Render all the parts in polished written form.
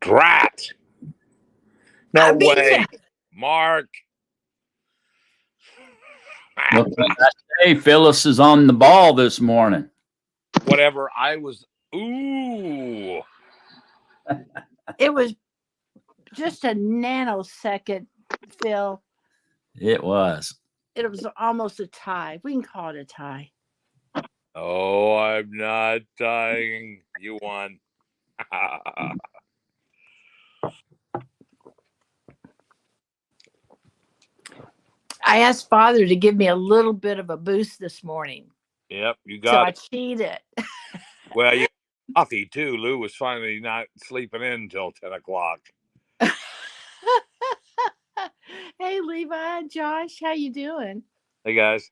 Drat. No way. Mark. Look what I say. Phyllis is on the ball this morning. Whatever I was. Ooh. It was just a nanosecond, Phil. It was. It was almost a tie. We can call it a tie. Oh, I'm not tying. You won. I asked Father to give me a little bit of a boost this morning. Yep, you got it. So I cheated. Well, you coffee too. Lou was finally not sleeping in until 10 o'clock. Hey, Levi, Josh, how you doing? Hey, guys.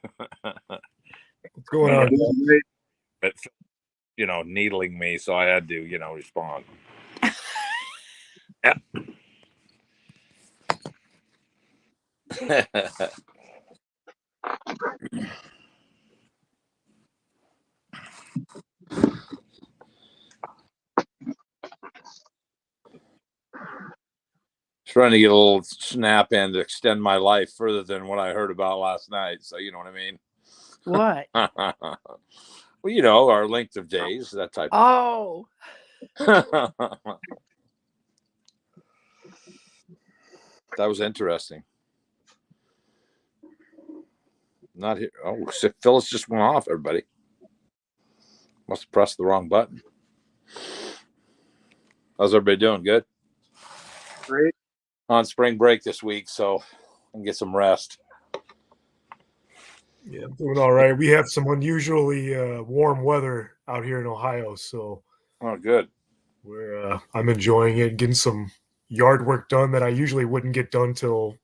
What's going on? But, needling me, so I had to, respond. Yeah. Trying to get a little snap in to extend my life further than what I heard about last night. So you know what I mean? What? Well, our length of days, that type of. That was interesting. Not here. Oh, Phyllis just went off, everybody. Must have pressed the wrong button. How's everybody doing? Good? Great. On spring break this week, so I can get some rest. Yeah, I'm doing all right. We have some unusually warm weather out here in Ohio, so good. I'm enjoying it, getting some yard work done that I usually wouldn't get done till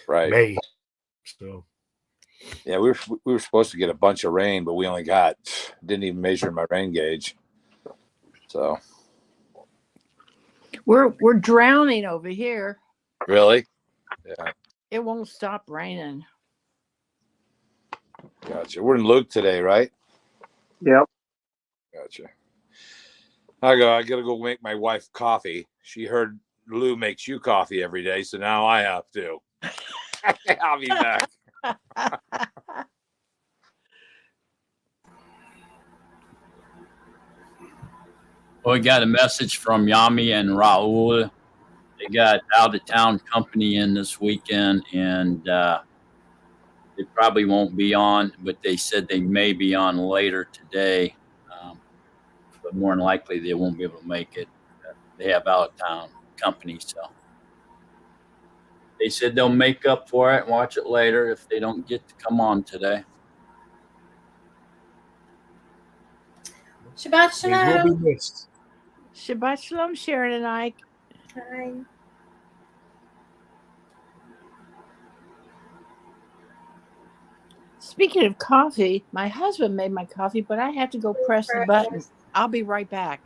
right May. So yeah, we were supposed to get a bunch of rain, but we only didn't even measure my rain gauge. So we're drowning over here. Really? Yeah. It won't stop raining. Gotcha. We're in Luke today, right? Yep. Gotcha. I gotta go make my wife coffee. She heard Lou makes you coffee every day, so now I have to. I'll be back. Well, we got a message from Yami and Raul. They got out-of-town company in this weekend, and they probably won't be on, but they said they may be on later today. But more than likely, they won't be able to make it. They have out-of-town company, so they said they'll make up for it and watch it later if they don't get to come on today. Shabbat shalom. They will be missed. Shabbat shalom, Sharon and Ike. Hi. Speaking of coffee, my husband made my coffee, but I have to go press the button. I'll be right back.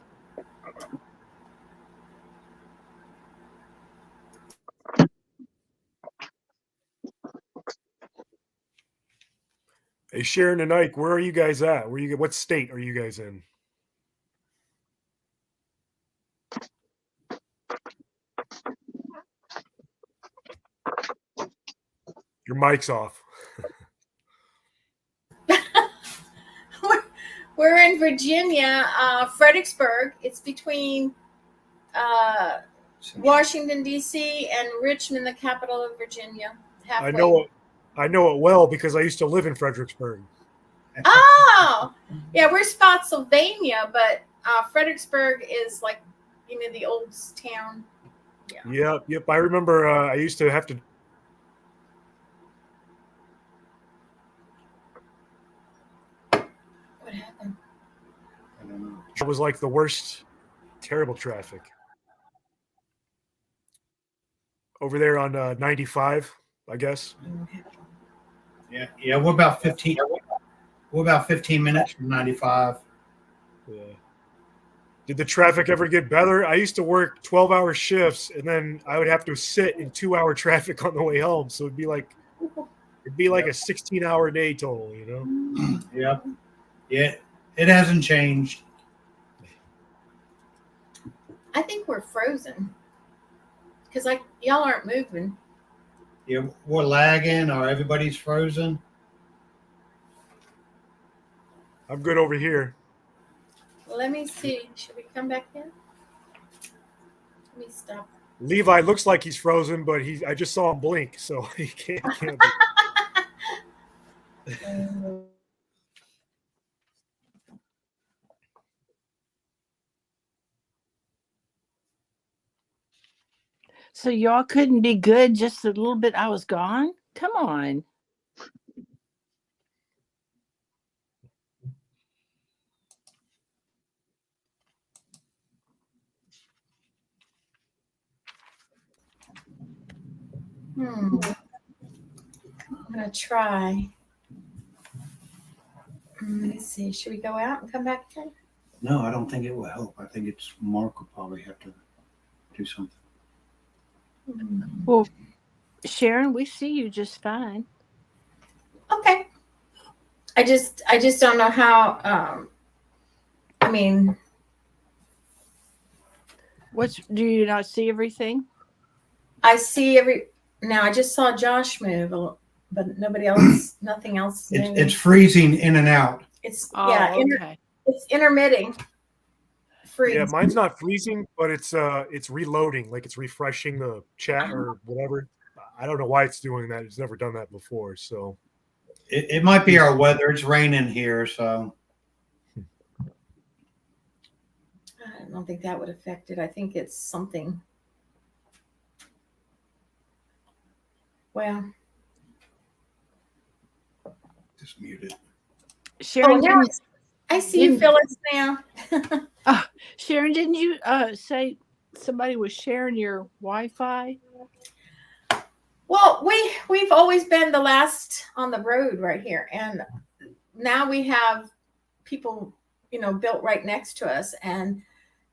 Hey, Sharon and Ike, where are you guys at? What state are you guys in? Your mic's off. We're in Virginia, Fredericksburg. It's between Washington, D.C. and Richmond, the capital of Virginia. Halfway. I know it well because I used to live in Fredericksburg. Oh, yeah, we're Spotsylvania, but Fredericksburg is like, the old town. Yeah. Yep. I remember I used to have to. What happened? I don't know. It was like the worst, terrible traffic. Over there on 95, I guess. Yeah. We're about 15. We're about 15 minutes from 95. Yeah. Did the traffic ever get better? I used to work 12-hour shifts, and then I would have to sit in 2-hour traffic on the way home. So it'd be like a 16-hour day total, Yeah. It hasn't changed. I think we're frozen because like y'all aren't moving. Yeah, we're lagging or everybody's frozen. I'm good over here. Let me see. Should we come back in? Let me stop. Levi looks like he's frozen, but I just saw him blink, so he can't be. So y'all couldn't be good just a little bit. I was gone. Come on. I'm gonna try. Let's see. Should we go out and come back in? No, I don't think it will help. I think it's Mark will probably have to do something. Well, Sharon, we see you just fine. Okay. I just don't know how. I mean, Do you not see everything? I see now. I just saw Josh move, but nobody else. Nothing else. It's freezing in and out. It's Okay. it's intermitting. Freeze. Yeah, mine's not freezing, but it's reloading, like it's refreshing the chat or whatever. I don't know why it's doing that. It's never done that before. So It might be our weather. It's raining here, so I don't think that would affect it. I think it's something. Well, just mute it. Sharon, now I see you, Phyllis, now. Sharon, didn't you say somebody was sharing your Wi-Fi? Well, we've always been the last on the road right here, and now we have people, built right next to us, and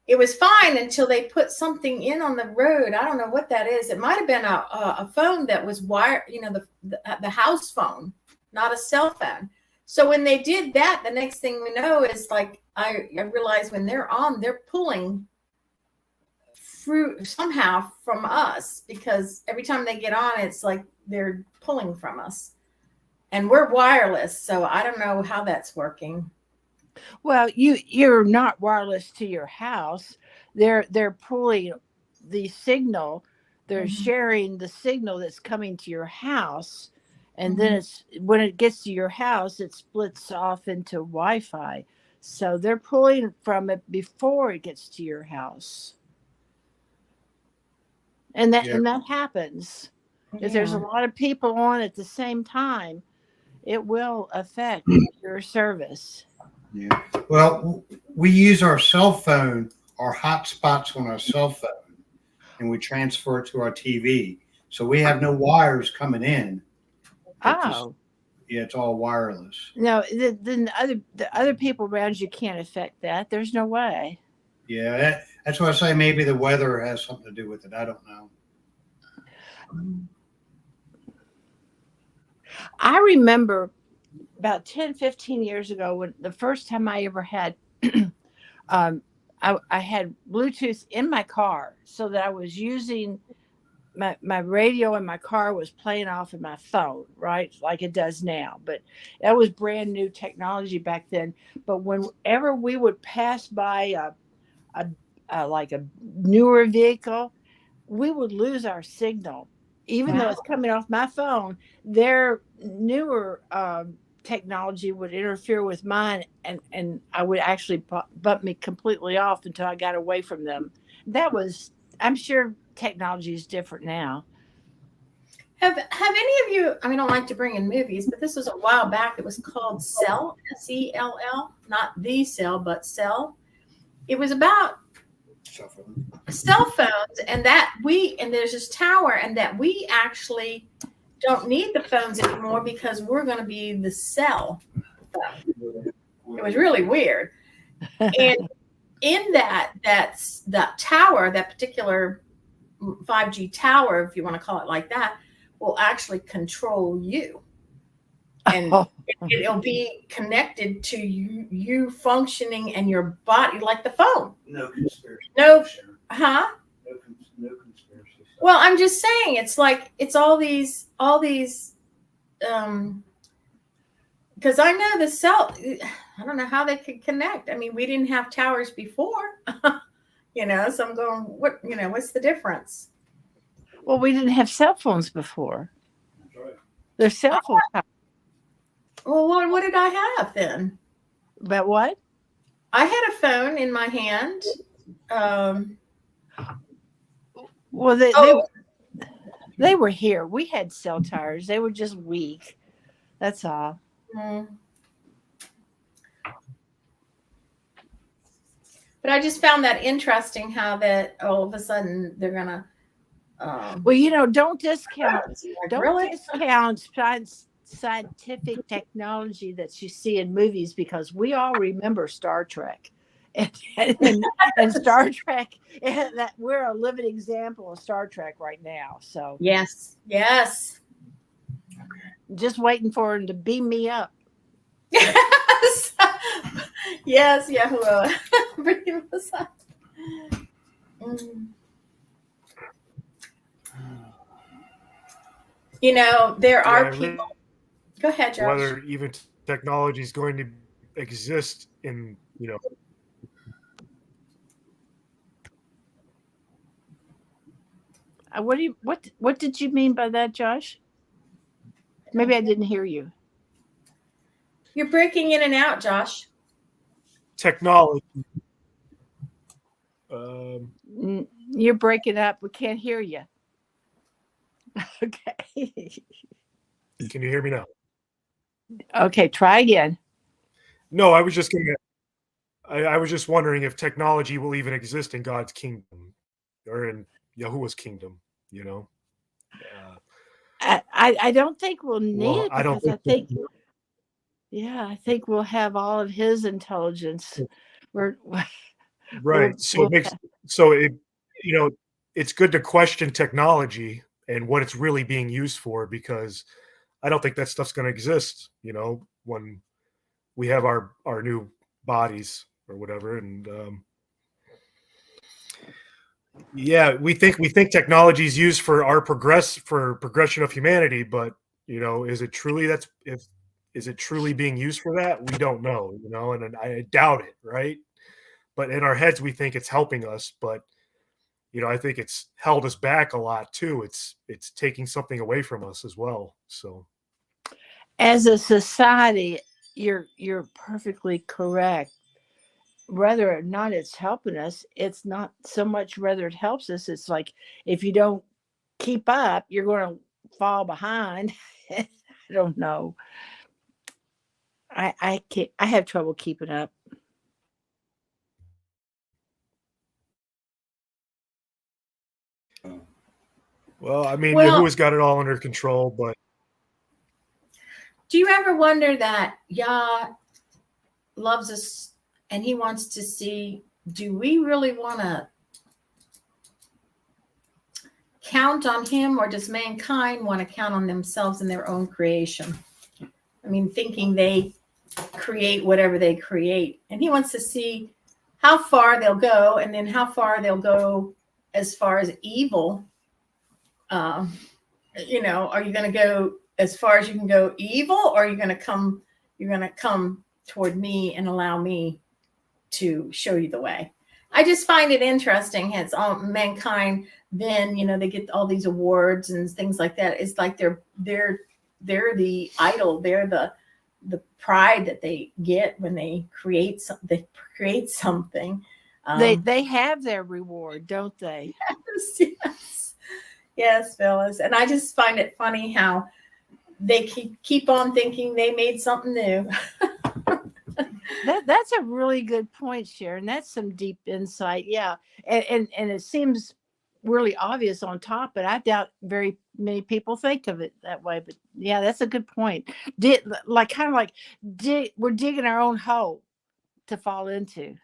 it was fine until they put something in on the road. I don't know what that is. It might have been a phone that was wired, the house phone, not a cell phone. So when they did that, the next thing we know is like I realized when they're on, they're pulling through somehow from us, because every time they get on, it's like they're pulling from us, and we're wireless. So I don't know how that's working. Well, you're not wireless to your house. They're pulling the signal. They're sharing the signal that's coming to your house, and then when it gets to your house, it splits off into Wi-Fi. So they're pulling from it before it gets to your house. And that happens. If there's a lot of people on at the same time, it will affect your service. Yeah. Well, we use our cell phone, our hotspots on our cell phone, and we transfer it to our TV. So we have no wires coming in. It's all wireless. No, the other people around you can't affect that. There's no way. Yeah, that's why I say maybe the weather has something to do with it. I don't know. I remember about 10, 15 years ago, when the first time I ever had, I had Bluetooth in my car, so that I was using my radio in my car was playing off of my phone, right? Like it does now. But that was brand new technology back then. But whenever we would pass by like a newer vehicle, we would lose our signal. Even though it's coming off my phone, their newer technology would interfere with mine, and I would actually bump me completely off until I got away from them. I'm sure technology is different now. Have any of you, I don't like to bring in movies, but this was a while back. It was called Cell, S-E-L-L, not The Cell, but Cell. It was about cell phones, and there's this tower, and that we actually don't need the phones anymore because we're going to be the cell phone. It was really weird. And in that's that tower, that particular 5G tower, if you want to call it like that, will actually control you. and it'll be connected to you functioning and your body like the phone. No conspiracy. No, huh? No conspiracy. Well, I'm just saying, it's like it's all these because I know the cell, I don't know how they could connect. I mean, we didn't have towers before, so I'm going, what's the difference? Well, we didn't have cell phones before. That's right. There's cell phone. Well, what did I have then? But what? I had a phone in my hand. Well, they were here. We had cell towers. They were just weak. That's all. But I just found that interesting how that all of a sudden they're gonna. Well, don't discount. Don't really? discount scientific technology that you see in movies, because we all remember Star Trek, and Star Trek. And that we're a living example of Star Trek right now. So Yes. just waiting for him to beam me up. Yes. Yes, Yahuwah. Bring us up. There are people. Go ahead, Josh. Whether even technology is going to exist in, What did you mean by that, Josh? Maybe I didn't hear you. You're breaking in and out, Josh. technology. You're breaking up. We can't hear you. Okay. Can you hear me now? Okay, try again. No, I was just I was just wondering if technology will even exist in God's kingdom or in Yahuwah's kingdom, I don't think we'll need it, I don't because I think we'll have all of his intelligence. Right. We'll It's good to question technology and what it's really being used for, because I don't think that stuff's going to exist, when we have our new bodies or whatever. And we think technology is used for progression of humanity, but is it truly is it truly being used for that? We don't know, and I doubt it, right? But in our heads, we think it's helping us, but I think it's held us back a lot too. It's taking something away from us as well. So, as a society, you're perfectly correct. Whether or not it's helping us, it's not so much whether it helps us. It's like, if you don't keep up, you're going to fall behind. I don't know. I can't. I have trouble keeping up. well, I mean, Yahuwah's got it all under control, but Do you ever wonder that Yah loves us and he wants to see, do we really want to count on him, or does mankind want to count on themselves and their own creation? I mean, thinking they create whatever they create. And he wants to see how far they'll go, and then how far they'll go as far as evil. Are you going to go as far as you can go evil, or are you going to come toward me and allow me to show you the way? I just find it interesting. It's all mankind. Then, they get all these awards and things like that. It's like they're the idol. They're the pride that they get when they create something. They have their reward, don't they? Yes, Phyllis. And I just find it funny how they keep on thinking they made something new. That's a really good point, Sharon. That's some deep insight. Yeah. And it seems really obvious on top, but I doubt very many people think of it that way. But yeah, that's a good point. We're digging our own hole to fall into.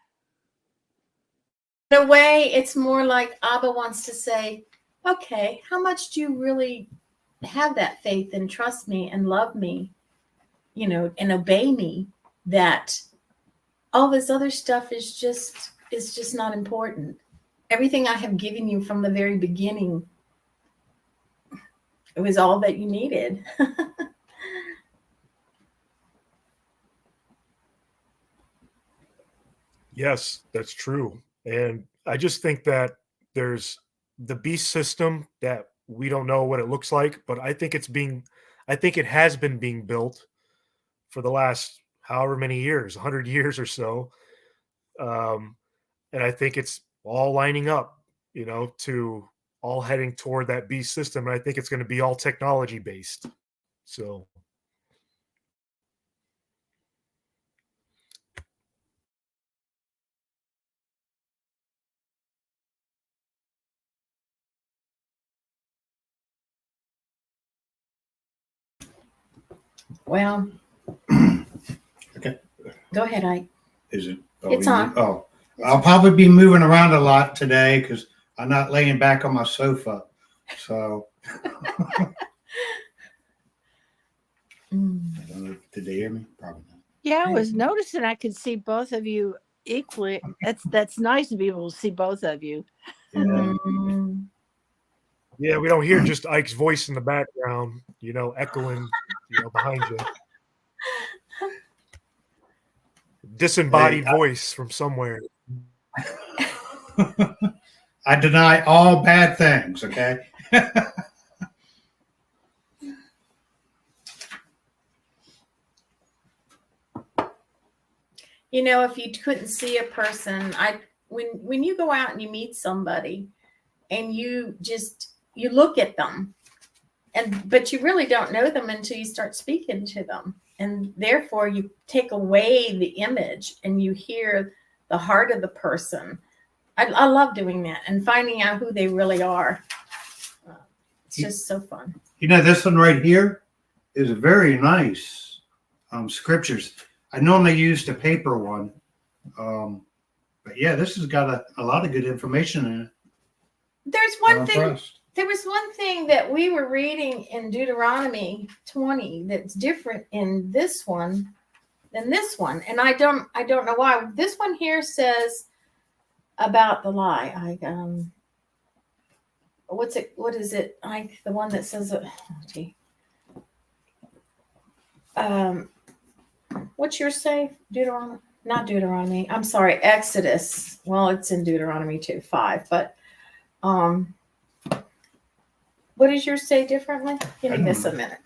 In a way, it's more like Abba wants to say, okay, how much do you really have that faith and trust me and love me you know, and obey me, that all this other stuff is just not important. Everything I have given you from the very beginning, it was all that you needed. Yes, that's true. And I just think that there's the beast system that we don't know what it looks like, but I think it has been being built for the last however many years, 100 years or so. And I think it's all lining up, to all heading toward that beast system. And I think it's going to be all technology based. So Well, Okay. Go ahead, Ike. Is it? It's on. Oh, I'll probably be moving around a lot today because I'm not laying back on my sofa. So I don't know. Did they hear me? Probably not. Yeah, I was noticing I could see both of you equally. That's nice to be able to see both of you. Yeah. yeah, we don't hear just Ike's voice in the background, echoing, behind you. Disembodied voice from somewhere. I deny all bad things. Okay. You know, if you couldn't see a person, when you go out and you meet somebody and you look at them, but you really don't know them until you start speaking to them. And therefore you take away the image and you hear the heart of the person. I love doing that and finding out who they really are. It's just so fun. This one right here is a very nice scriptures. I normally use the paper one. But yeah, this has got a lot of good information in it. There's one thing. There was one thing that we were reading in Deuteronomy 20 that's different in this one than this one, and I don't know why. This one here says about the lie. What is it? The one that says what's yours say? Deuteronomy? Not Deuteronomy. I'm sorry, Exodus. Well, it's in Deuteronomy 2:5, but what does yours say differently? Give me this a minute.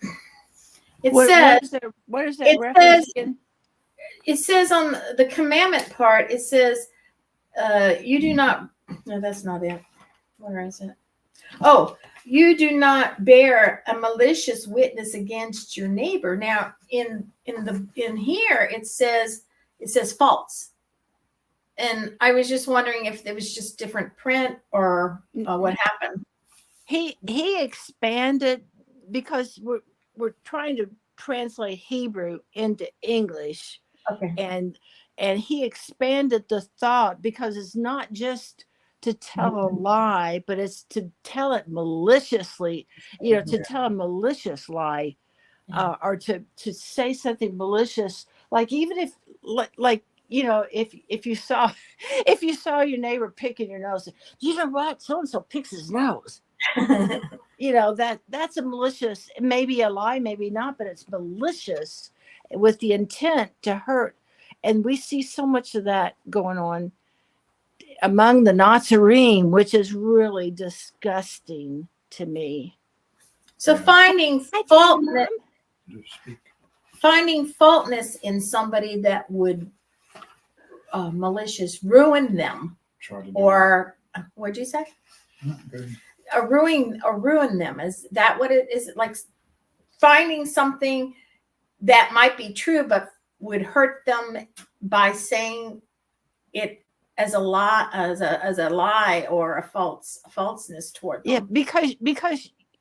What is that reference again? It says on the commandment part, it says, you do not, no, that's not it. Where is it? Oh, you do not bear a malicious witness against your neighbor. Now, in here, it says false. And I was just wondering if it was just different print or what happened. He expanded because we're trying to translate Hebrew into English. Okay. And he expanded the thought because it's not just to tell a lie, but it's to tell it maliciously, to tell a malicious lie, or to say something malicious, like even if if you saw your neighbor picking your nose, you know what, so and so picks his nose. That's a malicious, maybe a lie, maybe not, but it's malicious with the intent to hurt. And we see so much of that going on among the Natsarim, which is really disgusting to me. So finding faultness in somebody that would malicious ruin them, or what'd you say? Ruin them. Is that what it is? Like finding something that might be true but would hurt them by saying it as a lie or a falseness toward them. Yeah, because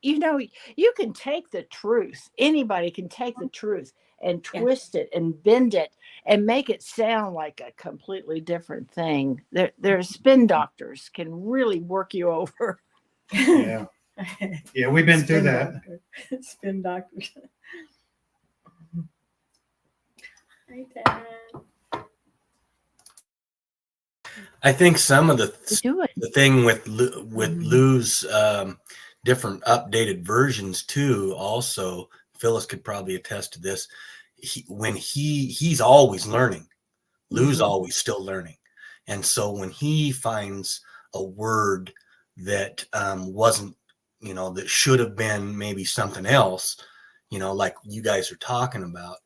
you can take the truth. Anybody can take the truth and twist it and bend it and make it sound like a completely different thing. There spin doctors can really work you over. Yeah. Yeah, we've been through that. Spin doctors. Hi, Dad. I think some of Do it. the thing with Mhm. Lou's different updated versions too. Also, Phyllis could probably attest to this. He's always learning. Lou's always still learning, and so when he finds a word that wasn't, that should have been maybe something else, like you guys are talking about.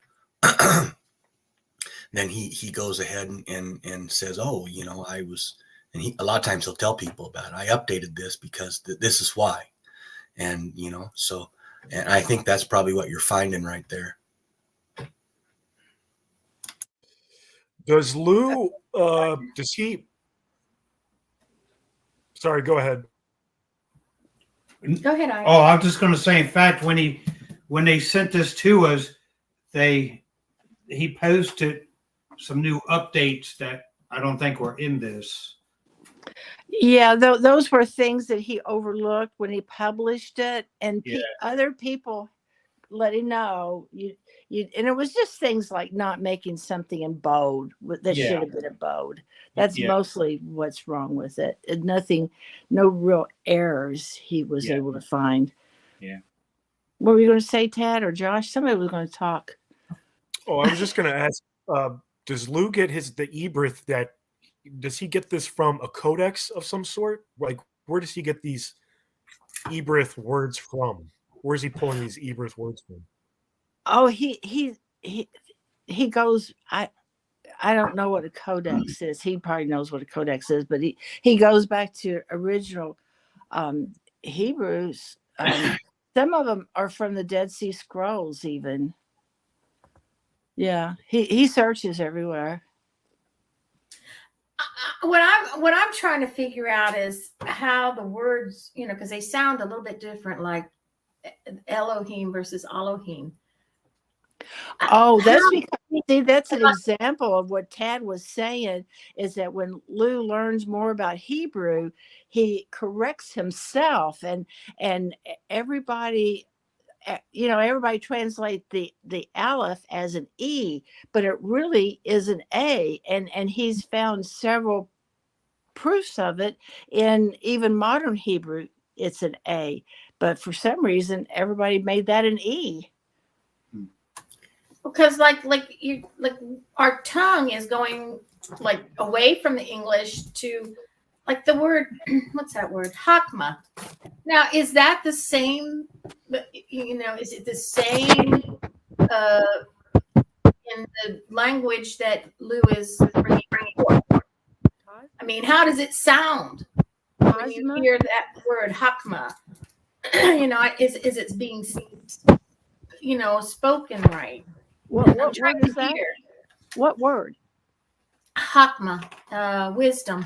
Then he goes ahead and says, oh, I was, and a lot of times he'll tell people about it. I updated this because this is why. And, so, and I think that's probably what you're finding right there. Does Lou, does he, sorry, go ahead. Go ahead, Ira. Oh, I'm just going to say, in fact, when they sent this to us, he posted some new updates that I don't think were in this. Yeah, those were things that he overlooked when he published it, and Yeah. other people let him know. And it was just things like not making something in bold that Yeah. should have been in bold. That's Yeah. mostly what's wrong with it. And no real errors he was Yeah. able to find. Yeah. What were you going to say, Tad or Josh? Somebody was going to talk. Oh, I was just going to ask, does Lou get the ebrith does he get this from a codex of some sort? Like, where does he get these ebrith words from? Where's he pulling these ebrith words from? Oh, he goes, I don't know what a codex is. He probably knows what a codex is, but he goes back to original Hebrews. Some of them are from the Dead Sea Scrolls even. Yeah, he searches everywhere. What I'm trying to figure out is how the words, because they sound a little bit different, like Elohim versus Elohim. Oh, that's because that's an example of what Tad was saying, is that when Lou learns more about Hebrew, he corrects himself, and everybody translate the aleph as an E, but it really is an A, and he's found several proofs of it in even modern Hebrew. It's an A, but for some reason everybody made that an E. Because like our tongue is going like away from the English to like the word, what's that word? Hakma. Now, is that the same? Is it the same in the language that Lou is bringing forth? I mean, how does it sound when you hear that word Hakma? Is it being spoken right? What word is that? What word? Hakma, wisdom.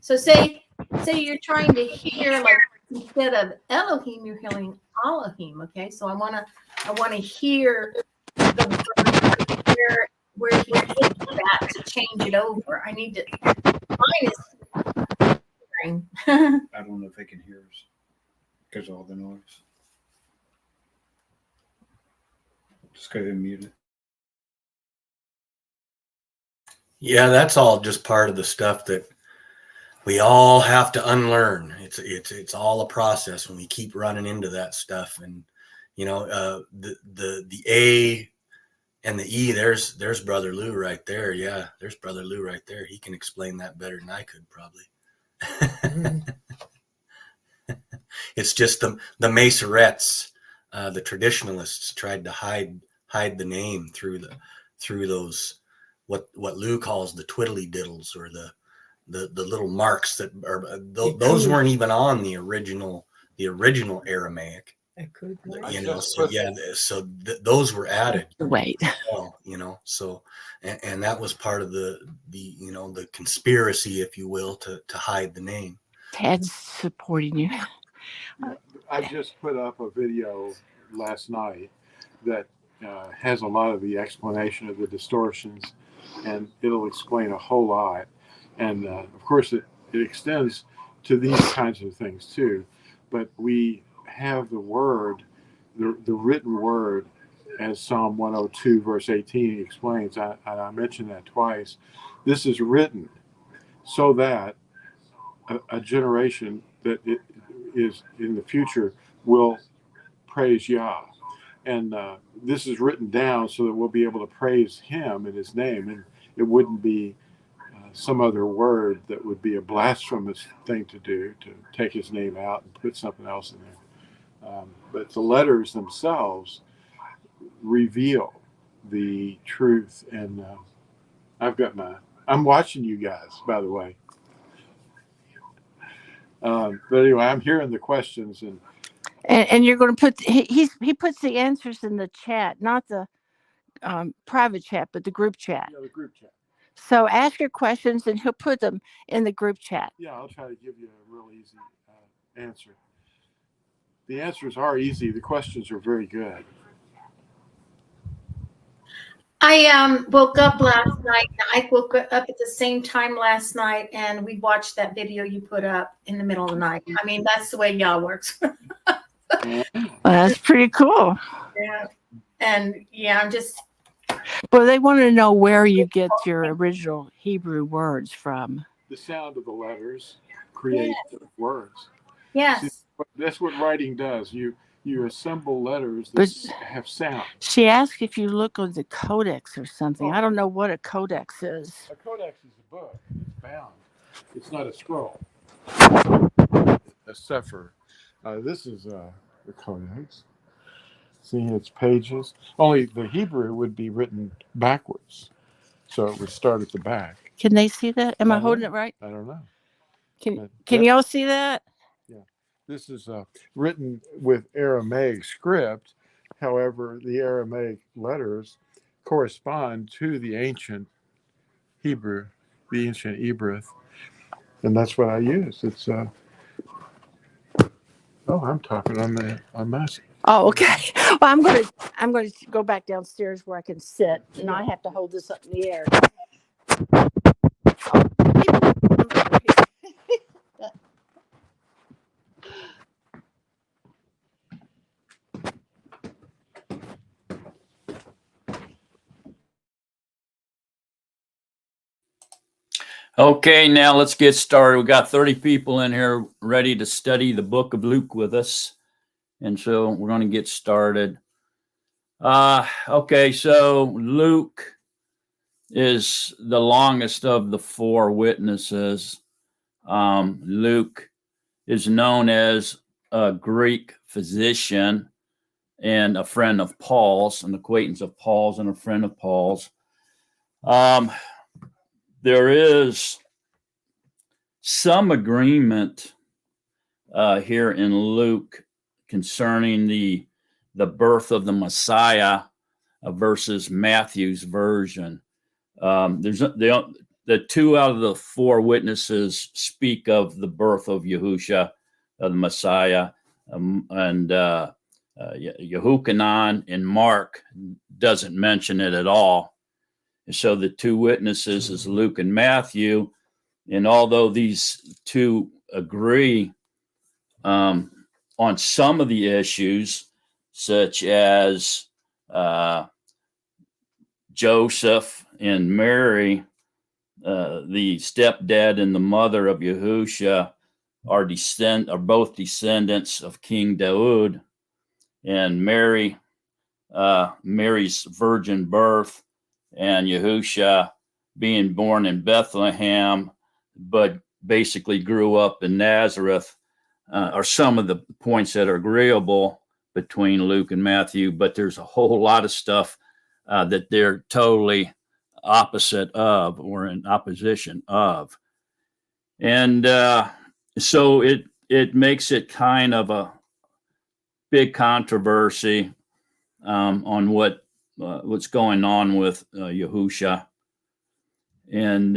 So say you're trying to hear, like, instead of Elohim, you're hearing Elohim. Okay, so I want to hear the word where he did that to change it over. I need to. Mine is hearing. I don't know if they can hear us because of all the noise. Just go ahead and mute it. Yeah, that's all just part of the stuff that we all have to unlearn. It's all a process when we keep running into that stuff. And the A and the E, there's Brother Lou right there. Yeah, there's Brother Lou right there. He can explain that better than I could probably. It's just the Masorettes, the traditionalists tried to hide the name through those what Lou calls the twiddly diddles, or the little marks that are those weren't even on the original Aramaic. So those were added. Wait. So and that was part of the conspiracy, if you will, to hide the name. Tad's supporting you. I just put up a video last night that has a lot of the explanation of the distortions, and it'll explain a whole lot. And of course, it extends to these kinds of things too. But we have the word, the written word, as Psalm 102, verse 18 explains, I mentioned that twice. This is written so that a generation that is in the future will praise Yah. And this is written down so that we'll be able to praise Him in His name. And it wouldn't be some other word that would be a blasphemous thing to do, to take His name out and put something else in there. But the letters themselves reveal the truth. And I'm watching you guys, by the way. But anyway, I'm hearing the questions, and you're going to put he puts the answers in the chat, not the private chat, but the group chat. Yeah, the group chat. So ask your questions, and he'll put them in the group chat. Yeah, I'll try to give you a real easy answer. The answers are easy. The questions are very good. I woke up last night. I woke up at the same time last night, and we watched that video you put up in the middle of the night. I mean, that's the way Yah works. Well, that's pretty cool. Yeah. And yeah, I'm just. Well, they want to know where you get your original Hebrew words from. The sound of the letters create words. Yes. See, that's what writing does. You assemble letters that have sound. She asked if you look on the codex or something. I don't know what a codex is. A codex is a book. It's bound. It's not a scroll. A sefer. This is the codex. See, it's pages. Only the Hebrew would be written backwards. So it would start at the back. Can they see that? Am I holding it right? I don't know. Can y'all see that? Yeah. This is written with Aramaic script. However, the Aramaic letters correspond to the ancient Hebrew, the ancient Hebrew. And that's what I use. It's I'm talking on my. Oh, okay. Well, I'm going to go back downstairs where I can sit, and I have to hold this up in the air. Okay, now let's get started. We got 30 people in here ready to study the book of Luke with us. And so we're going to get started. Okay, so Luke is the longest of the four witnesses. Luke is known as a Greek physician and a friend of Paul's, an acquaintance of Paul's and a friend of Paul's. There is some agreement here in Luke concerning the birth of the Messiah versus Matthew's version. There's the two out of the four witnesses speak of the birth of Yahusha, the Messiah, and Yehukanan and Mark doesn't mention it at all. So the two witnesses is Luke and Matthew. And although these two agree on some of the issues, such as Joseph and Mary, the stepdad and the mother of Yahusha, are both descendants of King Daud, and Mary's virgin birth and Yahusha being born in Bethlehem, but basically grew up in Nazareth, are some of the points that are agreeable between Luke and Matthew, but there's a whole lot of stuff that they're totally opposite of or in opposition of. And so it makes it kind of a big controversy on what's going on with Yahusha. And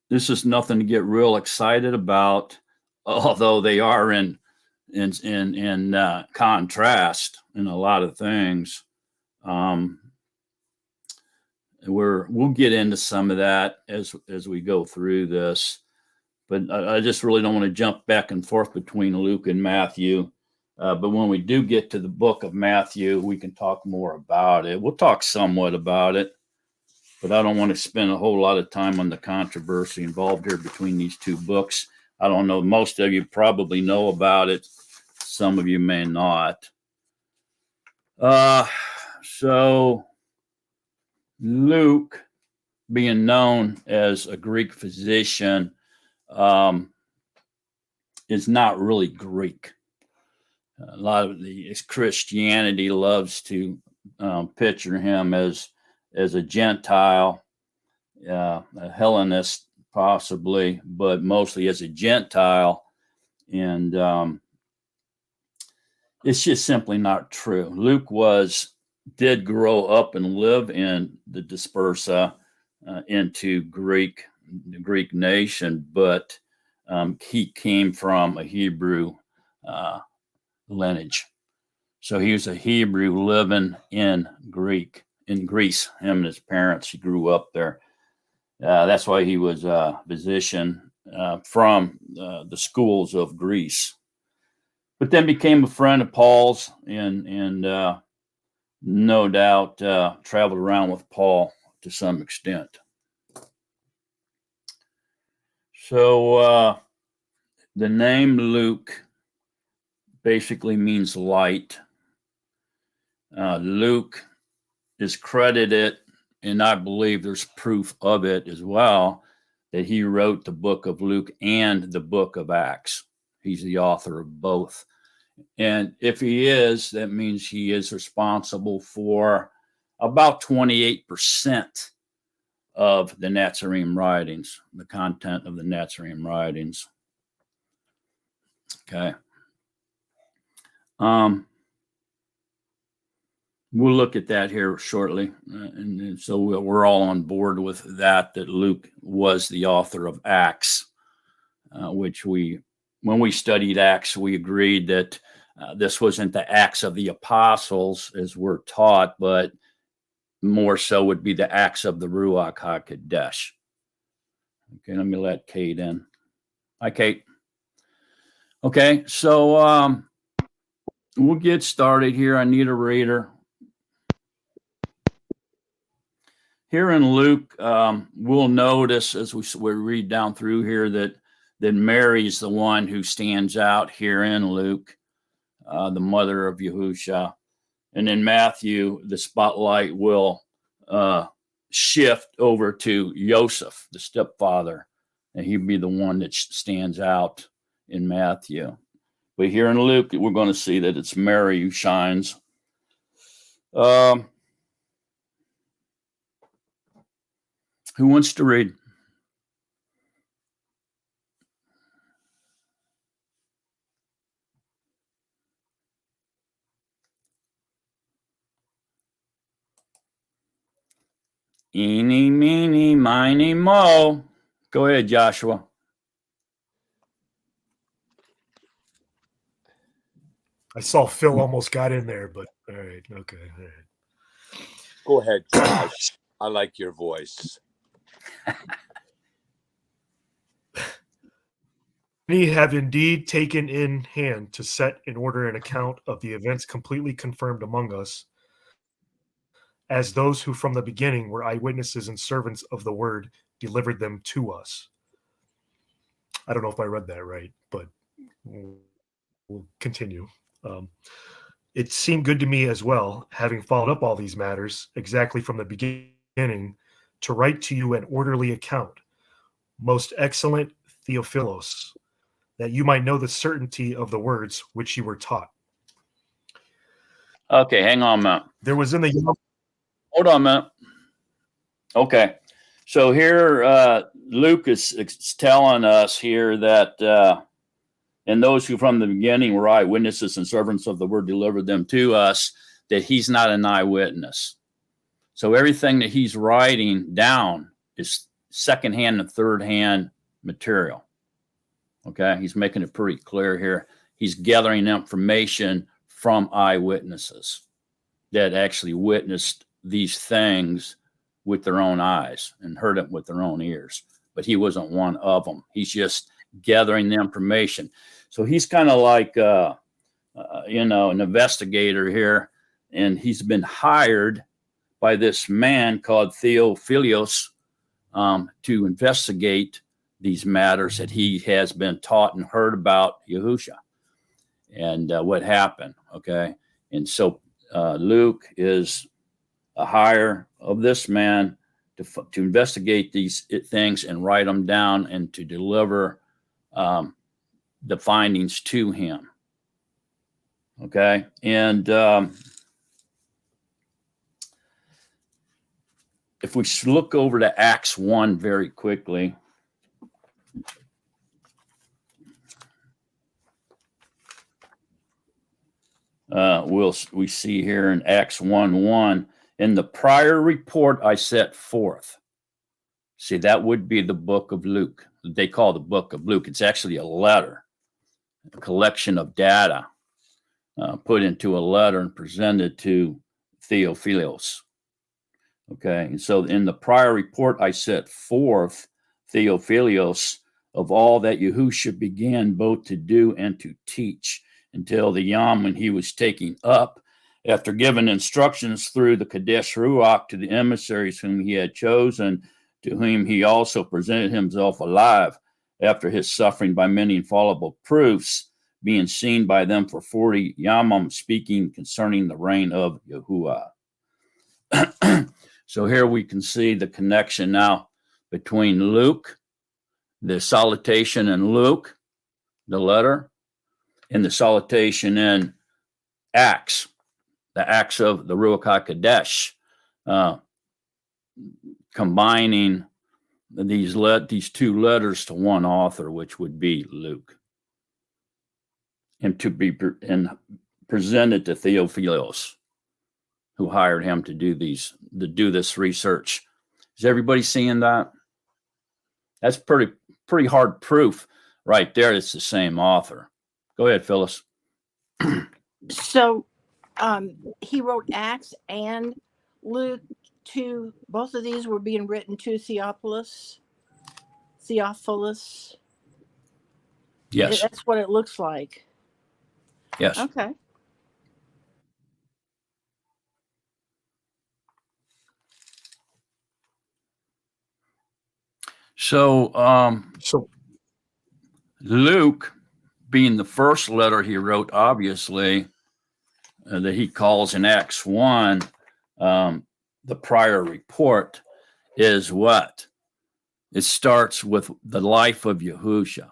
this is nothing to get real excited about, although they are in contrast in a lot of things. We'll get into some of that as we go through this, but I just really don't want to jump back and forth between Luke and Matthew. But when we do get to the book of Matthew, we can talk more about it. We'll talk somewhat about it, but I don't want to spend a whole lot of time on the controversy involved here between these two books. I don't know. Most of you probably know about it. Some of you may not. So Luke, being known as a Greek physician, is not really Greek. A lot of Christianity loves to picture him as a Gentile, a Hellenist possibly, but mostly as a Gentile. And it's just simply not true. Luke did grow up and live in the Dispersa into the Greek nation, but he came from a Hebrew lineage. So he was a Hebrew living in Greece. Him and his parents, he grew up there. That's why he was a physician from the schools of Greece. But then became a friend of Paul's and no doubt traveled around with Paul to some extent. So the name Luke basically means light. Luke is credited, and I believe there's proof of it as well, that he wrote the book of Luke and the book of Acts. He's the author of both. And if he is, that means he is responsible for about 28% of the Natsarim writings, the content of the Natsarim writings. Okay. We'll look at that here shortly. And so we're all on board with that Luke was the author of Acts, which when we studied Acts, we agreed that this wasn't the Acts of the Apostles as we're taught, but more so would be the Acts of the Ruach HaKodesh. Okay, let me let Kate in. Hi, Kate. Okay, so we'll get started here. I need a reader. Here in Luke, we'll notice as we read down through here that Mary's the one who stands out here in Luke, the mother of Yahusha. And in Matthew, the spotlight will shift over to Joseph, the stepfather, and he'd be the one that stands out in Matthew. But here in Luke, we're going to see that it's Mary who shines. Who wants to read? Eeny, meeny, miny, mo. Go ahead, Joshua. I saw Phil almost got in there, but all right, okay. All right. Go ahead, Josh. I like your voice. Many have indeed taken in hand to set in order an account of the events completely confirmed among us, as those who from the beginning were eyewitnesses and servants of the word delivered them to us. I don't know if I read that right, but we'll continue. It seemed good to me as well, having followed up all these matters exactly from the beginning, to write to you an orderly account, most excellent Theophilus, that you might know the certainty of the words which you were taught. Okay, hang on a minute. There was in the... Hold on a minute. Okay, so here Luke is telling us here that and those who from the beginning were eyewitnesses and servants of the word delivered them to us, that he's not an eyewitness. So everything that he's writing down is secondhand and third-hand material. Okay, he's making it pretty clear here. He's gathering information from eyewitnesses that actually witnessed these things with their own eyes and heard it with their own ears. But he wasn't one of them. He's just gathering the information. So he's kind of like an investigator here, and he's been hired by this man called Theophilus to investigate these matters that he has been taught and heard about Yahusha and what happened. Okay. And so Luke is a hire of this man to investigate these things and write them down and to deliver the findings to him. Okay. And if we look over to Acts 1 very quickly, we see here in Acts 1:1, in the prior report I set forth. See, that would be the book of Luke. They call the book of Luke. It's actually a letter, a collection of data put into a letter and presented to Theophilus. Okay, and so in the prior report I set forth, Theophilus, of all that Yahusha began both to do and to teach, until the yom when he was taken up, after giving instructions through the Kadesh Ruach to the emissaries whom he had chosen, to whom he also presented himself alive, after his suffering by many infallible proofs, being seen by them for 40 yamim, speaking concerning the reign of Yahuwah. So here we can see the connection now between Luke, the salutation in Luke, the letter, and the salutation in Acts, the Acts of the Ruach HaKodesh, combining these two letters to one author, which would be Luke, and to be presented to Theophilus, who hired him to do this research. Is everybody seeing that? That's pretty hard proof right there. It's the same author. Go ahead, Phyllis. So he wrote Acts and Luke to, both of these were being written to Theophilus. Yes. That's what it looks like. Yes. Okay. So Luke, being the first letter he wrote, obviously, that he calls in Acts 1, the prior report, is what? It starts with the life of Yahusha.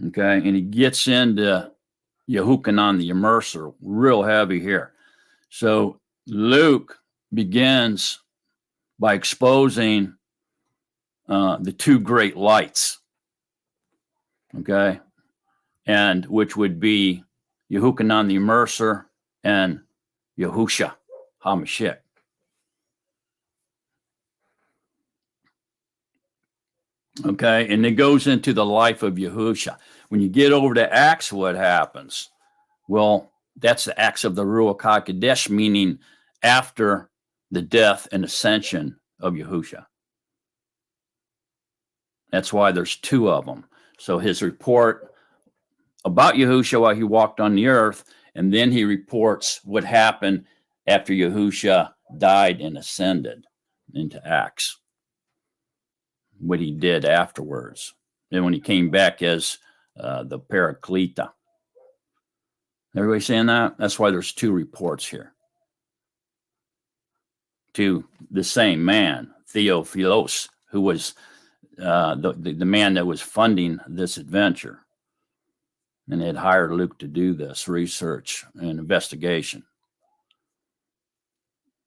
Okay, and he gets into Yehukanan the Immerser real heavy here. So Luke begins by exposing the two great lights, okay, and which would be Yehukanan the Immerser and Yahusha HaMashiach. Okay, and it goes into the life of Yahusha. When you get over to Acts, what happens? Well, that's the Acts of the Ruach HaKodesh, meaning after the death and ascension of Yahusha. That's why there's two of them. So his report about Yahusha while he walked on the earth, and then he reports what happened after Yahusha died and ascended into Acts, what he did afterwards. And when he came back as the Paracleta. Everybody saying that? That's why there's two reports here. To the same man, Theophilus, who was the man that was funding this adventure and had hired Luke to do this research and investigation.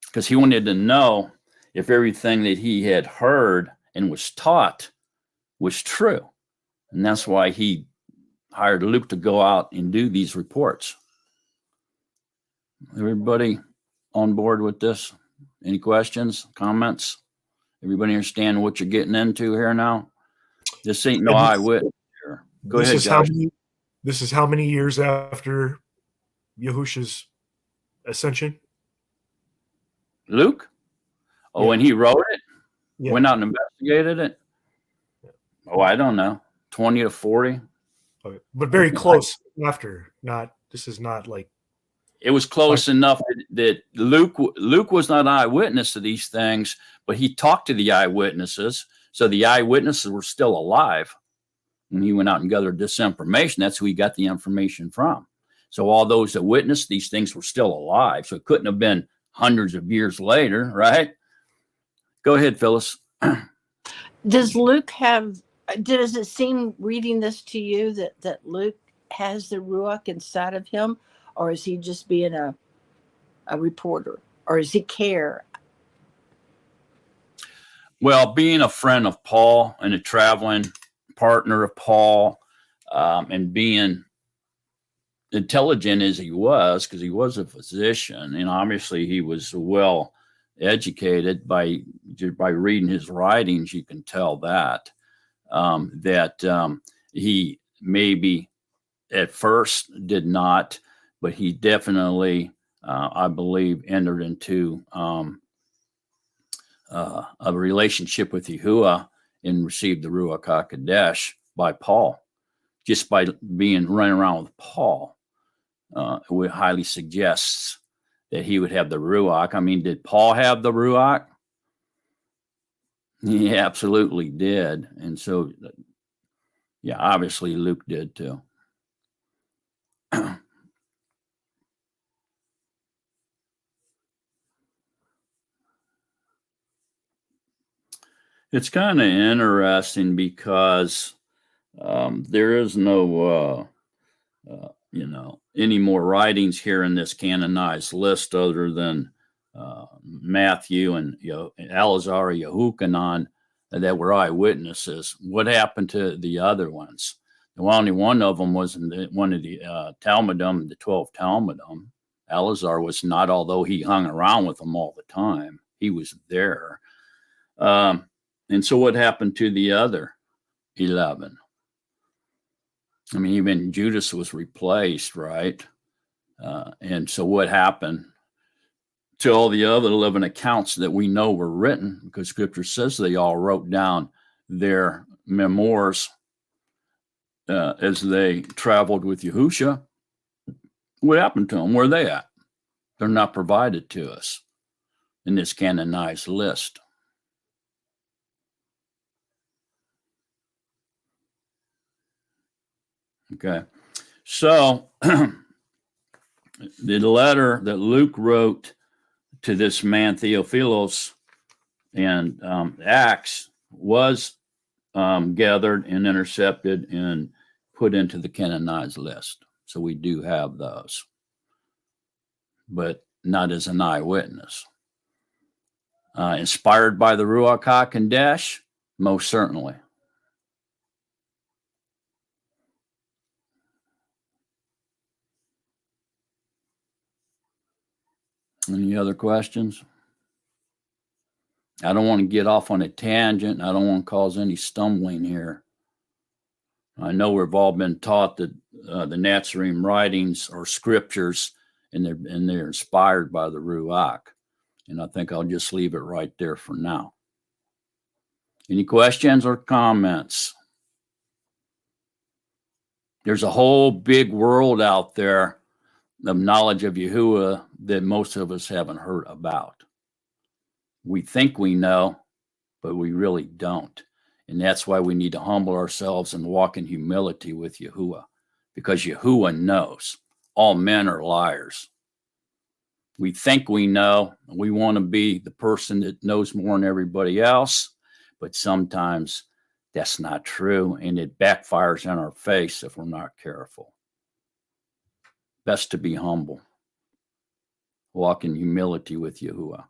Because he wanted to know if everything that he had heard and was taught was true. And that's why he hired Luke to go out and do these reports. Everybody on board with this? Any questions, comments? Everybody understand what you're getting into here now? This ain't no eyewitness here. Go ahead, Josh. This is how many years after Yahusha's ascension? Luke? Oh, Yeah. when he wrote it? Yeah. Went out and investigated it? Oh, I don't know. 20 to 40? but very close after. This is not like. It was close enough that Luke was not an eyewitness to these things, but he talked to the eyewitnesses. So the eyewitnesses were still alive when he went out and gathered this information. That's who he got the information from. So all those that witnessed these things were still alive. So it couldn't have been hundreds of years later, right? Go ahead, Phyllis. Does it seem reading this to you that Luke has the Ruach inside of him? Or is he just being a reporter? Or does he care? Well, being a friend of Paul and a traveling partner of Paul, and being intelligent as he was, because he was a physician, and obviously he was well educated by reading his writings, you can tell that he maybe at first did not, but he definitely, I believe, entered into a relationship with Yahuwah and received the Ruach HaKodesh by Paul, just by running around with Paul. It highly suggests that he would have the Ruach. I mean, did Paul have the Ruach? He absolutely did. And so, yeah, obviously Luke did too. It's kind of interesting because there is no, any more writings here in this canonized list other than Matthew and Eleazar, Yehukanan, that were eyewitnesses. What happened to the other ones? Well, only one of them was in one of the Talmudim, the 12 Talmudim. Eleazar was not, although he hung around with them all the time. He was there. And so what happened to the other 11? I mean, even Judas was replaced, right? And so what happened to all the other 11 accounts that we know were written? Because Scripture says they all wrote down their memoirs as they traveled with Yahusha. What happened to them? Where are they at? They're not provided to us in this canonized list. Okay, so the letter that Luke wrote to this man Theophilus and Acts was gathered and intercepted and put into the canonized list. So we do have those, but not as an eyewitness. Inspired by the Ruach HaKodesh, most certainly. Any other questions? I don't want to get off on a tangent. I don't want to cause any stumbling here. I know we've all been taught that the Natsarim writings are scriptures and they're inspired by the Ruach. And I think I'll just leave it right there for now. Any questions or comments? There's a whole big world out there of knowledge of Yahuwah that most of us haven't heard about. We think we know, but we really don't. And that's why we need to humble ourselves and walk in humility with Yahuwah, because Yahuwah knows. All men are liars. We think we know. We want to be the person that knows more than everybody else, but sometimes that's not true, and it backfires in our face if we're not careful. Best to be humble. Walk in humility with Yahuwah.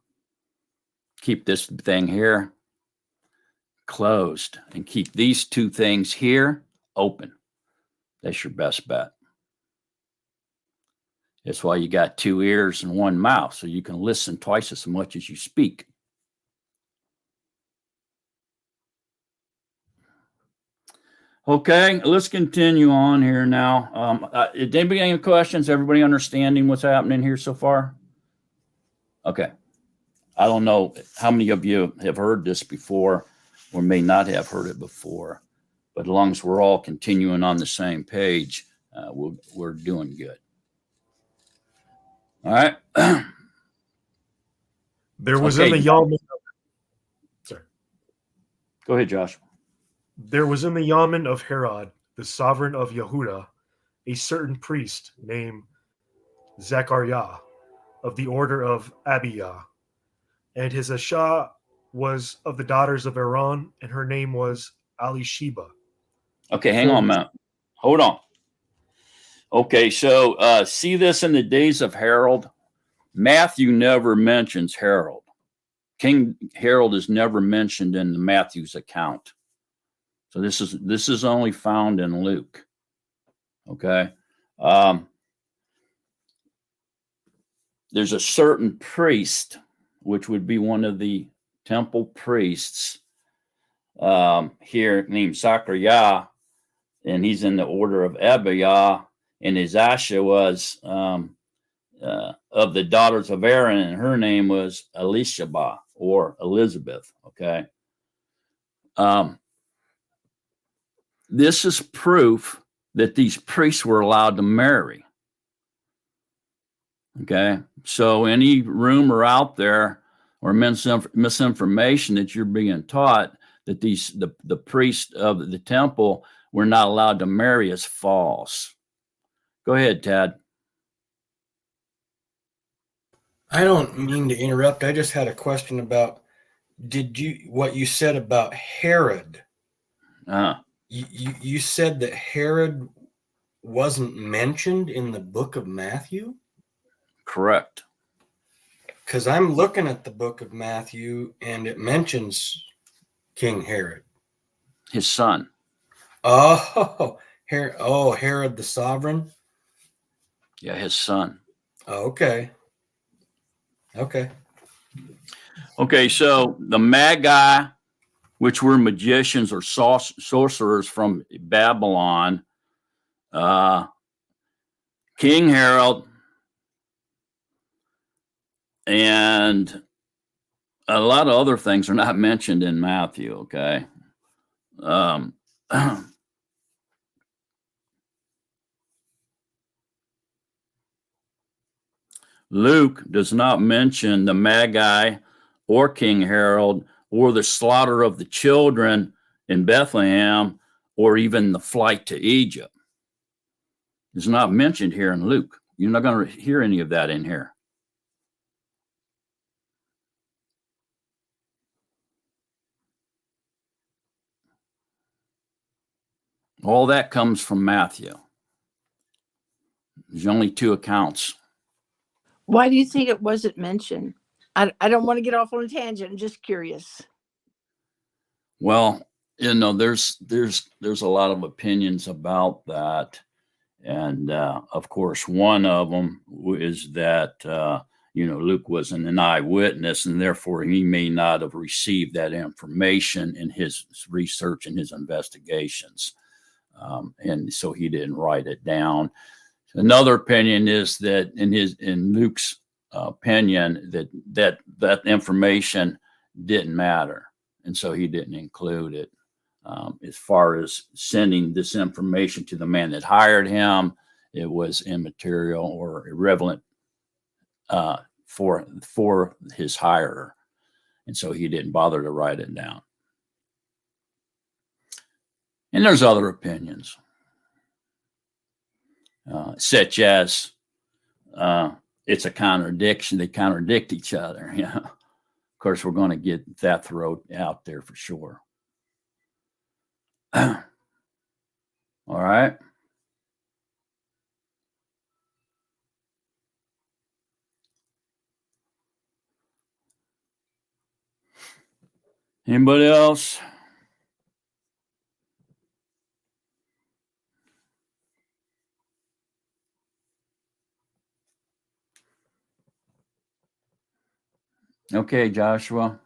Keep this thing here closed and keep these two things here open. That's your best bet. That's why you got 2 ears and 1 mouth, so you can listen twice as much as you speak. Okay, let's continue on here now. Did anybody have any questions? Everybody understanding what's happening here so far? Okay. I don't know how many of you have heard this before or may not have heard it before, But as long as we're all continuing on the same page, we're doing good. All right. There was Okay. in the Yamen. Sorry. Go ahead, Josh. There was in the Yamen of Herod, the sovereign of Yehuda, a certain priest named Zachariah of the order of Abiyah, and his Asha was of the daughters of Aaron, and her name was Elisheba. Okay, hang on a minute. Hold on. Okay, so see this in the days of Herod. Matthew never mentions Herod. King Herod is never mentioned in Matthew's account. So this is only found in Luke. Okay. There's a certain priest, which would be one of the temple priests here named Zachariah, and he's in the order of Abiyah, and his Asha was of the daughters of Aaron, and her name was Elisheba or Elizabeth. Okay. This is proof that these priests were allowed to marry. Okay. So any rumor out there or misinformation that you're being taught that the priests of the temple were not allowed to marry is false. Go ahead, Tad. I don't mean to interrupt. I just had a question about what you said about Herod. You said that Herod wasn't mentioned in the book of Matthew? Correct. Because I'm looking at the book of Matthew and it mentions King Herod. His son. Oh, Herod the sovereign? Yeah, his son. Okay. Okay, so the Magi, which were magicians or sorcerers from Babylon, King Herod, and a lot of other things are not mentioned in Matthew, okay? Luke does not mention the Magi or King Herod or the slaughter of the children in Bethlehem or even the flight to Egypt. It's not mentioned here in Luke. You're not going to hear any of that in here. All that comes from Matthew. There's only 2 accounts. Why do you think it wasn't mentioned? I don't want to get off on a tangent. I'm just curious. Well, there's a lot of opinions about that, and of course, one of them is that Luke wasn't an eyewitness, and therefore he may not have received that information in his research and his investigations, and so he didn't write it down. Another opinion is that in Luke's opinion that information didn't matter, and so he didn't include it. As far as sending this information to the man that hired him, it was immaterial or irrelevant for his hirer, and so he didn't bother to write it down. And there's other opinions, such as it's a contradiction. They contradict each other. Of course, we're going to get that thrown out there for sure. All right. Anybody else? Okay, Joshua.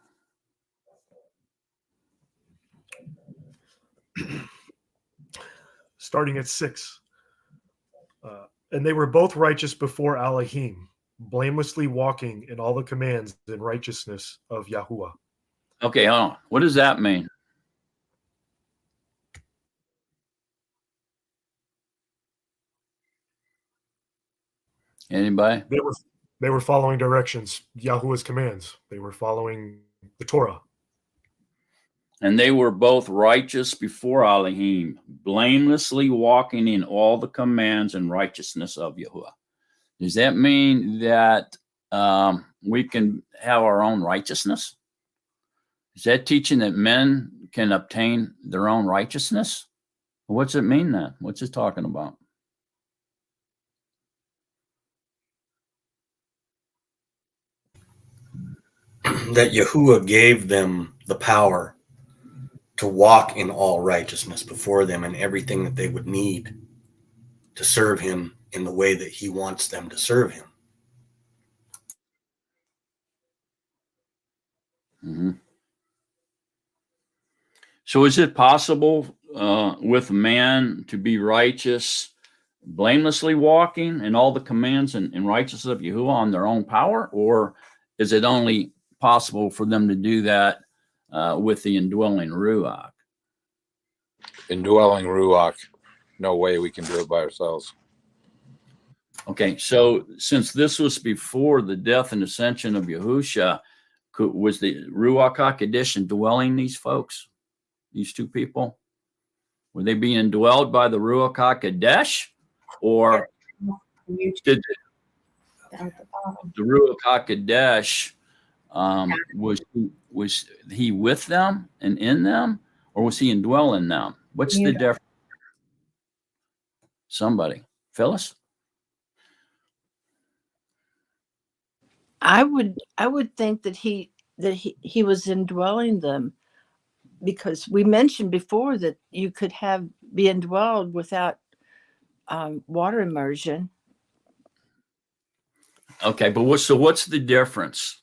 Starting at 6. And they were both righteous before Elohim, blamelessly walking in all the commands and righteousness of Yahuwah. Okay, hold on. What does that mean? Anybody? They were following directions, Yahuwah's commands. They were following the Torah. And they were both righteous before Elohim, blamelessly walking in all the commands and righteousness of Yahuwah. Does that mean that we can have our own righteousness? Is that teaching that men can obtain their own righteousness? What's it mean then? What's it talking about? That Yahuwah gave them the power to walk in all righteousness before them and everything that they would need to serve him in the way that he wants them to serve him. Mm-hmm. So is it possible with man to be righteous, blamelessly walking in all the commands and righteousness of Yahuwah on their own power? Or is it only possible for them to do that with the indwelling Ruach? Indwelling Ruach. No way we can do it by ourselves. Okay, so since this was before the death and ascension of Yahusha, was the Ruach HaKodesh indwelling these folks, these two people? Were they being indwelled by the Ruach HaKodesh? Or did the Ruach HaKodesh, was he with them and in them? Or was he indwelling them? What's the difference? Somebody. Phyllis? I would think that he was indwelling them, because we mentioned before that you could be indwelled without water immersion. Okay, but what's the difference?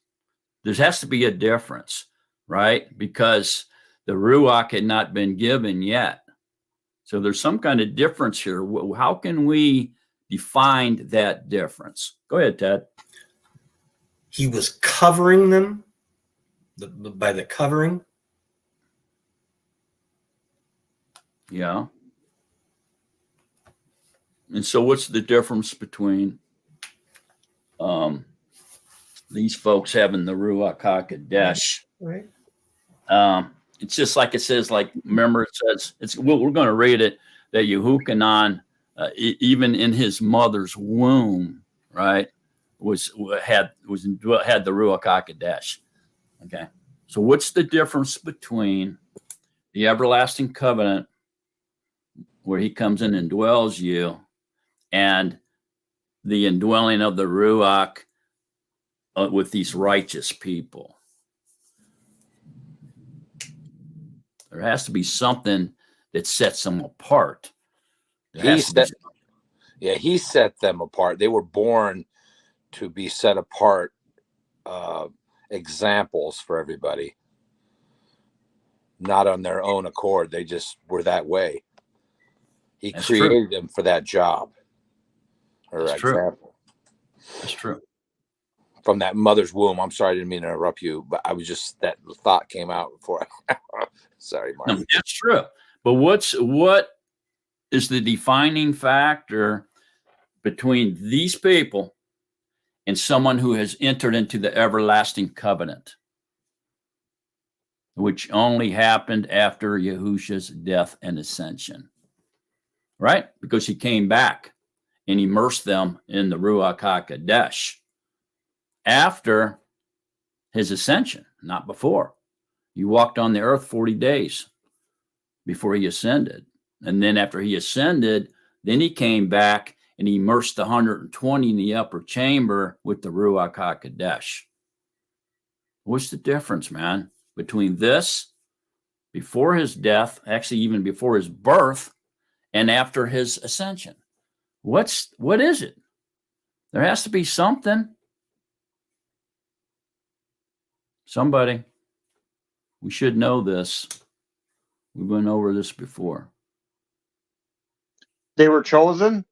There has to be a difference, right? Because the Ruach had not been given yet. So there's some kind of difference here. How can we define that difference? Go ahead, Ted. He was covering them by the covering. Yeah. And so what's the difference between these folks having the Ruach HaKodesh? Right. It's just like it says, like, remember it says, we're going to read it, that Yehukanan, even in his mother's womb, right, had the Ruach HaKodesh. Okay. So what's the difference between the everlasting covenant, where he comes in and dwells you, and the indwelling of the Ruach with these righteous people? There has to be something that sets them apart. He set them apart. They were born to be set apart examples for everybody, not on their own accord. They just were that way. He created them for that job. That's true. That's true. From that mother's womb. I'm sorry, I didn't mean to interrupt you, but I was just, that thought came out before. Sorry, Mark. No, that's true. But what is the defining factor between these people and someone who has entered into the everlasting covenant, which only happened after Yahusha's death and ascension? Right? Because he came back and immersed them in the Ruach HaKodesh after his ascension, not before. He walked on the earth 40 days before he ascended. And then after he ascended, then he came back and he immersed the 120 in the upper chamber with the Ruach HaKodesh. What's the difference, man, between this before his death, actually even before his birth, and after his ascension? What is it? There has to be something. Somebody. We should know this. We've been over this before. They were chosen?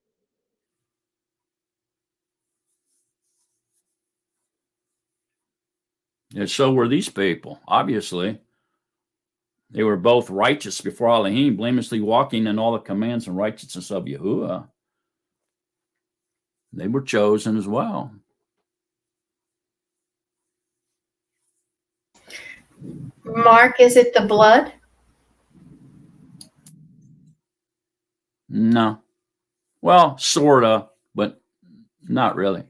And so were these people, obviously. They were both righteous before Elohim, blamelessly walking in all the commands and righteousness of Yahuwah. They were chosen as well. Mark, is it the blood? No. Well, sort of, but not really.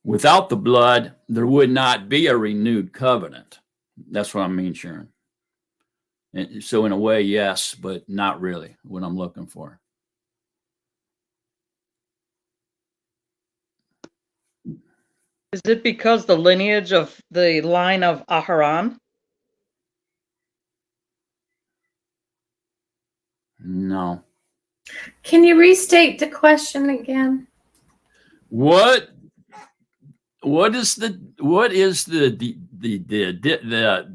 Without the blood, there would not be a renewed covenant. That's what I mean, Sharon. And so in a way, yes, but not really what I'm looking for. Is it because the lineage of the line of Aharon? No. Can you restate the question again? What is the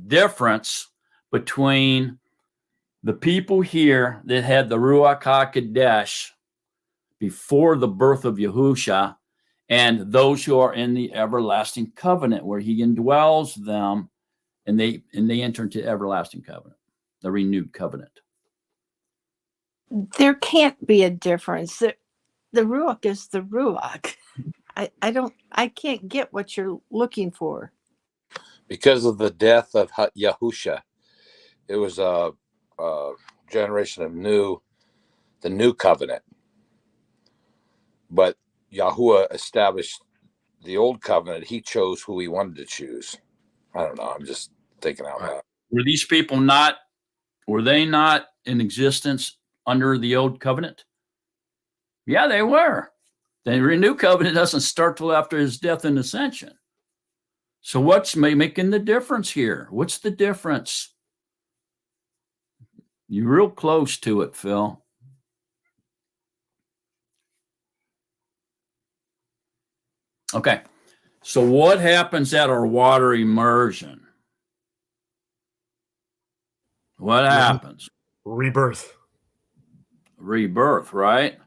difference between the people here that had the Ruach HaKodesh before the birth of Yahusha and those who are in the everlasting covenant where he indwells them and they enter into everlasting covenant, the renewed covenant? There can't be a difference. The Ruach is the Ruach. I can't get what you're looking for. Because of the death of Yahusha, it was a generation of the new covenant. But Yahuwah established the old covenant. He chose who he wanted to choose. I don't know. I'm just thinking out loud. Were these people were they not in existence under the old covenant? Yeah, they were. The renewed covenant doesn't start till after his death and ascension. So what's making the difference here? What's the difference? You're real close to it, Phil. Okay. So what happens at our water immersion? What happens? Rebirth. Rebirth, right?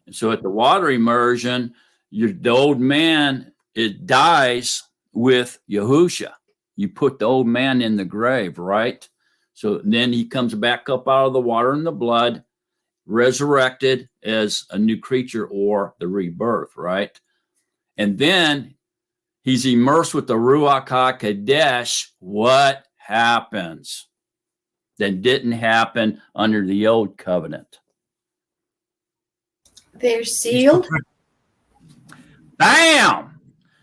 And so at the water immersion, the old man, it dies with Yahusha. You put the old man in the grave, right? So then he comes back up out of the water and the blood, resurrected as a new creature or the rebirth, right? And then he's immersed with the Ruach HaKodesh. What happens? That didn't happen under the old covenant. They're sealed. Bam!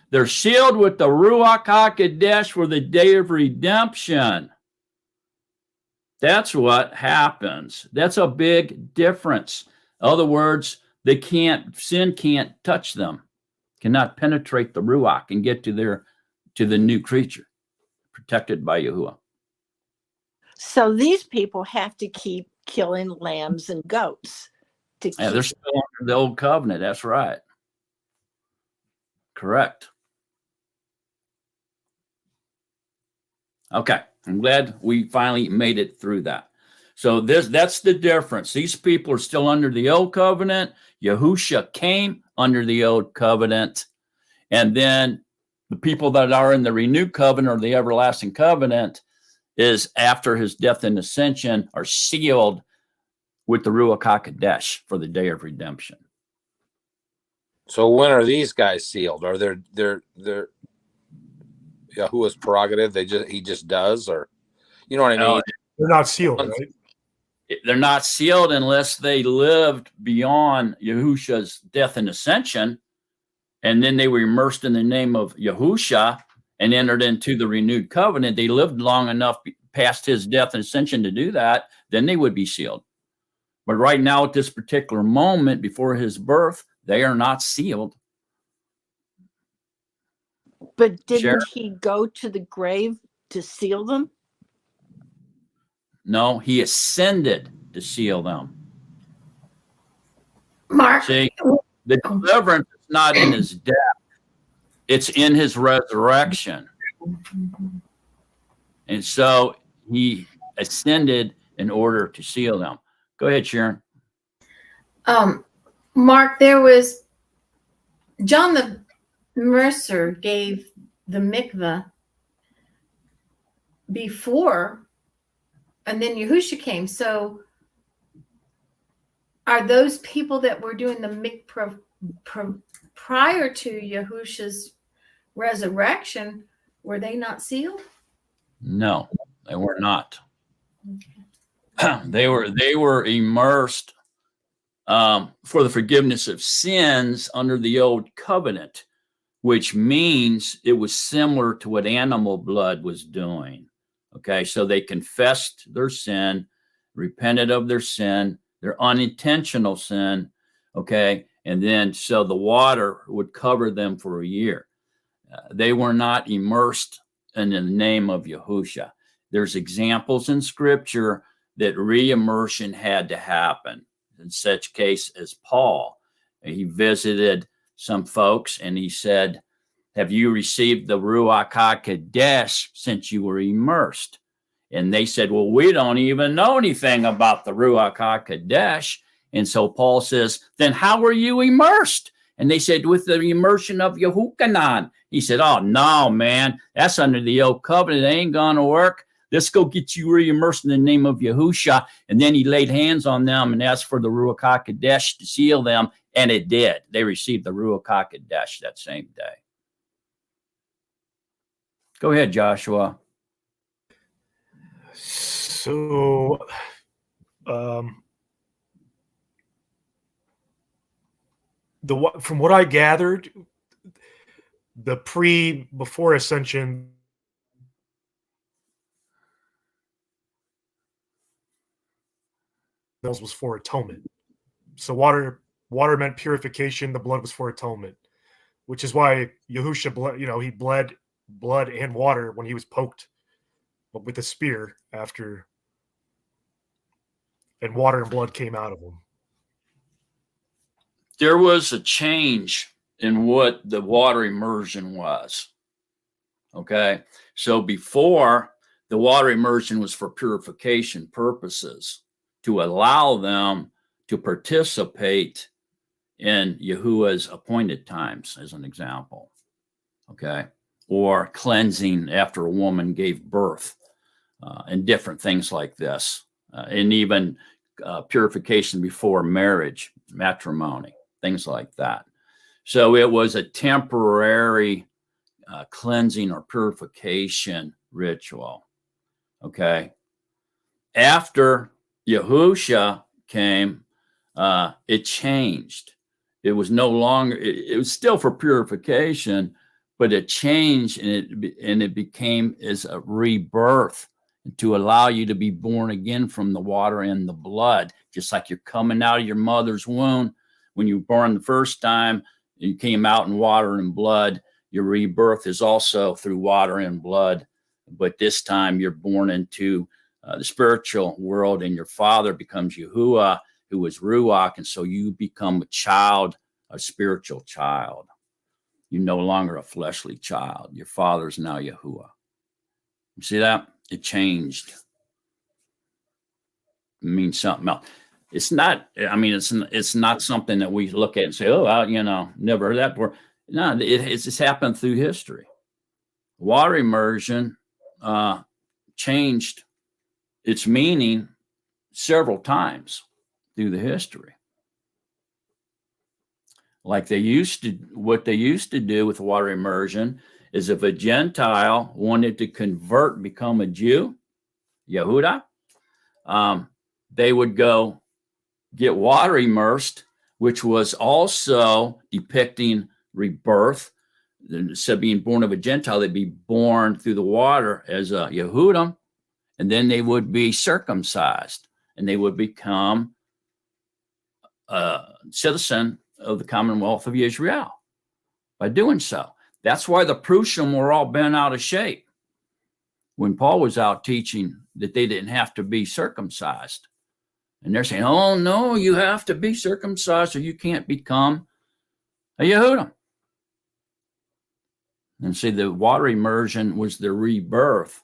They're sealed with the Ruach HaKodesh for the day of redemption. That's what happens. That's a big difference. In other words, sin can't touch them, cannot penetrate the Ruach and get to the new creature, protected by Yahuwah. So these people have to keep killing lambs and goats. Yeah, they're still under the old covenant. That's right. Correct. Okay. I'm glad we finally made it through that. So that's the difference. These people are still under the old covenant. Yahusha came under the old covenant. And then the people that are in the renewed covenant or the everlasting covenant is after his death and ascension are sealed with the Ruach HaKodesh for the day of redemption. So when are these guys sealed? Are they're Yahuwah's prerogative? He just does, or you know what I mean? They're not sealed, right? They're not sealed unless they lived beyond Yahusha's death and ascension, and then they were immersed in the name of Yahusha and entered into the renewed covenant. They lived long enough past his death and ascension to do that, then they would be sealed. But right now, at this particular moment before his birth, they are not sealed. But didn't he go to the grave to seal them? No, he ascended to seal them. Mark. See, the deliverance is not in his death. It's in his resurrection. And so he ascended in order to seal them. Go ahead, Sharon. Mark, there was John the Mercer gave the mikveh before, and then Yahusha came. So are those people that were doing the prior to Yahusha's resurrection, were they not sealed? No, they were not. They were immersed for the forgiveness of sins under the old covenant, which means it was similar to what animal blood was doing. Okay, so they confessed their sin, repented of their sin, their unintentional sin. Okay, and then so the water would cover them for a year. They were not immersed in the name of Yahusha. There's examples in scripture that re-immersion had to happen. In such case as Paul, he visited some folks and he said, have you received the Ruach HaKodesh since you were immersed? And they said, well, we don't even know anything about the Ruach HaKodesh. And so Paul says, then how were you immersed? And they said, with the immersion of Yehukanan. He said, oh, no, man, that's under the old covenant. It ain't going to work. Let's go get you re-immersed in the name of Yahusha. And then he laid hands on them and asked for the Ruach HaKodesh to seal them. And it did. They received the Ruach HaKodesh that same day. Go ahead, Joshua. So, from what I gathered, the before ascension, was for atonement. So water meant purification. The blood was for atonement, which is why Yahusha bled. He bled blood and water when he was poked with a spear after, and water and blood came out of him. There was a change in what the water immersion was. Okay. So before, the water immersion was for purification purposes, to allow them to participate in Yahuwah's appointed times, as an example. Okay. Or cleansing after a woman gave birth, and different things like this. And even purification before marriage, matrimony, things like that. So it was a temporary cleansing or purification ritual. Okay. After Yahusha came, it changed. It was no longer, it was still for purification, but it changed and it became as a rebirth to allow you to be born again from the water and the blood, just like you're coming out of your mother's womb. When you were born the first time, you came out in water and blood. Your rebirth is also through water and blood, but this time you're born into the spiritual world, and your father becomes Yahuwah, who is Ruach, and so you become a child, a spiritual child. You're no longer a fleshly child. Your father is now Yahuwah. You see that? It changed. It means something else. It's not, I mean, it's not something that we look at and say, oh, well, never heard that before. No, it's happened through history. Water immersion changed its meaning several times through the history. Like what they used to do with water immersion is if a Gentile wanted to convert and become a Jew, Yehuda, they would go get water immersed, which was also depicting rebirth. Instead of being born of a Gentile, they'd be born through the water as a Yehudim, and then they would be circumcised, and they would become a citizen of the Commonwealth of Israel by doing so. That's why the Prussian were all bent out of shape when Paul was out teaching that they didn't have to be circumcised. And they're saying, oh, no, you have to be circumcised or you can't become a Yehudim. And see, the water immersion was the rebirth,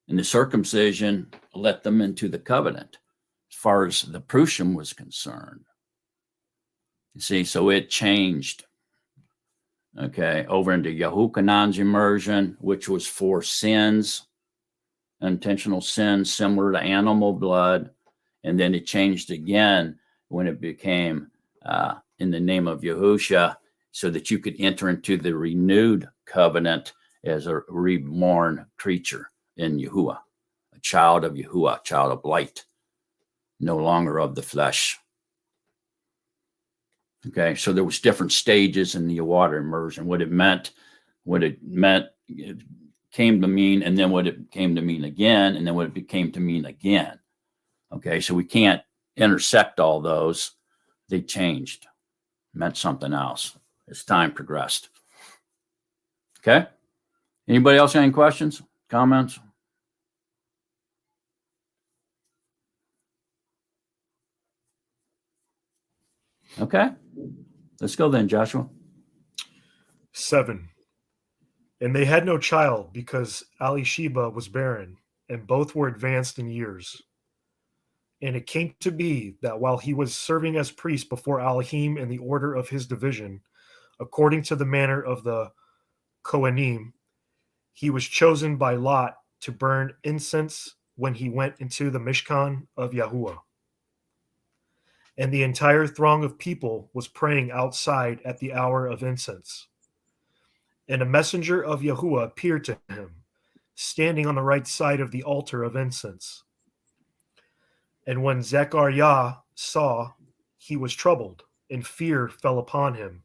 and the circumcision let them into the covenant as far as the Prussian was concerned. You see, so it changed, okay, over into Yehukanan's immersion, which was for sins, intentional sins, similar to animal blood. And then it changed again when it became in the name of Yahusha, so that you could enter into the renewed covenant as a reborn creature in Yahuwah, a child of Yahuwah, a child of light, no longer of the flesh. Okay, so there was different stages in the water immersion, what it came to mean, and then what it came to mean again, and then what it became to mean again. Okay, so we can't intersect all those. They changed, meant something else as time progressed. Okay, anybody else have any questions, comments? Okay, let's go then, Joshua. 7. And they had no child because Elisheba was barren, and both were advanced in years. And it came to be that while he was serving as priest before Elohim in the order of his division, according to the manner of the Kohanim, he was chosen by Lot to burn incense when he went into the Mishkan of Yahuwah. And the entire throng of people was praying outside at the hour of incense. And a messenger of Yahuwah appeared to him, standing on the right side of the altar of incense. And when Zachariah saw, he was troubled, and fear fell upon him.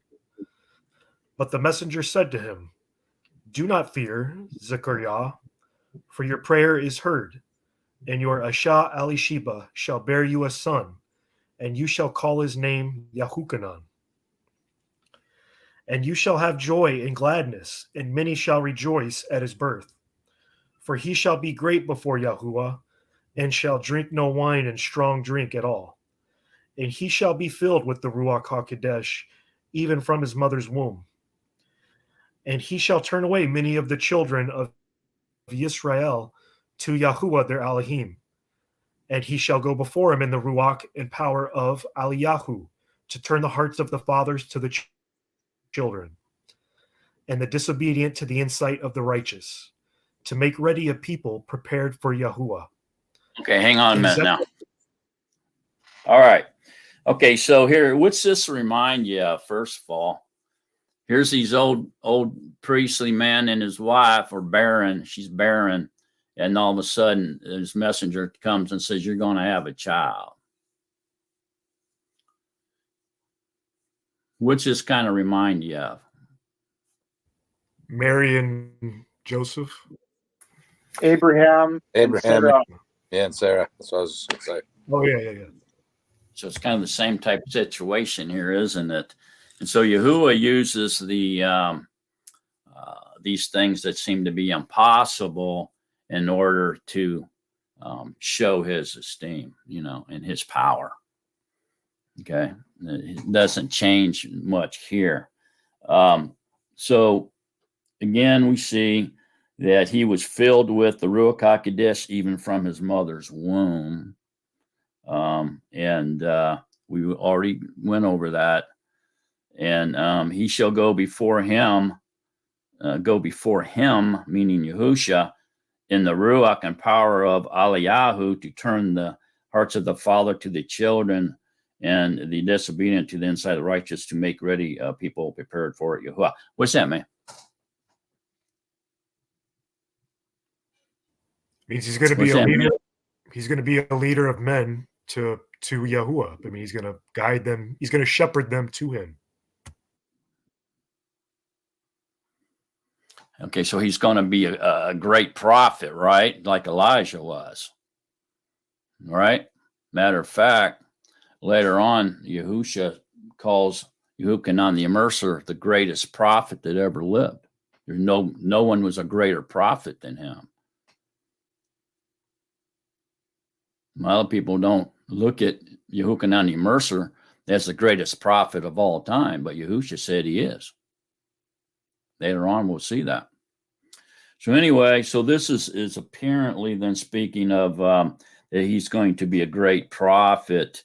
But the messenger said to him, "Do not fear, Zachariah, for your prayer is heard, and your Asha Elisheba shall bear you a son, and you shall call his name Yahukanan. And you shall have joy and gladness, and many shall rejoice at his birth. For he shall be great before Yahuwah, and shall drink no wine and strong drink at all. And he shall be filled with the Ruach HaKodesh, even from his mother's womb. And he shall turn away many of the children of Yisrael to Yahuwah their Elohim. And he shall go before him in the Ruach and power of Eliyahu, to turn the hearts of the fathers to the children, and the disobedient to the insight of the righteous, to make ready a people prepared for Yahuwah." Okay, hang on a minute now. All right. Okay, so here, what's this remind you of, first of all? Here's these old priestly man and his wife are barren. She's barren. And all of a sudden, his messenger comes and says, "You're going to have a child." What's this kind of remind you of? Mary and Joseph. Abraham, and Sarah. That's what I was going to say. Oh, yeah. So it's kind of the same type of situation here, isn't it? And so Yahuwah uses these things that seem to be impossible in order to show his esteem, and his power. Okay, it doesn't change much here. So again, we see that he was filled with the Ruach HaKodesh even from his mother's womb. And we already went over that. And he shall go before him, meaning Yahusha, in the Ruach and power of Eliyahu, to turn the hearts of the father to the children and the disobedient to the inside of the righteous, to make ready people prepared for Yahuwah. What's that mean? Means he's going to be a leader. He's going to be a leader of men to Yahuwah. I mean, he's going to guide them. He's going to shepherd them to him. Okay, so he's going to be a great prophet, right? Like Elijah was. Right? Matter of fact, later on, Yahusha calls Yahukanan the Immerser the greatest prophet that ever lived. There's no one was a greater prophet than him. A lot of people don't look at Yahukanan the Immerser as the greatest prophet of all time, but Yahusha said he is. Later on, we'll see that. So anyway, so this is apparently then speaking of that he's going to be a great prophet,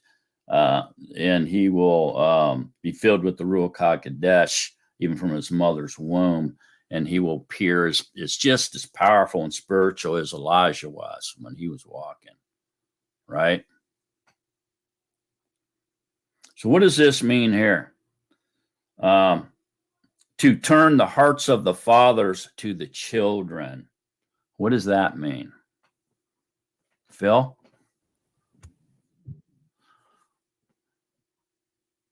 and he will be filled with the Ruach HaKodesh, even from his mother's womb, and he will appear as just as powerful and spiritual as Elijah was when he was walking, right? So what does this mean here? To turn the hearts of the fathers to the children. What does that mean? Phil?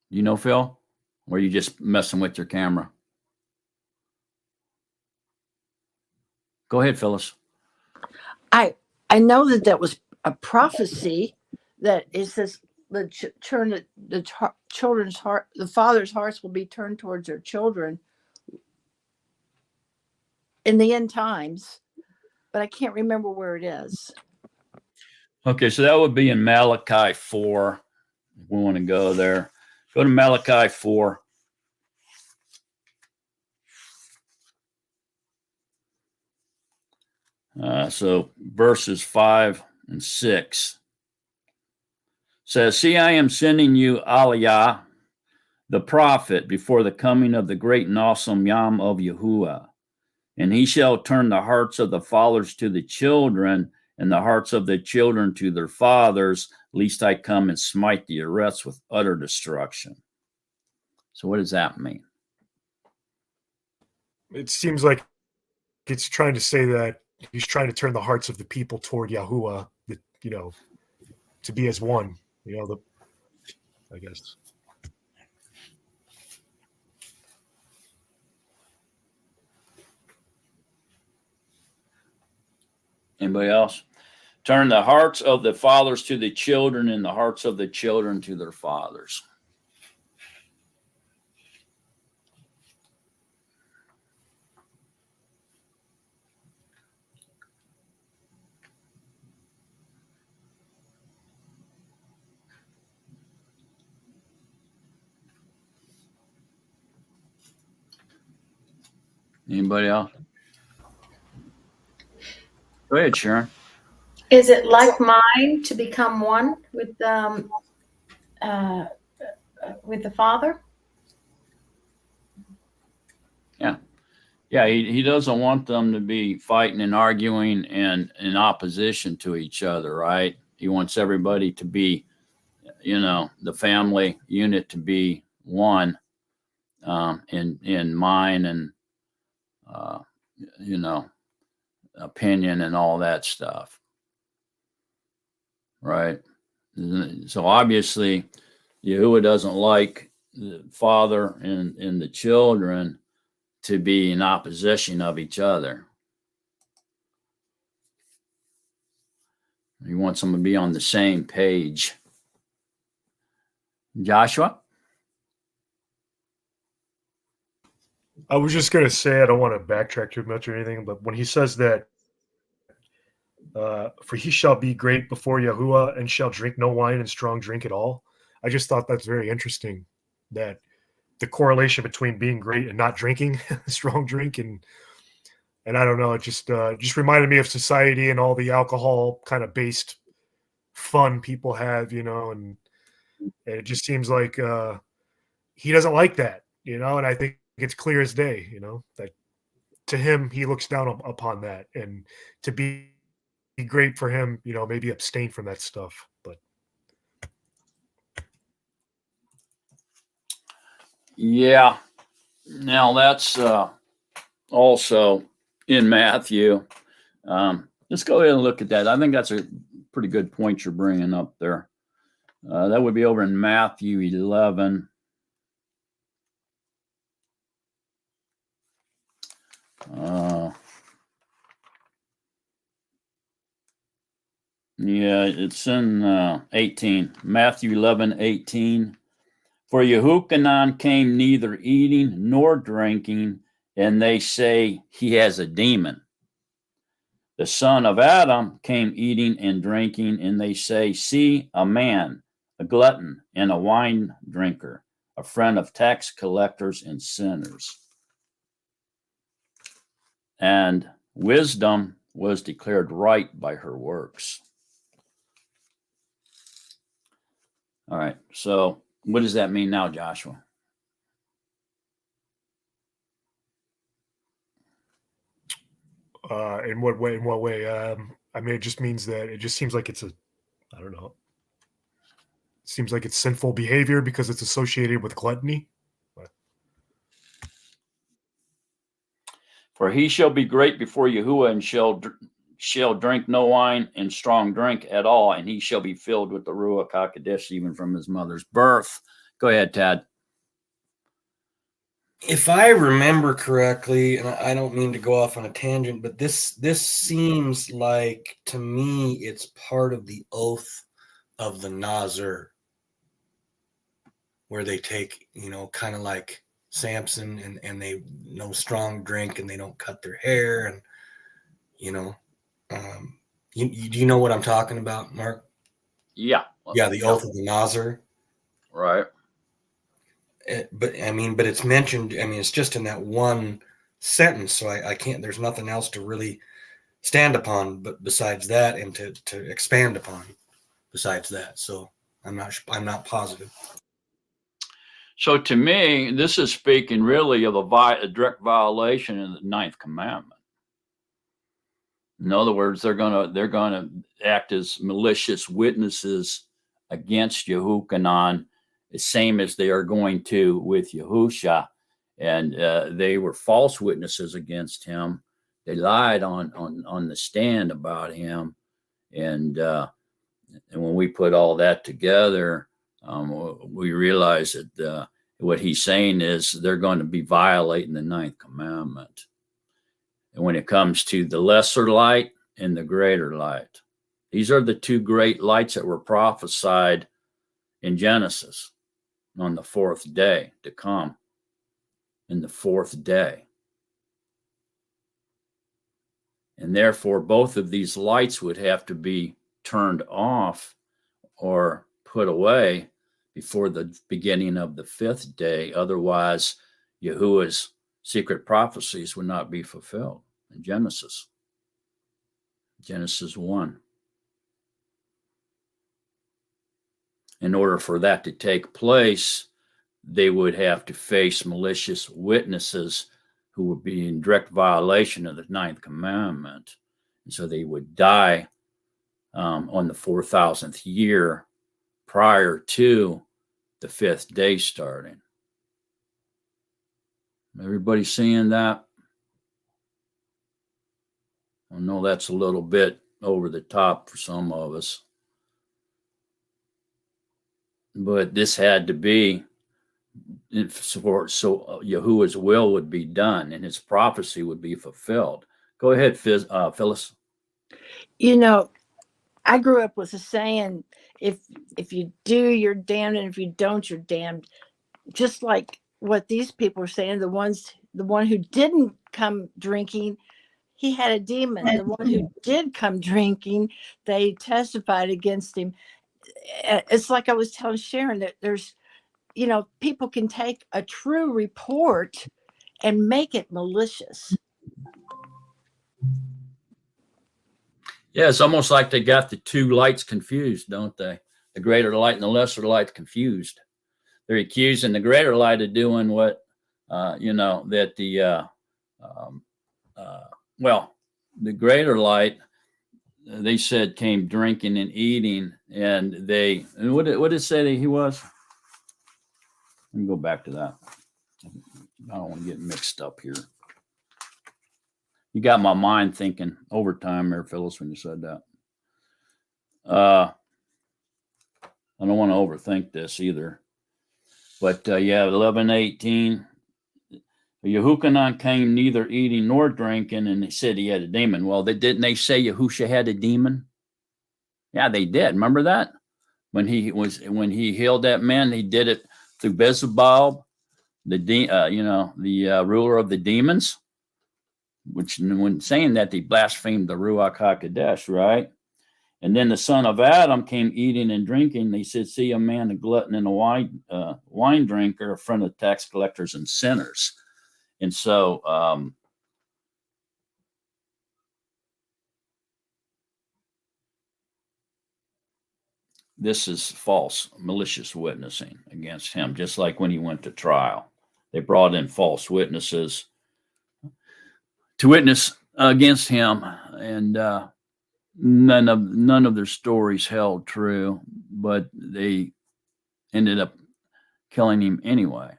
You know, Phil? Or are you just messing with your camera? Go ahead, Phyllis. I know that was a prophecy that it says children's heart, the father's hearts will be turned towards their children in the end times, but I can't remember where it is. Okay, so that would be in Malachi 4. If we want to go there. Go to Malachi 4. So verses 5 and 6 says, "See, I am sending you Aliyah, the prophet, before the coming of the great and awesome Yom of Yahuwah. And he shall turn the hearts of the fathers to the children, and the hearts of the children to their fathers, lest I come and smite the rest with utter destruction." So what does that mean? It seems like it's trying to say that he's trying to turn the hearts of the people toward Yahuwah, to be as one. I guess. Anybody else? Turn the hearts of the fathers to the children, and the hearts of the children to their fathers. Anybody else? Go ahead, Sharon. Is it like mine to become one with the Father? Yeah, he doesn't want them to be fighting and arguing and in opposition to each other, right? He wants everybody to be, the family unit to be one in mind and, opinion and all that stuff, right? So obviously, Yahuwah doesn't like the father and the children to be in opposition of each other. He wants them to be on the same page. Joshua? I was just going to say, I don't want to backtrack too much or anything, but when he says that, for he shall be great before Yahuwah and shall drink no wine and strong drink at all. I just thought that's very interesting, that the correlation between being great and not drinking strong drink. And I don't know, it just reminded me of society and all the alcohol kind of based fun people have, and it just seems like he doesn't like that, and I think it's clear as day, that to him, he looks down upon that, and to be great for him, maybe abstain from that stuff. But Yeah. Now that's also in Matthew. Let's go ahead and look at that. I think that's a pretty good point you're bringing up there. That would be over in Matthew 11. Yeah, it's in 18. Matthew 11:18. For Yehukanan came neither eating nor drinking, and they say he has a demon. The son of Adam came eating and drinking, and they say, see, a man, a glutton and a wine drinker, a friend of tax collectors and sinners. And wisdom was declared right by her works. All right, so what does that mean now, Joshua? In what way? I mean, it just means that it just seems like it's I don't know. seems like it's sinful behavior because it's associated with gluttony. For he shall be great before Yahuwah, and shall drink no wine and strong drink at all, and he shall be filled with the Ruach HaKodesh even from his mother's birth. Go ahead, Tad. If I remember correctly, and I don't mean to go off on a tangent, but this seems like, to me, it's part of the oath of the Nazir, where they take, kind of like Samson, and they no strong drink, and they don't cut their hair, and do you know what I'm talking about, Mark? Yeah. Yeah, the oath of the Nazir. Right. But it's mentioned. It's just in that one sentence, so I can't. There's nothing else to really stand upon, but besides that, and to expand upon, besides that. So I'm not positive. So to me, this is speaking really of a direct violation of the 9th commandment. In other words, they're gonna act as malicious witnesses against Yehukanan, the same as they are going to with Yahusha, and they were false witnesses against him. They lied on the stand about him, and when we put all that together, we realize that what he's saying is they're going to be violating the 9th commandment. And when it comes to the lesser light and the greater light, these are the two great lights that were prophesied in Genesis on the 4th day to come in the 4th day. And therefore, both of these lights would have to be turned off or put away before the beginning of the 5th day. Otherwise, Yahuwah's secret prophecies would not be fulfilled in Genesis 1. In order for that to take place, they would have to face malicious witnesses who would be in direct violation of the 9th commandment. And so they would die on the 4,000th year prior to the 5th day starting. Everybody seeing that? I know that's a little bit over the top for some of us. But this had to be so Yahuwah's will would be done and his prophecy would be fulfilled. Go ahead, Phyllis. I grew up with a saying, if you do, you're damned, and if you don't, you're damned. Just like what these people are saying, the one who didn't come drinking, he had a demon. The one who did come drinking, they testified against him. It's like I was telling Sharon that there's, people can take a true report and make it malicious. Yeah, it's almost like they got the two lights confused, don't they? The greater light and the lesser light confused. They're accusing the greater light of doing what, that the greater light, they said, came drinking and eating, and what did it say that he was? Let me go back to that. I don't want to get mixed up here. You got my mind thinking overtime there, Phyllis, when you said that. I don't want to overthink this either. But 11:18, Yehukanan came neither eating nor drinking, and they said he had a demon. Well, didn't they say Yahusha had a demon? Yeah, they did. Remember that? When he healed that man, he did it through Beelzebub, the ruler of the demons. Which, when saying that, they blasphemed the Ruach HaKodesh, right? And then the son of Adam came eating and drinking. They said, see a man, a glutton and a wine drinker, a friend of tax collectors and sinners. And so this is false, malicious witnessing against him, just like when he went to trial. They brought in false witnesses to witness against him, and none of their stories held true, but they ended up killing him anyway.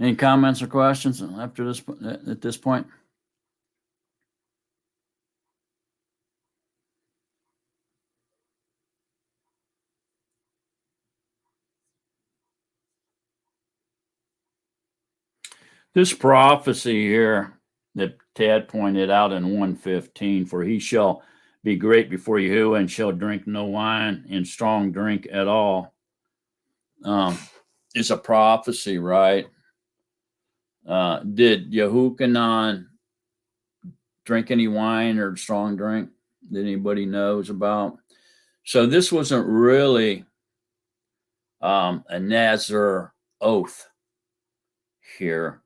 Any comments or questions after this at this point? This prophecy here that Tad pointed out in 115, for he shall be great before Yahuwah and shall drink no wine and strong drink at all, is a prophecy, right? Did Yehukanan drink any wine or strong drink that anybody knows about? So this wasn't really a Nazar oath here.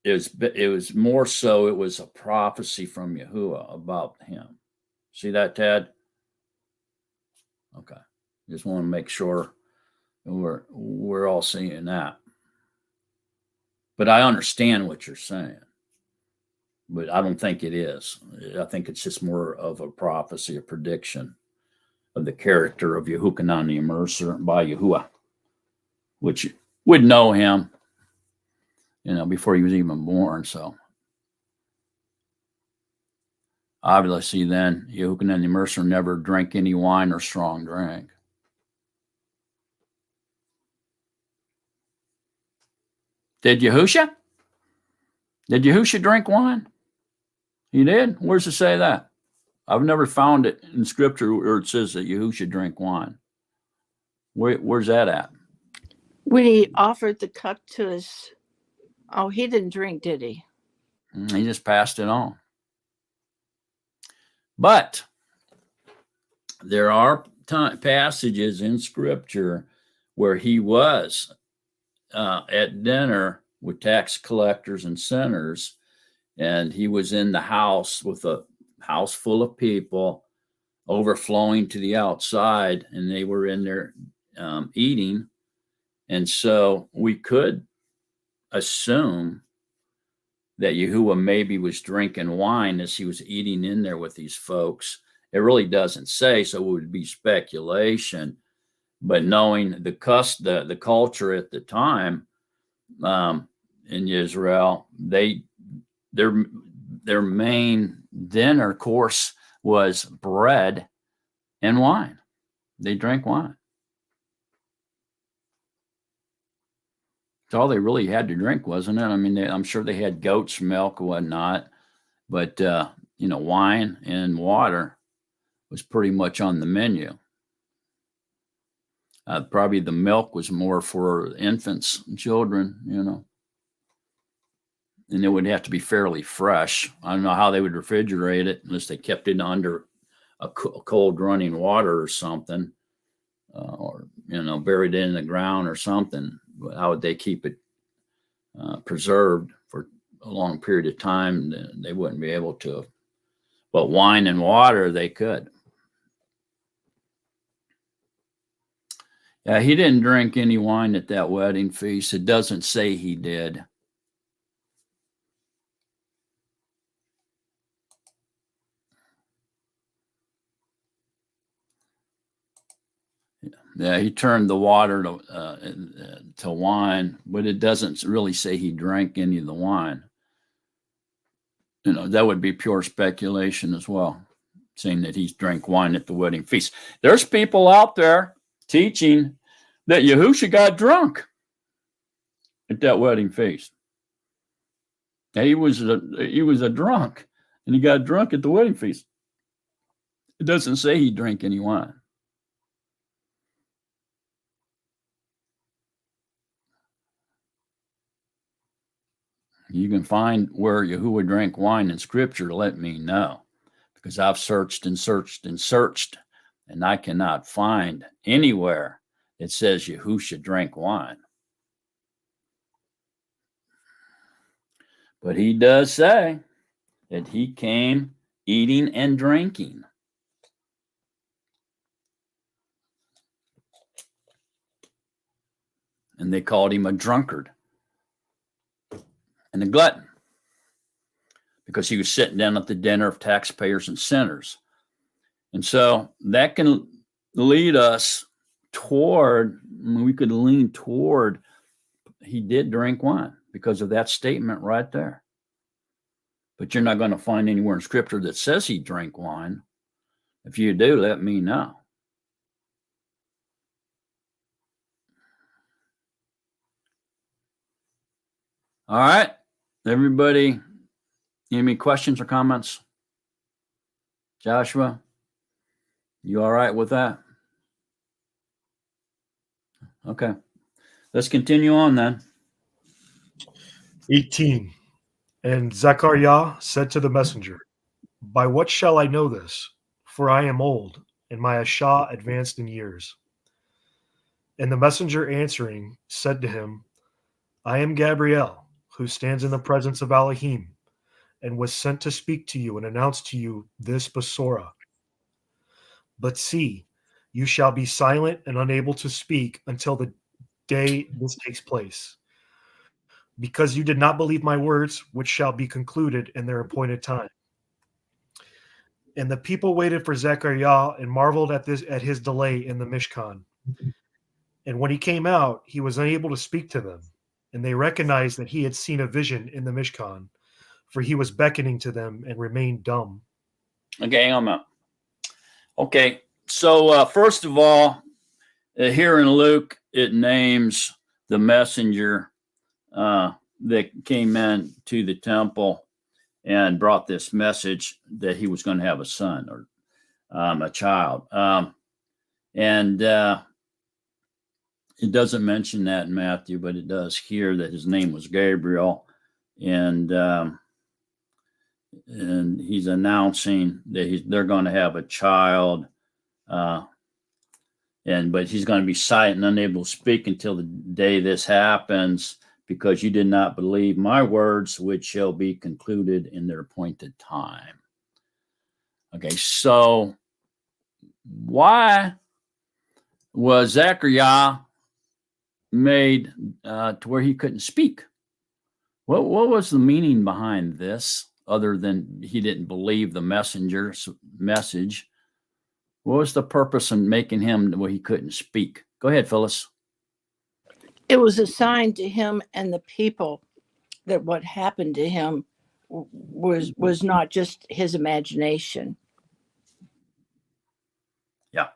It was more so it was a prophecy from Yahuwah about him. See that, Tad? Okay. Just want to make sure we're all seeing that. But I understand what you're saying. But I don't think it is. I think it's just more of a prophecy, a prediction of the character of Yehukanan the Immerser by Yahuwah, which would know him, before he was even born. So obviously then Yehukanan the Immerser never drank any wine or strong drink. Did Yahusha? Did Yahusha drink wine? He did? Where's it say that? I've never found it in scripture where it says that Yahusha drank wine. Where's that at? When he offered the cup to his, he didn't drink, did he? He just passed it on. But there are passages in scripture where he was at dinner with tax collectors and sinners, and he was in the house with a house full of people overflowing to the outside, and they were in there eating. And so we could assume that Yahuwah maybe was drinking wine as he was eating in there with these folks. It really doesn't say, so it would be speculation. But knowing the culture at the time in Israel, their main dinner course was bread and wine. They drank wine. It's all they really had to drink, wasn't it? I mean, I'm sure they had goat's milk and whatnot, but wine and water was pretty much on the menu. Probably the milk was more for infants and children, and it would have to be fairly fresh. I don't know how they would refrigerate it unless they kept it under a cold running water or something, or buried it in the ground or something. How would they keep it preserved for a long period of time? They wouldn't be able to. But wine and water, they could. Yeah, he didn't drink any wine at that wedding feast. It doesn't say he did. Yeah, he turned the water to wine, but it doesn't really say he drank any of the wine. That would be pure speculation as well, saying that he drank wine at the wedding feast. There's people out there teaching that Yahusha got drunk at that wedding feast. He was a drunk, and he got drunk at the wedding feast. It doesn't say he drank any wine. You can find where Yahuwah drank wine in scripture, let me know, because I've searched and searched and searched, and I cannot find anywhere it says Yahusha drank wine. But he does say that he came eating and drinking. And they called him a drunkard. and a glutton, because he was sitting down at the dinner of taxpayers and sinners. And so that can lead us toward, we could lean toward, he did drink wine because of that statement right there. But you're not going to find anywhere in Scripture that says he drank wine. If you do, let me know. All right, everybody, any questions or comments? Joshua, you all right with that? Okay, let's continue on then. 18. And Zachariah said to the messenger, by what shall I know this? For I am old, and my Asha advanced in years. And the messenger answering said to him, I am Gabriel, who stands in the presence of Elohim, and was sent to speak to you and announce to you this Besorah. But see, you shall be silent and unable to speak until the day this takes place, because you did not believe my words, which shall be concluded in their appointed time. And the people waited for Zechariah and marveled at his delay in the Mishkan. And when he came out, he was unable to speak to them, and they recognized that he had seen a vision in the Mishkan, for he was beckoning to them and remained dumb. Okay, hang on a minute. Okay, so first of all, here in Luke, it names the messenger that came in to the temple and brought this message that he was going to have a son or a child. And it doesn't mention that in Matthew, but it does here that his name was Gabriel. And he's announcing that they're going to have a child. But he's going to be silent and unable to speak until the day this happens, because you did not believe my words, which shall be concluded in their appointed time. Okay, so why was Zechariah made to where he couldn't speak? What was the meaning behind this, other than he didn't believe the messenger's message? What was the purpose in making him where he couldn't speak? Go ahead, Phyllis. It was a sign to him and the people that what happened to him was not just his imagination. Yeah.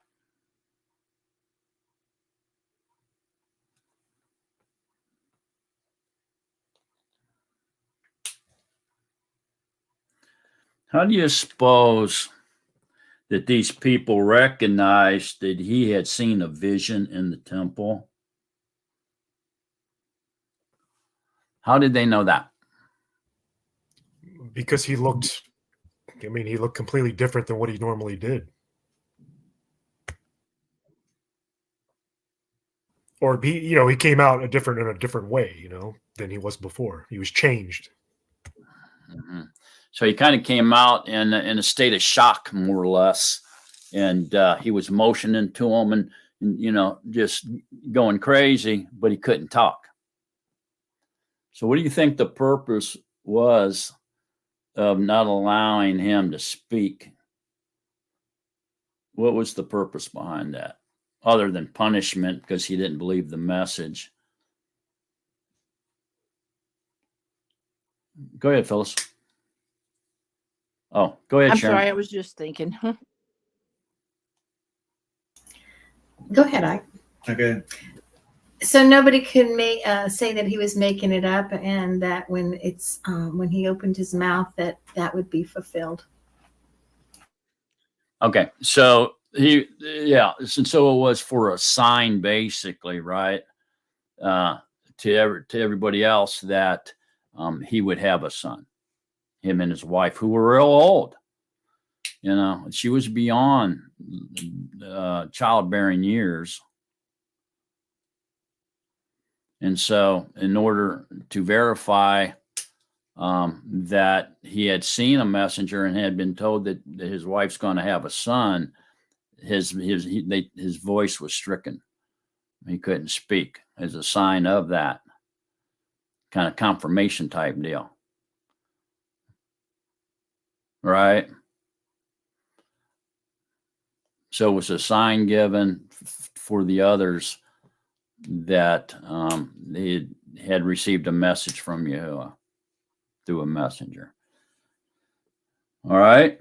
How do you suppose that these people recognized that he had seen a vision in the temple? How did they know that? Because he looked completely different than what he normally did. Or he came out in a different way, than he was before. He was changed. Mm-hmm. So he kind of came out in a state of shock, more or less. And he was motioning to him and just going crazy, but he couldn't talk. So what do you think the purpose was of not allowing him to speak? What was the purpose behind that, other than punishment because he didn't believe the message? Go ahead, Phyllis. Oh, go ahead, I'm Sharon. sorry, I was just thinking. Go ahead, Ike. Okay. So nobody could say that he was making it up, and that when he opened his mouth, that would be fulfilled. Okay, so so it was for a sign, basically, right? To everybody else that he would have a son, him and his wife, who were real old. She was beyond childbearing years. And so in order to verify that he had seen a messenger and had been told that his wife's going to have a son, his voice was stricken. He couldn't speak as a sign of that. kind of confirmation type deal. Right? So it was a sign given for the others that they had received a message from Yahuwah through a messenger. All right.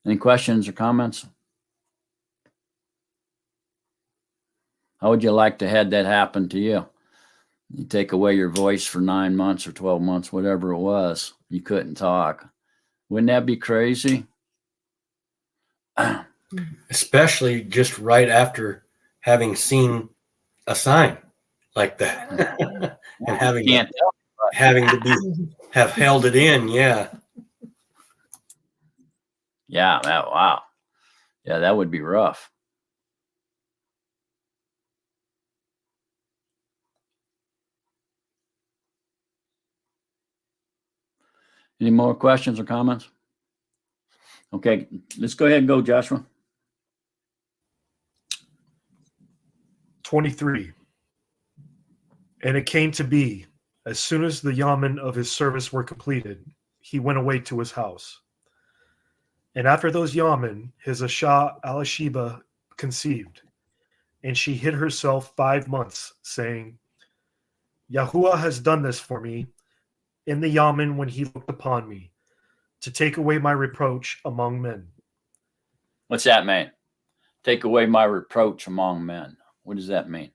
Any questions or comments? How would you like to have that happen to you? You take away your voice for 9 months or 12 months, whatever it was. You couldn't talk. Wouldn't that be crazy? Especially just right after having seen a sign like that. And having to be have held it in. Yeah. Yeah, wow. Yeah, that would be rough. Any more questions or comments? Okay, let's go ahead and go, Joshua. 23. And it came to be, as soon as the yamen of his service were completed, he went away to his house. And after those yamen, his Asha Alasheba conceived, and she hid herself 5 months, saying, Yahuwah has done this for me in the yamen when he looked upon me, to take away my reproach among men. What's that mean? Take away my reproach among men. What does that mean?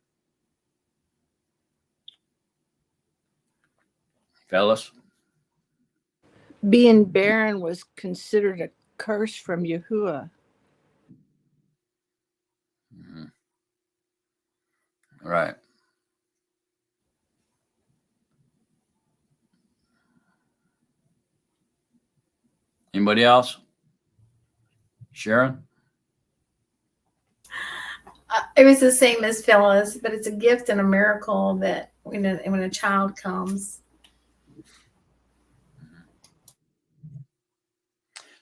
Fellas? Being barren was considered a curse from Yahuwah. Mm-hmm. Right. Anybody else? Sharon? It was the same as Phyllis, but it's a gift and a miracle that when a child comes.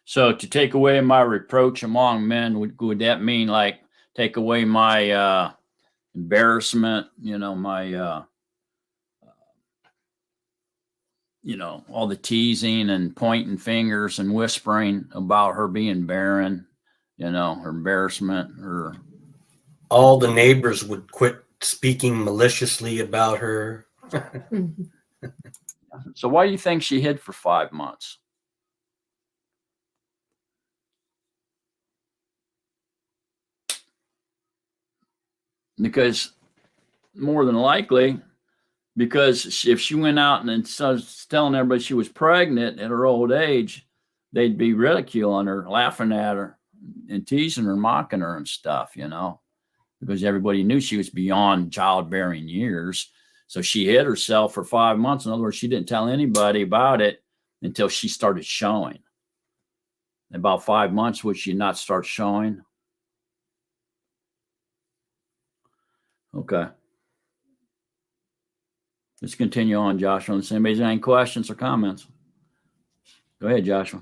So to take away my reproach among men, would that mean like take away my embarrassment, my all the teasing and pointing fingers and whispering about her being barren, her embarrassment, her all the neighbors would quit speaking maliciously about her. So why do you think she hid for 5 months? Because more than likely, because if she went out and started telling everybody she was pregnant at her old age, they'd be ridiculing her, laughing at her, and teasing her, mocking her and stuff, because everybody knew she was beyond childbearing years. So she hid herself for 5 months. In other words, she didn't tell anybody about it until she started showing. About 5 months would she not start showing? Okay. Let's continue on, Joshua. Does anybody have any questions or comments? Go ahead, Joshua.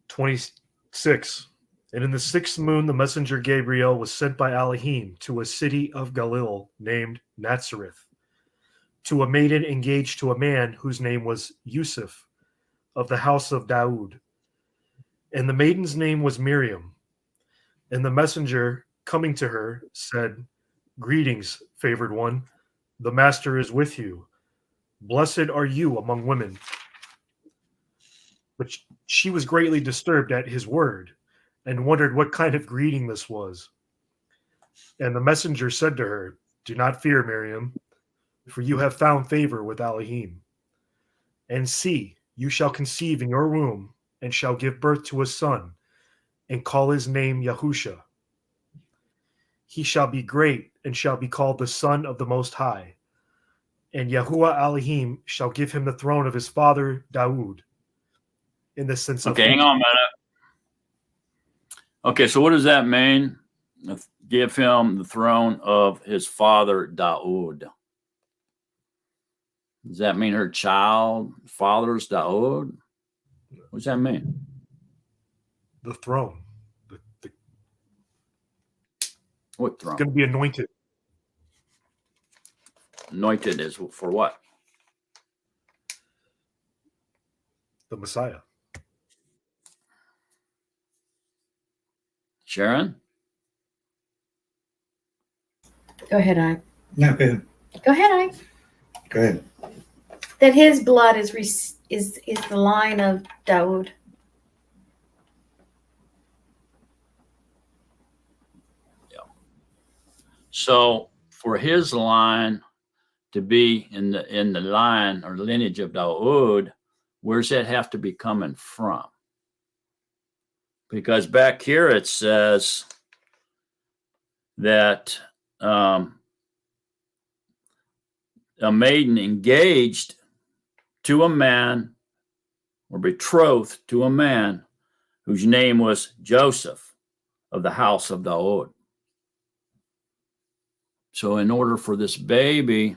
26. And in the 6th moon, the messenger Gabriel was sent by Elohim to a city of Galil named Natsarim, to a maiden engaged to a man whose name was Yusuf, of the house of Daud. And the maiden's name was Miriam. And the messenger, coming to her, said, Greetings, favored one. The master is with you. Blessed are you among women. But she was greatly disturbed at his word, and wondered what kind of greeting this was. And the messenger said to her, Do not fear, Miriam, for you have found favor with Elohim. And see, you shall conceive in your womb, and shall give birth to a son, and call his name Yahusha. He shall be great, and shall be called the Son of the Most High. And Yahuwah Elohim shall give him the throne of his father Daud. In the sense of hang on a minute. Okay, so what does that mean? Give him the throne of his father Daud. Does that mean her father's Daud? What does that mean? The throne. What throne? It's going to be anointed. anointed as for what? The Messiah. Sharon? Go ahead, Ike. No, go ahead. Go ahead, Ike. Go ahead. That his blood is the line of Dawood. So for his line to be in the line or lineage of Dawood, where's that have to be coming from? Because back here it says that a maiden engaged to a man or betrothed to a man whose name was Joseph of the house of Dawood. So in order for this baby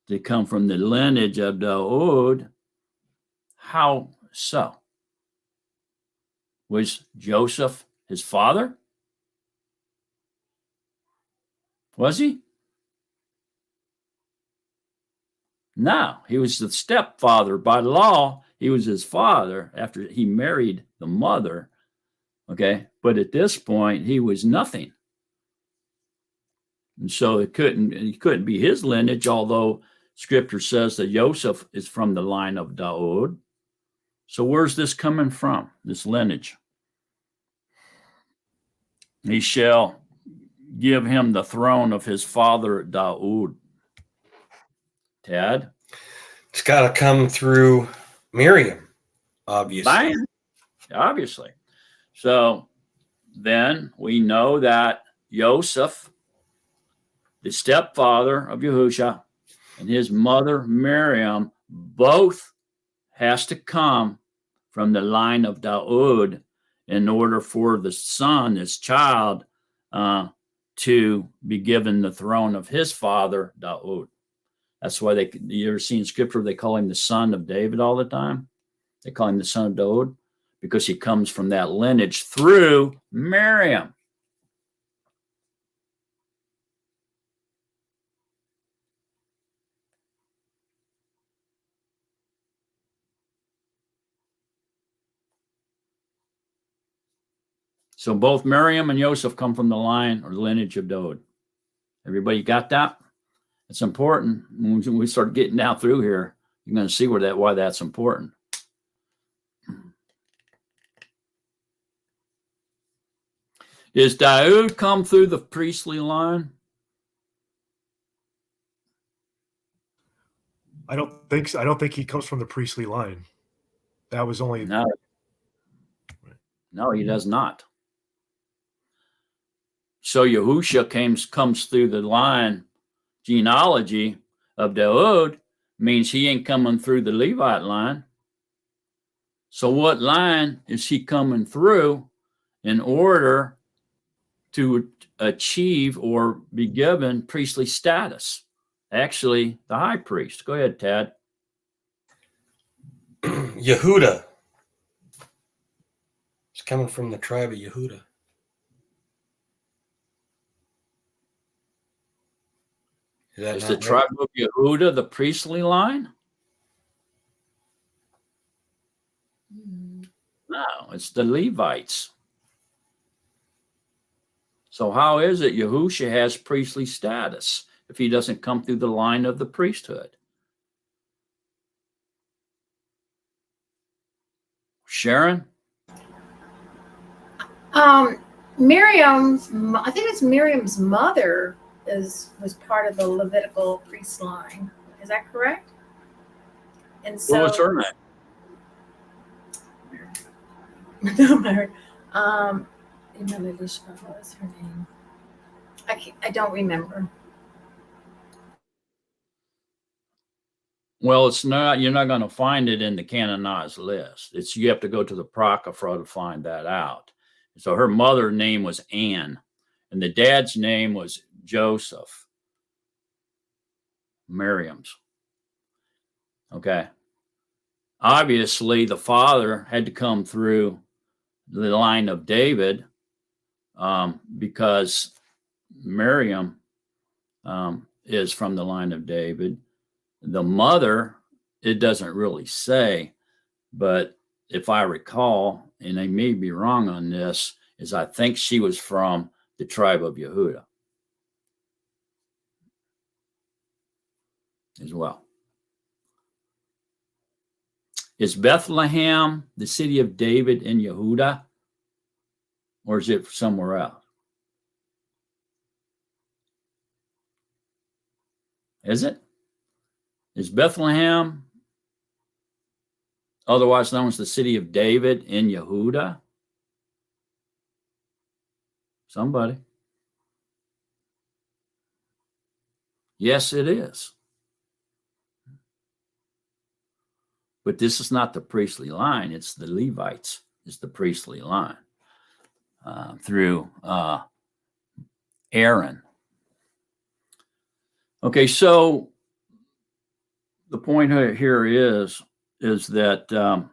to come from the lineage of Dawood, how so? Was Joseph his father? Was he? No, he was the stepfather. By law, he was his father after he married the mother. Okay, but at this point, he was nothing. And so it couldn't be his lineage, although scripture says that Joseph is from the line of Dawood. So where's this coming from, this lineage? He shall give him the throne of his father Dawood. Ted? It's got to come through Miriam, obviously. Bam. Obviously. So then we know that Joseph, the stepfather of Yahusha, and his mother Miriam both has to come from the line of Dawood in order for the son, this child, to be given the throne of his father Dawood. That's why you ever seen scripture, they call him the son of David all the time. They call him the son of Dawood because he comes from that lineage through Miriam. So both Miriam and Joseph come from the line or lineage of Dawood. Everybody got that? It's important. When we start getting down through here, you're going to see why that's important. Is Dawood come through the priestly line? I don't think so. I don't think he comes from the priestly line. That was only No, he does not. So Yahusha comes through the line genealogy of Dawood, means he ain't coming through the Levite line. So what line is he coming through in order to achieve or be given priestly status? Actually, the high priest. Go ahead, Tad. Yehuda. It's coming from the tribe of Yehuda. Is the tribe of Yehuda the priestly line? No, it's the Levites. So how is it Yahusha has priestly status if he doesn't come through the line of the priesthood? Sharon? I think it's Miriam's mother was part of the Levitical priest line. Is that correct? And so, What was her name? No, Mary. What was her name? I don't remember. Well, it's not. You're not going to find it in the canonized list. You have to go to the Apocrypha to find that out. So her mother's name was Anne, and the dad's name was Joseph. Miriam's. Okay. Obviously, the father had to come through the line of David because Miriam is from the line of David. The mother, it doesn't really say, but if I recall, and I may be wrong on this, is I think she was from the tribe of Yehuda as well. Is Bethlehem the city of David in Yehuda, or is it somewhere else? Is it? Is Bethlehem, otherwise known as the city of David in Yehuda? Somebody. Yes, it is. But this is not the priestly line. It's the Levites. It's the priestly line through Aaron. Okay, so the point here is that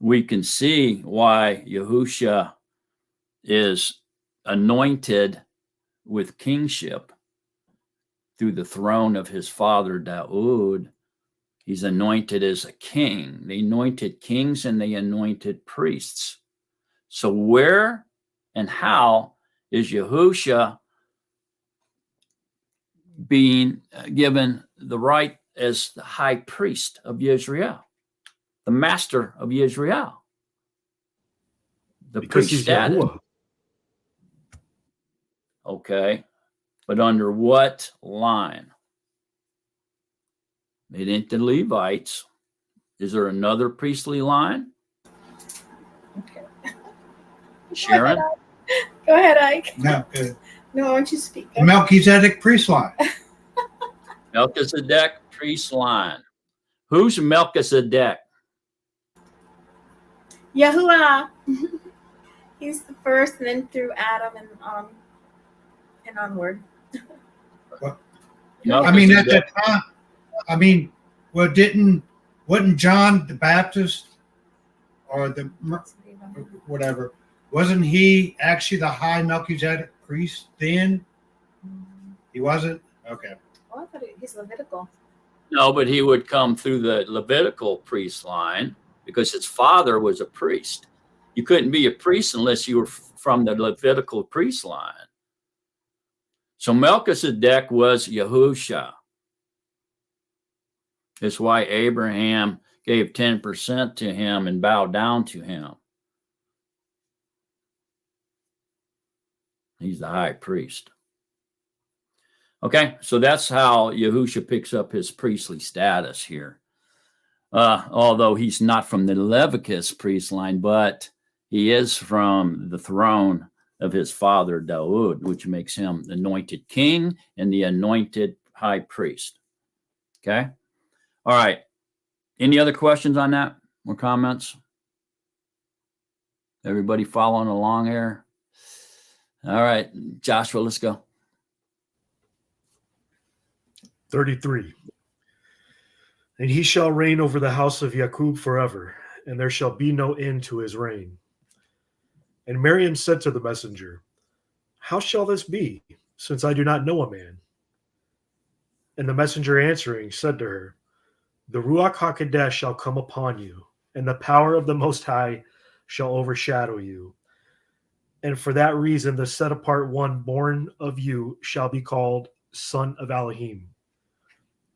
we can see why Yahusha is anointed with kingship through the throne of his father Daud. He's anointed as a king. They anointed kings and they anointed priests. So where and how is Yahusha being given the right as the high priest of Israel, the master of Israel, the Because priest he's status? Yahuwah. Okay, but under what line? It ain't the Levites. Is there another priestly line? Okay. Sharon? Go ahead, Ike. No, No, why don't you speak? the Melchizedek priest line. Melchizedek priest line. Who's Melchizedek? Yahuwah. He's the first, and then through Adam and onward. I mean, at that time, I mean, well, wasn't John the Baptist or the whatever? Wasn't he actually the high Melchizedek priest then? He wasn't? Okay. Oh, I thought he's Levitical. No, but he would come through the Levitical priest line because his father was a priest. You couldn't be a priest unless you were from the Levitical priest line. So Melchizedek was Yahusha. That's why Abraham gave 10% to him and bowed down to him. He's the high priest. Okay, so that's how Yahusha picks up his priestly status here. Although he's not from the Leviticus priest line, but he is from the throne of his father Daud, which makes him the anointed king and the anointed high priest. Okay? All right. Any other questions on that or comments? Everybody following along here? All right, Joshua, let's go. 33. And he shall reign over the house of Jacob forever, and there shall be no end to his reign. And Miriam said to the messenger, how shall this be, since I do not know a man? And the messenger answering said to her, the Ruach HaKodesh shall come upon you, and the power of the Most High shall overshadow you. And for that reason, the set apart one born of you shall be called Son of Elohim.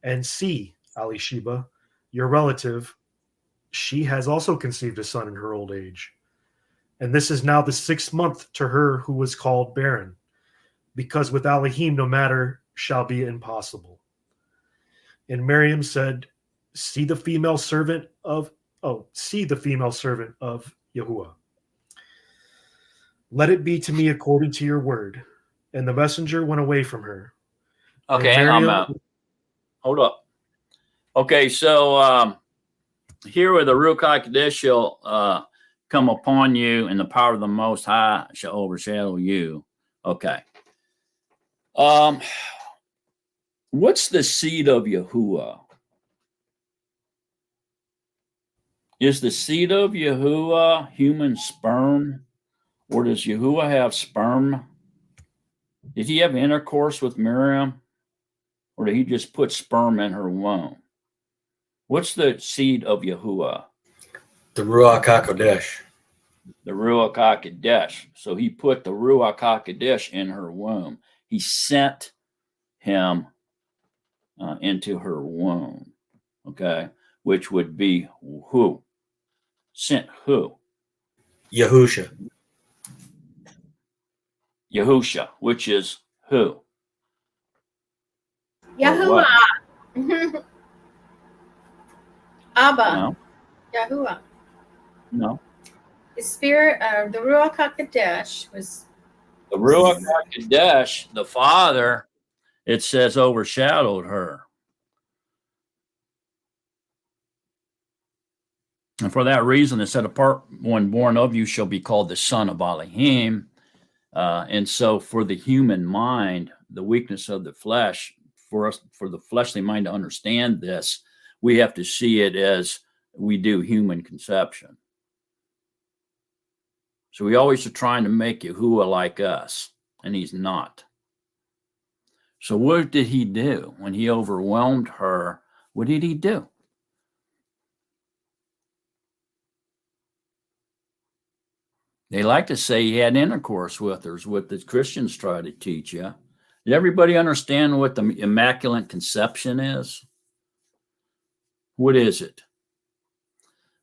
And see, Elisheba, your relative, she has also conceived a son in her old age. And this is now the 6th month to her who was called barren, because with Elohim no matter shall be impossible. And Miriam said, see the female servant of Yahuwah. Let it be to me according to your word. And the messenger went away from her. Okay, hang on. Hold up. Okay, so here where the Ruach HaKodesh shall come upon you, and the power of the Most High shall overshadow you. Okay. What's the seed of Yahuwah? Is the seed of Yahuwah human sperm? Or does Yahuwah have sperm? Did he have intercourse with Miriam? or did he just put sperm in her womb? What's the seed of Yahuwah? The Ruach HaKodesh. The Ruach HaKodesh. So he put the Ruach HaKodesh in her womb. He sent him into her womb, okay? Which would be who? Sent who? Yahusha. Yahusha, which is who? Yahuwah. Abba. No, Yahuwah. no. The spirit of the Ruach HaKodesh was. The Ruach HaKodesh, the Father, it says, overshadowed her. And for that reason, it said, apart one born of you shall be called the son of Elohim. And so for the human mind, the weakness of the flesh, for the fleshly mind to understand this, we have to see it as we do human conception. So we always are trying to make Yahuwah like us, and he's not. So what did he do when he overwhelmed her? What did he do? They like to say he had intercourse with her, is what the Christians try to teach you. Did everybody understand what the immaculate conception is? What is it?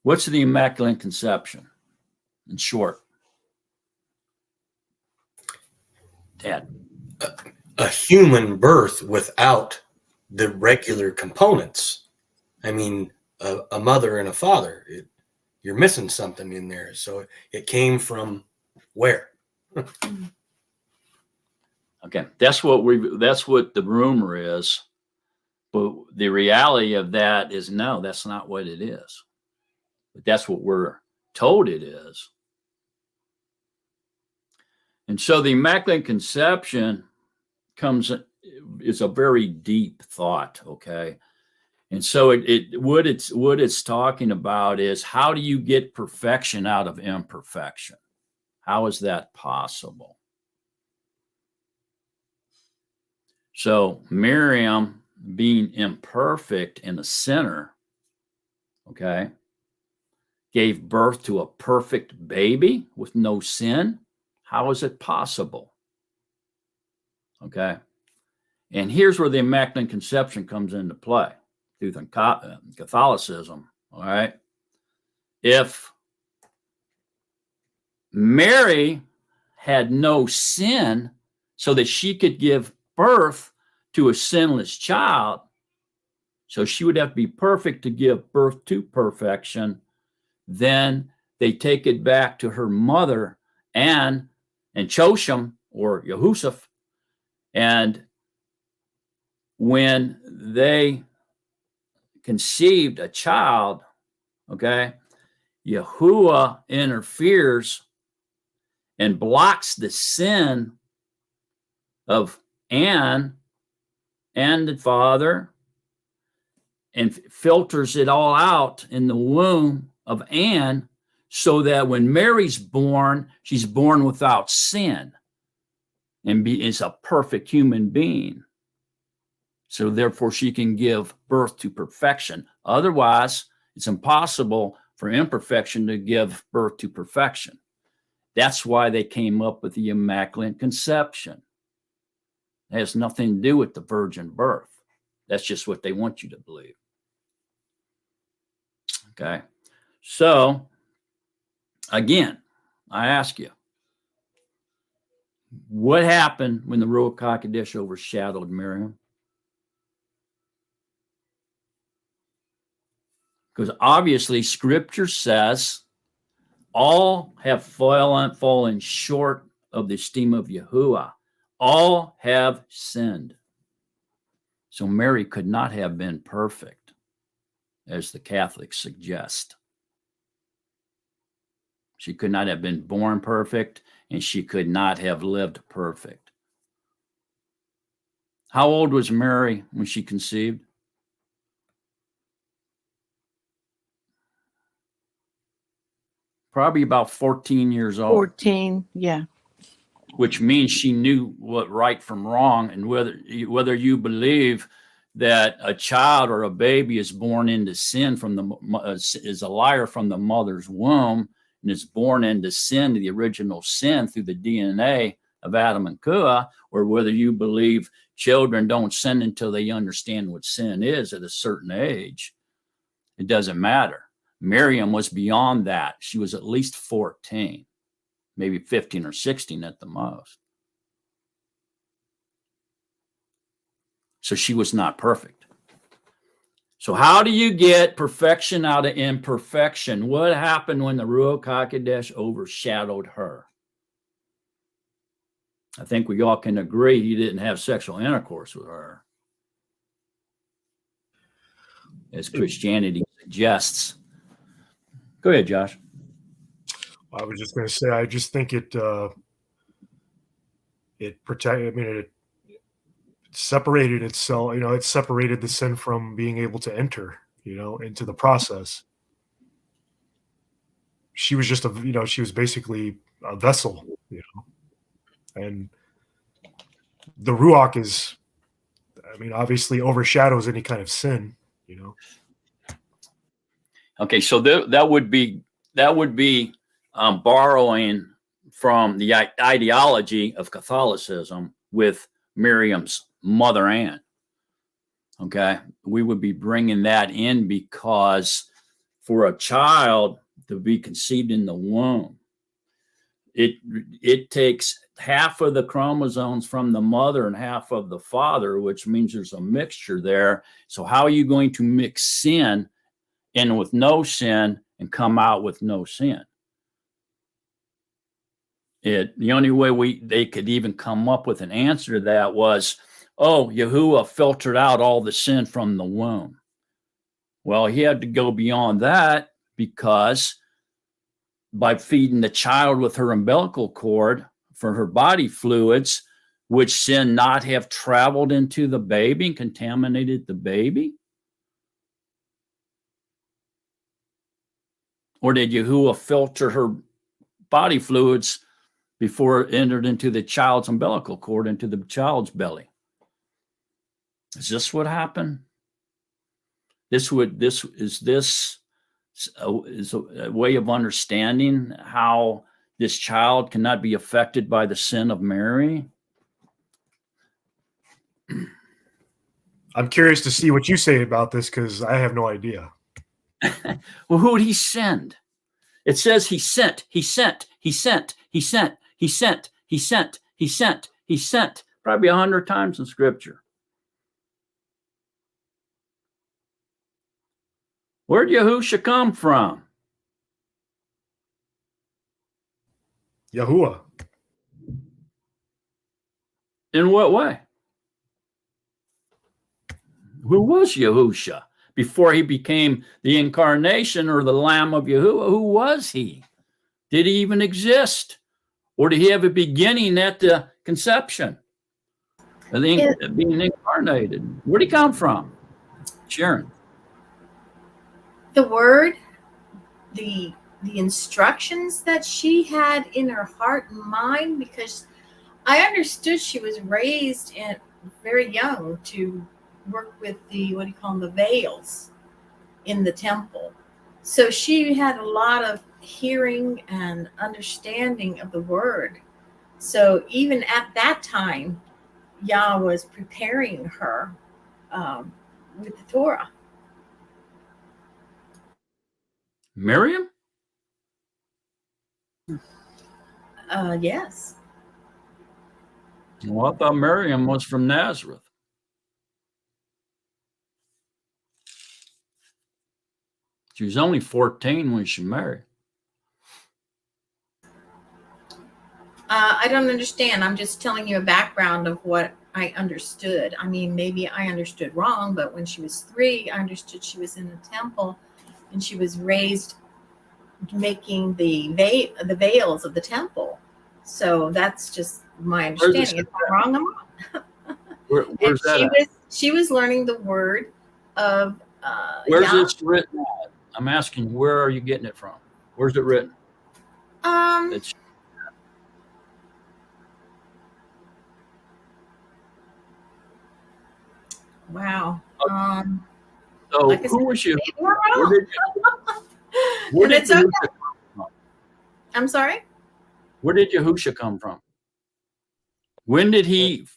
What's the immaculate conception? In short. Dad. A human birth without the regular components. I mean, a mother and a father. You're missing something in there. So it came from where? Okay, that's what the rumor is. But the reality of that is no, that's not what it is. But that's what we're told it is. And so the Immaculate Conception is a very deep thought, okay? And so what it's talking about is, how do you get perfection out of imperfection? How is that possible? So Miriam, being imperfect and a sinner, okay, gave birth to a perfect baby with no sin. How is it possible? Okay. And here's where the Immaculate Conception comes into play through Catholicism. All right. If Mary had no sin so that she could give birth to a sinless child, so she would have to be perfect to give birth to perfection, then they take it back to her mother and Choshem or Yahusha, and when they conceived a child, okay, Yahuwah interferes and blocks the sin of Anne and the father and filters it all out in the womb of Anne, so that when Mary's born, she's born without sin and is a perfect human being. So therefore she can give birth to perfection. Otherwise, it's impossible for imperfection to give birth to perfection. That's why they came up with the Immaculate Conception. It has nothing to do with the virgin birth. That's just what they want you to believe. Okay. So, again, I ask you, what happened when the Ruach HaKodesh overshadowed Miriam? Because obviously Scripture says all have fallen short of the esteem of Yahuwah. All have sinned. So Mary could not have been perfect, as the Catholics suggest. She could not have been born perfect, and she could not have lived perfect. How old was Mary when she conceived? Probably about 14 years old. 14, yeah. Which means she knew what right from wrong, and whether you believe that a child or a baby is born into sin is a liar from the mother's womb and is born into sin, the original sin, through the DNA of Adam and Kua, or whether you believe children don't sin until they understand what sin is at a certain age, it doesn't matter. Miriam was beyond that. She was at least 14, maybe 15 or 16 at the most. So she was not perfect. So how do you get perfection out of imperfection? What happened when the Ruach HaKodesh overshadowed her? I think we all can agree he didn't have sexual intercourse with her, as Christianity suggests. Go ahead, Josh. I was just going to say, I just think it protected. I mean, it separated itself. It separated the sin from being able to enter, into the process. She was just she was basically a vessel, and the Ruach is, obviously overshadows any kind of sin, Okay, so that would be borrowing from the ideology of Catholicism with Miriam's mother aunt. Okay, we would be bringing that in because for a child to be conceived in the womb, it takes half of the chromosomes from the mother and half of the father, which means there's a mixture there. So how are you going to mix sin in with no sin and come out with no sin? The only way they could even come up with an answer to that was, Yahuwah filtered out all the sin from the womb. Well, he had to go beyond that, because by feeding the child with her umbilical cord for her body fluids, would sin not have traveled into the baby and contaminated the baby? Or did Yahuwah filter her body fluids before it entered into the child's umbilical cord, into the child's belly? Is this what happened? Is a way of understanding how this child cannot be affected by the sin of Mary? I'm curious to see what you say about this, because I have no idea. Well, who would he send? It says he sent, he sent, he sent, he sent, he sent, he sent, he sent, he sent, probably 100 times in Scripture. Where'd Yahusha come from? Yahuwah. In what way? Who was Yahusha before he became the incarnation or the Lamb of Yahuwah? Who was he? Did he even exist? Or did he have a beginning at the conception of being incarnated? Where'd he come from? Sharon. The word, the instructions that she had in her heart and mind, because I understood she was raised very young to work with the veils in the temple. So she had a lot of hearing and understanding of the word. So even at that time, Yah was preparing her with the Torah. Miriam? Yes. Well, I thought Miriam was from Nazareth. She was only 14 when she married. I don't understand. I'm just telling you a background of what I understood. I mean, maybe I understood wrong, but when she was 3, I understood she was in the temple and she was raised making the veils of the temple. So that's just my understanding. If I'm wrong, I'm wrong. Where's that? She was learning the word of Where's this written at? I'm asking, where are you getting it from? Where's it written? Wow. So Like I who said, was you? maybe we're Where wrong. where And did it's okay. Yahusha come from? I'm sorry. Where did Yahusha come from? When did he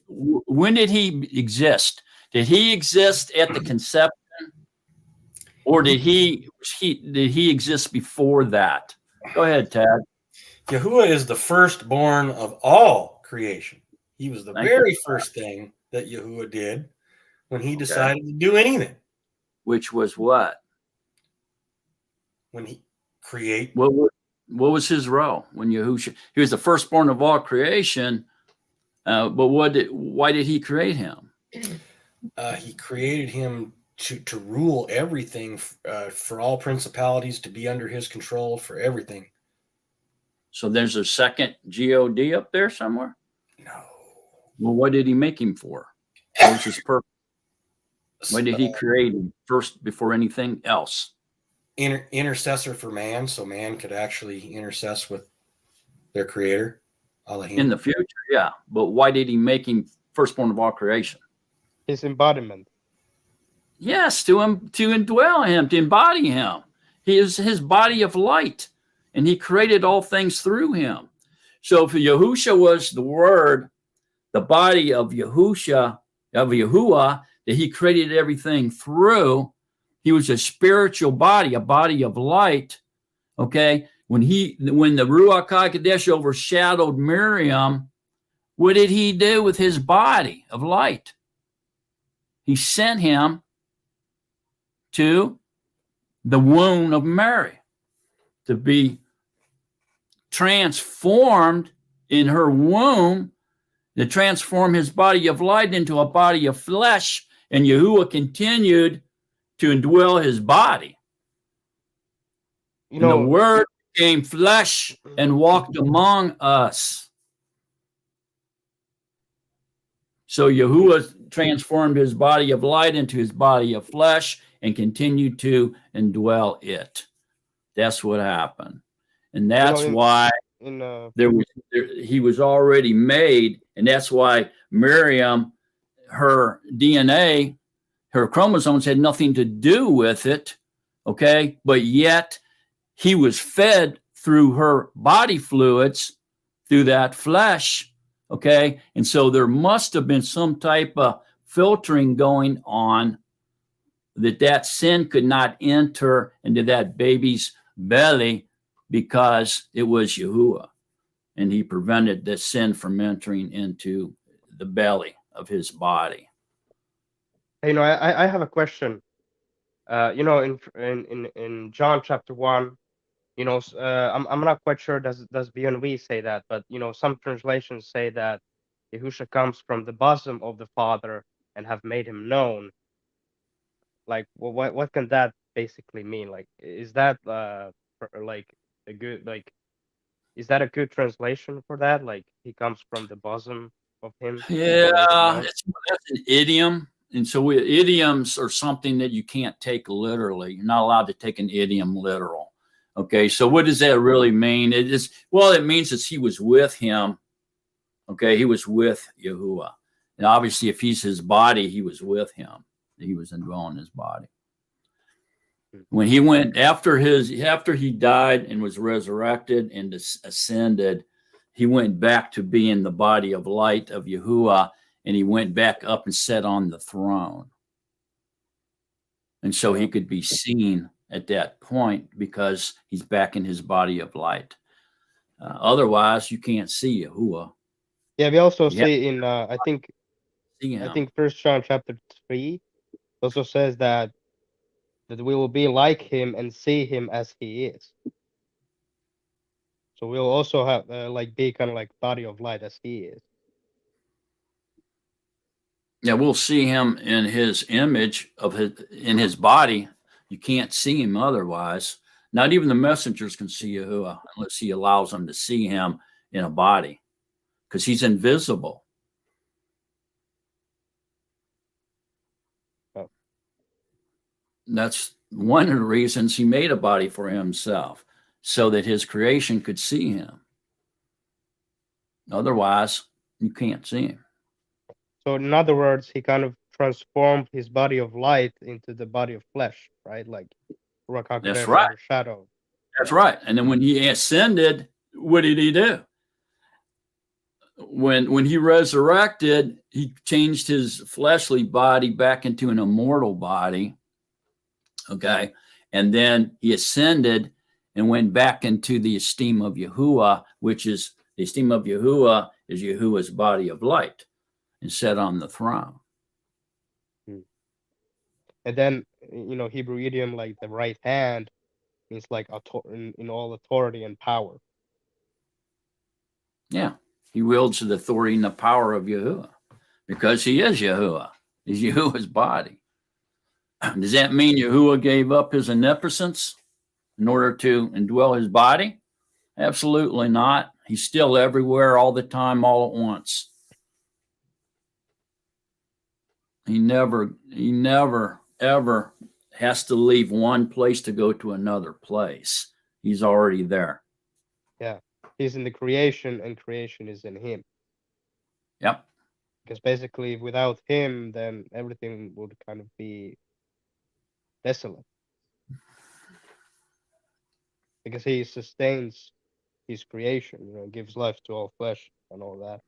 exist? Did he exist at the conception, or did he exist before that? Go ahead, Tad. Yahuwah is the firstborn of all creation. He was the Thank very first thing that Yahuwah did when he decided to do anything. Which was what? When he create. What was his role when Yahusha? He was the firstborn of all creation. But why did he create him? He created him to rule everything, for all principalities to be under his control for everything. So there's a second God up there somewhere? No. Well, what did he make him for? What was his purpose? Why did he create him first before anything else? Intercessor for man, so man could actually intercess with their creator. In the future, yeah. But why did he make him firstborn of all creation? His embodiment. Yes, to indwell him, to embody him. He is his body of light, and he created all things through him. So if Yahusha was the word, the body of Yahusha, of Yahuwah, that he created everything through, he was a spiritual body, a body of light. Okay. When the Ruach HaKodesh overshadowed Miriam, what did he do with his body of light? He sent him to the womb of Mary to be transformed in her womb, to transform his body of light into a body of flesh, and Yahuwah continued to indwell his body. The word became flesh and walked among us. So Yahuwah transformed his body of light into his body of flesh and continued to indwell it. That's what happened. And that's why he was already made. And that's why Miriam, her DNA, her chromosomes had nothing to do with it. Okay. But yet he was fed through her body fluids, through that flesh. Okay. And so there must have been some type of filtering going on that sin could not enter into that baby's belly because it was Yahuwah. And he prevented the sin from entering into the belly of his body. I have a question. In John chapter 1, I'm not quite sure does BNV say that, but some translations say that Yahusha comes from the bosom of the Father and have made him known. Like, what can that basically mean? Like, is that is that a good translation for that? Like, he comes from the bosom of him? Yeah, that's an idiom. And so idioms are something that you can't take literally. You're not allowed to take an idiom literal. Okay, so what does that really mean? It means that he was with him. Okay, he was with Yahuwah. And obviously, if he's his body, he was with him. He was indwelling his body. When he went after he died and was resurrected and ascended, he went back to being the body of light of Yahuwah, and he went back up and sat on the throne. And so he could be seen at that point because he's back in his body of light. Otherwise, you can't see Yahuwah. Yeah, we also see in I think 1 John chapter 3 also says that we will be like him and see him as he is. So we'll also have be kind of like body of light as he is. Yeah, we'll see him in his image in his body. You can't see him otherwise. Not even the messengers can see Yahuwah unless he allows them to see him in a body, because he's invisible. Oh. That's one of the reasons he made a body for himself, so that his creation could see him. Otherwise, you can't see him. So in other words, he kind of transformed his body of light into the body of flesh, right? Like Ruach That's HaKodesh right. under shadow. That's right. And then when he ascended, what did he do? When he resurrected, he changed his fleshly body back into an immortal body. Okay. And then he ascended and went back into the esteem of Yahuwah, which is the esteem of Yahuwah is Yahuwah's body of light, and sat on the throne. And then, Hebrew idiom, like the right hand, means like in all authority and power. Yeah. He wields the authority and the power of Yahuwah because he is Yahuwah. He's Yahuwah's body. Does that mean Yahuwah gave up his omnipotence in order to indwell his body? Absolutely not. He's still everywhere all the time, all at once. He never, ever has to leave one place to go to another place. He's already there. Yeah. He's in the creation, and creation is in him. Yep. Because basically, without him, then everything would kind of be desolate. Because he sustains his creation, gives life to all flesh and all that.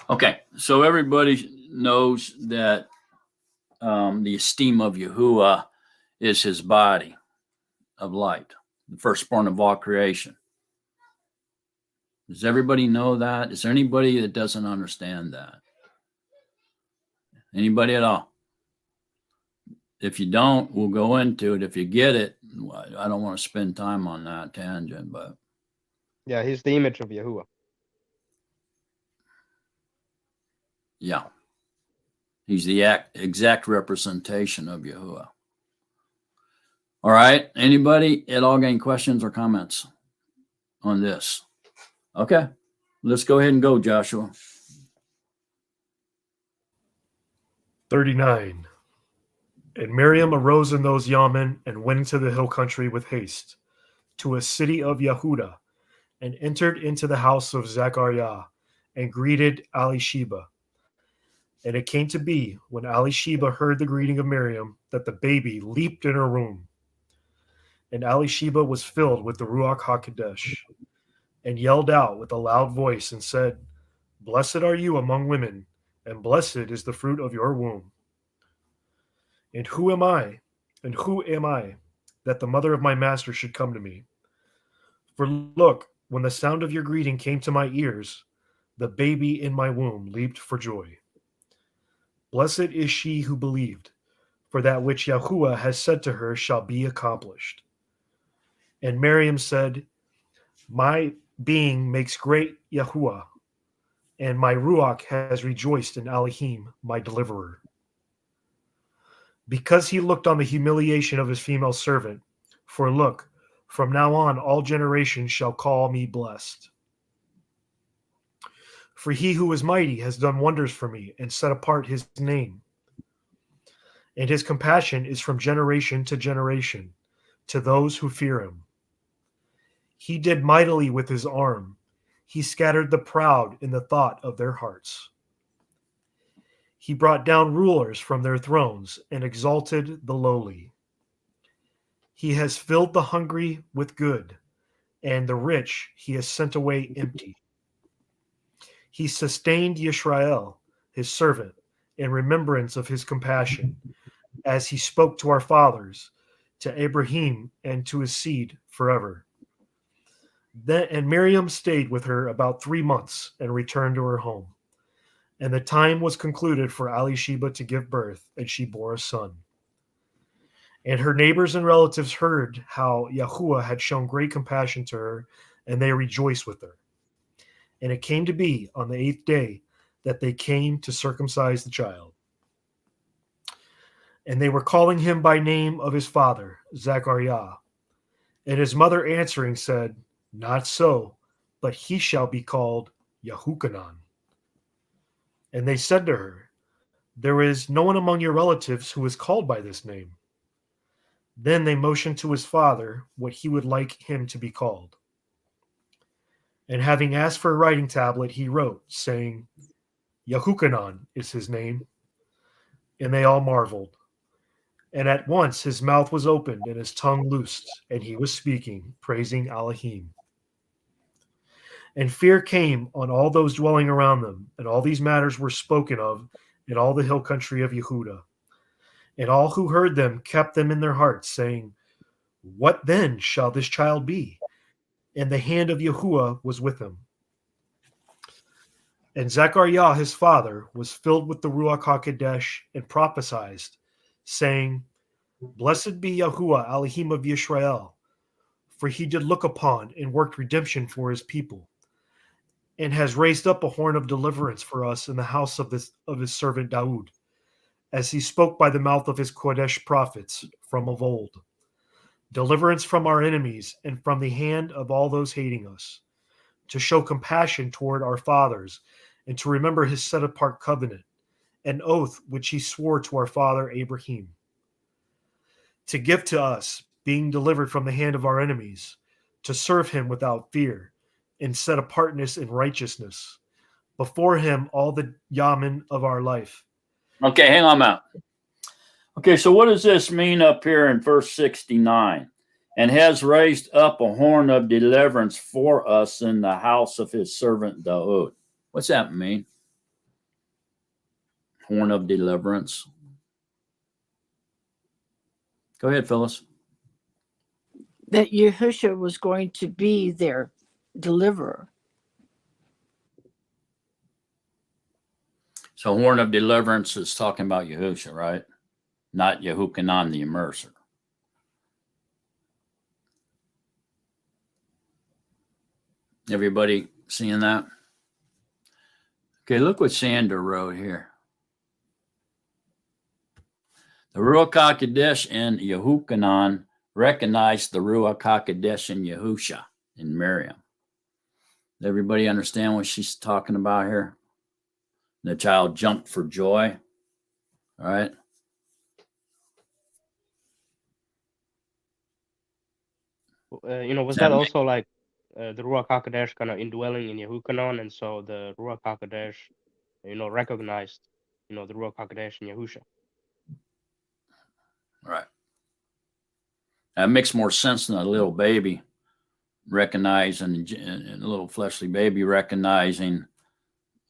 Okay, so everybody knows that the esteem of Yahuwah is his body of light, the firstborn of all creation. Does everybody know that? Is there anybody that doesn't understand that? Anybody at all? If you don't, we'll go into it. If you get it, I don't want to spend time on that tangent, but yeah, he's the image of Yahuwah. Yeah. He's the exact representation of Yahuwah. All right. Anybody at all got any questions or comments on this? Okay. Let's go ahead and go, Joshua. 39. And Miriam arose in those Yamin and went into the hill country with haste, to a city of Yehuda, and entered into the house of Zachariah, and greeted Elisheba. And it came to be, when Elisheba heard the greeting of Miriam, that the baby leaped in her womb. And Elisheba was filled with the Ruach HaKodesh, and yelled out with a loud voice, and said, Blessed are you among women, and blessed is the fruit of your womb. And who am I, that the mother of my master should come to me? For look, when the sound of your greeting came to my ears, the baby in my womb leaped for joy. Blessed is she who believed, for that which Yahuwah has said to her shall be accomplished. And Miriam said, My being makes great Yahuwah, and my Ruach has rejoiced in Elohim, my deliverer. Because he looked on the humiliation of his female servant, for look, from now on all generations shall call me blessed. For he who is mighty has done wonders for me and set apart his name. And his compassion is from generation to generation to those who fear him. He did mightily with his arm. He scattered the proud in the thought of their hearts. He brought down rulers from their thrones and exalted the lowly. He has filled the hungry with good, and the rich he has sent away empty. He sustained Yisrael, his servant, in remembrance of his compassion, as he spoke to our fathers, to Abraham, and to his seed forever. And Miriam stayed with her about 3 months and returned to her home. And the time was concluded for Elisheba to give birth, and she bore a son. And her neighbors and relatives heard how Yahuwah had shown great compassion to her, and they rejoiced with her. And it came to be on the 8th day that they came to circumcise the child. And they were calling him by name of his father, Zachariah. And his mother answering said, Not so, but he shall be called Yahuchanan. And they said to her, There is no one among your relatives who is called by this name. Then they motioned to his father what he would like him to be called. And having asked for a writing tablet, he wrote, saying, Yahuchanan is his name. And they all marveled. And at once his mouth was opened and his tongue loosed, and he was speaking, praising Elohim. And fear came on all those dwelling around them, and all these matters were spoken of in all the hill country of Yehuda. And all who heard them kept them in their hearts, saying, What then shall this child be? And the hand of Yahuwah was with him. And Zachariah his father was filled with the Ruach HaKodesh and prophesied, saying, Blessed be Yahuwah Elohim of Yisrael, for he did look upon and worked redemption for his people, and has raised up a horn of deliverance for us in the house of his servant Daud, as he spoke by the mouth of his Kodesh prophets from of old. Deliverance from our enemies and from the hand of all those hating us, to show compassion toward our fathers, and to remember his set-apart covenant, an oath which he swore to our father Abraham, to give to us, being delivered from the hand of our enemies, to serve him without fear, in set apartness and righteousness, before him all the yamin of our life. Okay, hang on a minute. Okay, so what does this mean up here in verse 69? And has raised up a horn of deliverance for us in the house of his servant Daud. What's that mean? Horn of deliverance. Go ahead, Phyllis. That Yahusha was going to be their deliverer. So horn of deliverance is talking about Yahusha, right? Not Yahuchanan the immerser. Everybody seeing that? Okay, look what Sander wrote here. The Ruach HaKodesh and Yahuchanan recognized the Ruach HaKodesh and Yahusha in Miriam. Does everybody understand what she's talking about here? The child jumped for joy. All right. Was that also like the Ruach HaKodesh kind of indwelling in Yahuchanan, and so the Ruach HaKodesh, recognized, the Ruach HaKodesh in Yahusha. Right. That makes more sense than a little baby recognizing, a little fleshly baby recognizing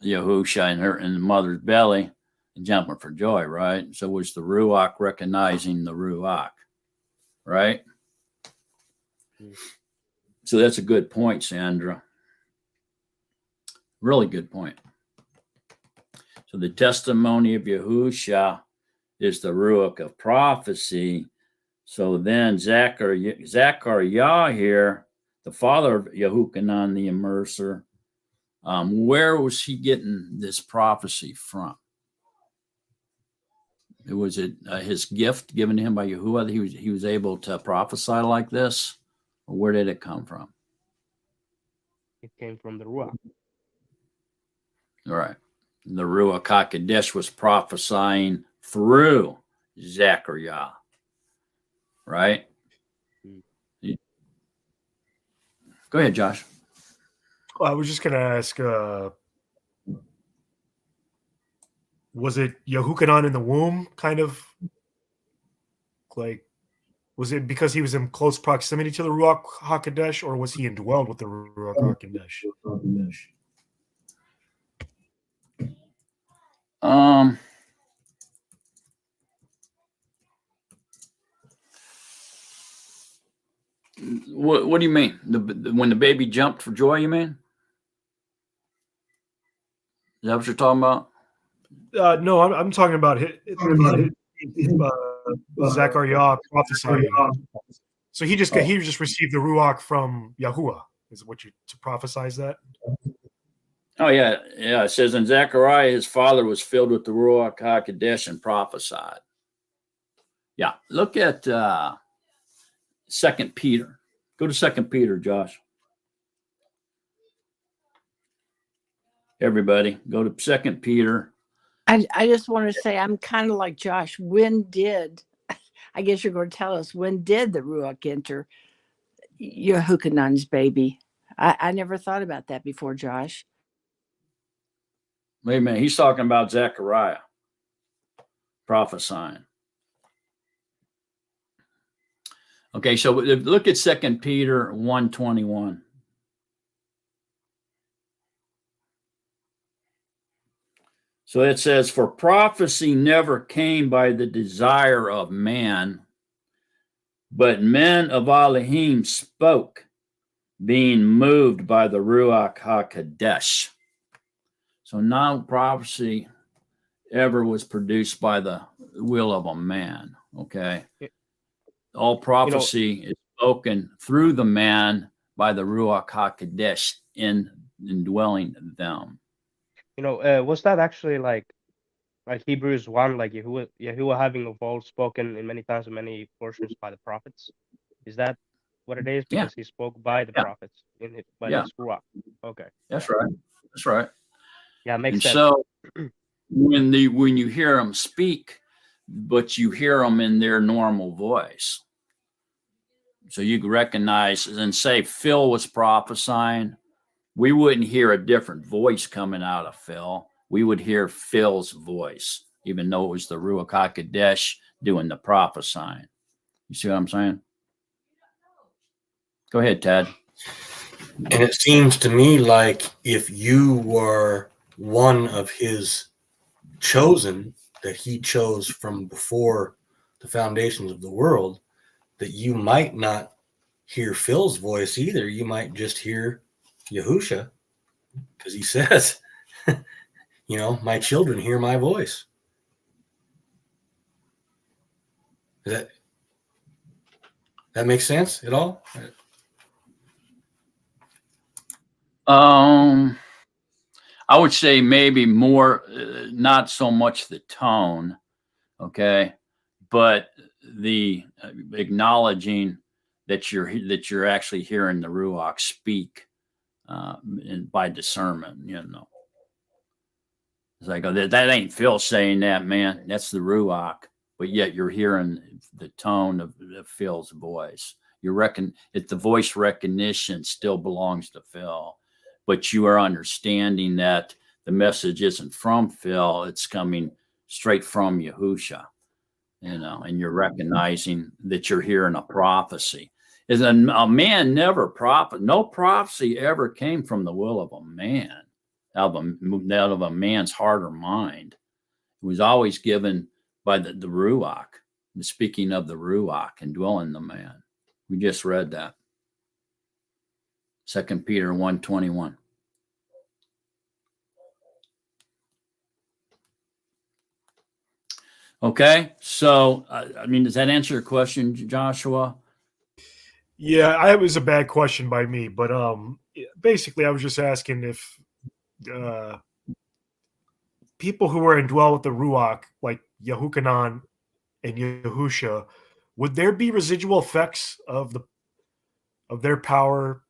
Yahusha in the mother's belly and jumping for joy, right? So was the Ruach recognizing the Ruach, right? So that's a good point, Sandra. Really good point. So the testimony of Yahusha is the Ruach of prophecy. So then Zachariah here, the father of Yahuchanan the immerser, where was he getting this prophecy from? Was it his gift given to him by Yahuwah that he was able to prophesy like this? Or where did it come from? It came from the Ruach. All right. The Ruach HaKodesh was prophesying through Zachariah, right? Go ahead, Josh. Well, I was just going to ask, was it Yahuchanan in the womb, kind of like, was it because he was in close proximity to the Ruach HaKodesh, or was he indwelled with the Ruach HaKodesh? What do you mean? When the baby jumped for joy, you mean? Is that what you're talking about? No, I'm talking about Zachariah prophesying. So he just received the Ruach from Yahuwah. Is what you to prophesize that? Oh yeah. It says, and Zachariah, his father, was filled with the Ruach HaKodesh and prophesied. Yeah. Look at 2 Peter. Go to 2 Peter, Josh. Everybody, go to 2 Peter. I just want to say I'm kind of like Josh. I guess you're going to tell us, when did the Ruach enter Yahuchanan's baby? I never thought about that before, Josh. Wait a minute. He's talking about Zachariah prophesying. Okay, so look at 2 Peter 1:21. So it says, for prophecy never came by the desire of man, but men of Elohim spoke, being moved by the Ruach HaKodesh. So no prophecy ever was produced by the will of a man, okay? All prophecy is spoken through the man by the Ruach HaKodesh indwelling them. Was that actually like Hebrews 1, like Yahuwah having of old spoken in many times in many portions by the prophets? Is that what it is? Because he spoke by the prophets by his Ruach. Okay. That's right. That's right. Yeah, it makes and sense. So when you hear them speak, but you hear them in their normal voice. So you can recognize and say Phil was prophesying, we wouldn't hear a different voice coming out of Phil. We would hear Phil's voice, even though it was the Ruach HaKodesh doing the prophesying. You see what I'm saying? Go ahead, Ted. And it seems to me like if you were one of his chosen that he chose from before the foundations of the world, that you might not hear Phil's voice either. You might just hear Yahusha, because he says, my children hear my voice. Does that make sense at all? I would say maybe more, not so much the tone, okay, but the acknowledging that you're actually hearing the Ruach speak, and by discernment, It's like, that ain't Phil saying that, man. That's the Ruach, but yet you're hearing the tone of Phil's voice. The voice recognition still belongs to Phil, but you are understanding that the message isn't from Phil; it's coming straight from Yahusha. And you're recognizing that you're hearing a prophecy. Is a man never no prophecy ever came from the will of a man, out of a man's heart or mind. It was always given by the Ruach, the speaking of the Ruach and dwelling the man. We just read that. 2 Peter 1:21. Okay, so does that answer your question, Joshua? Yeah, it was a bad question by me, but basically I was just asking if people who are indwelled with the Ruach, like Yahukanan and Yahusha, would there be residual effects of their power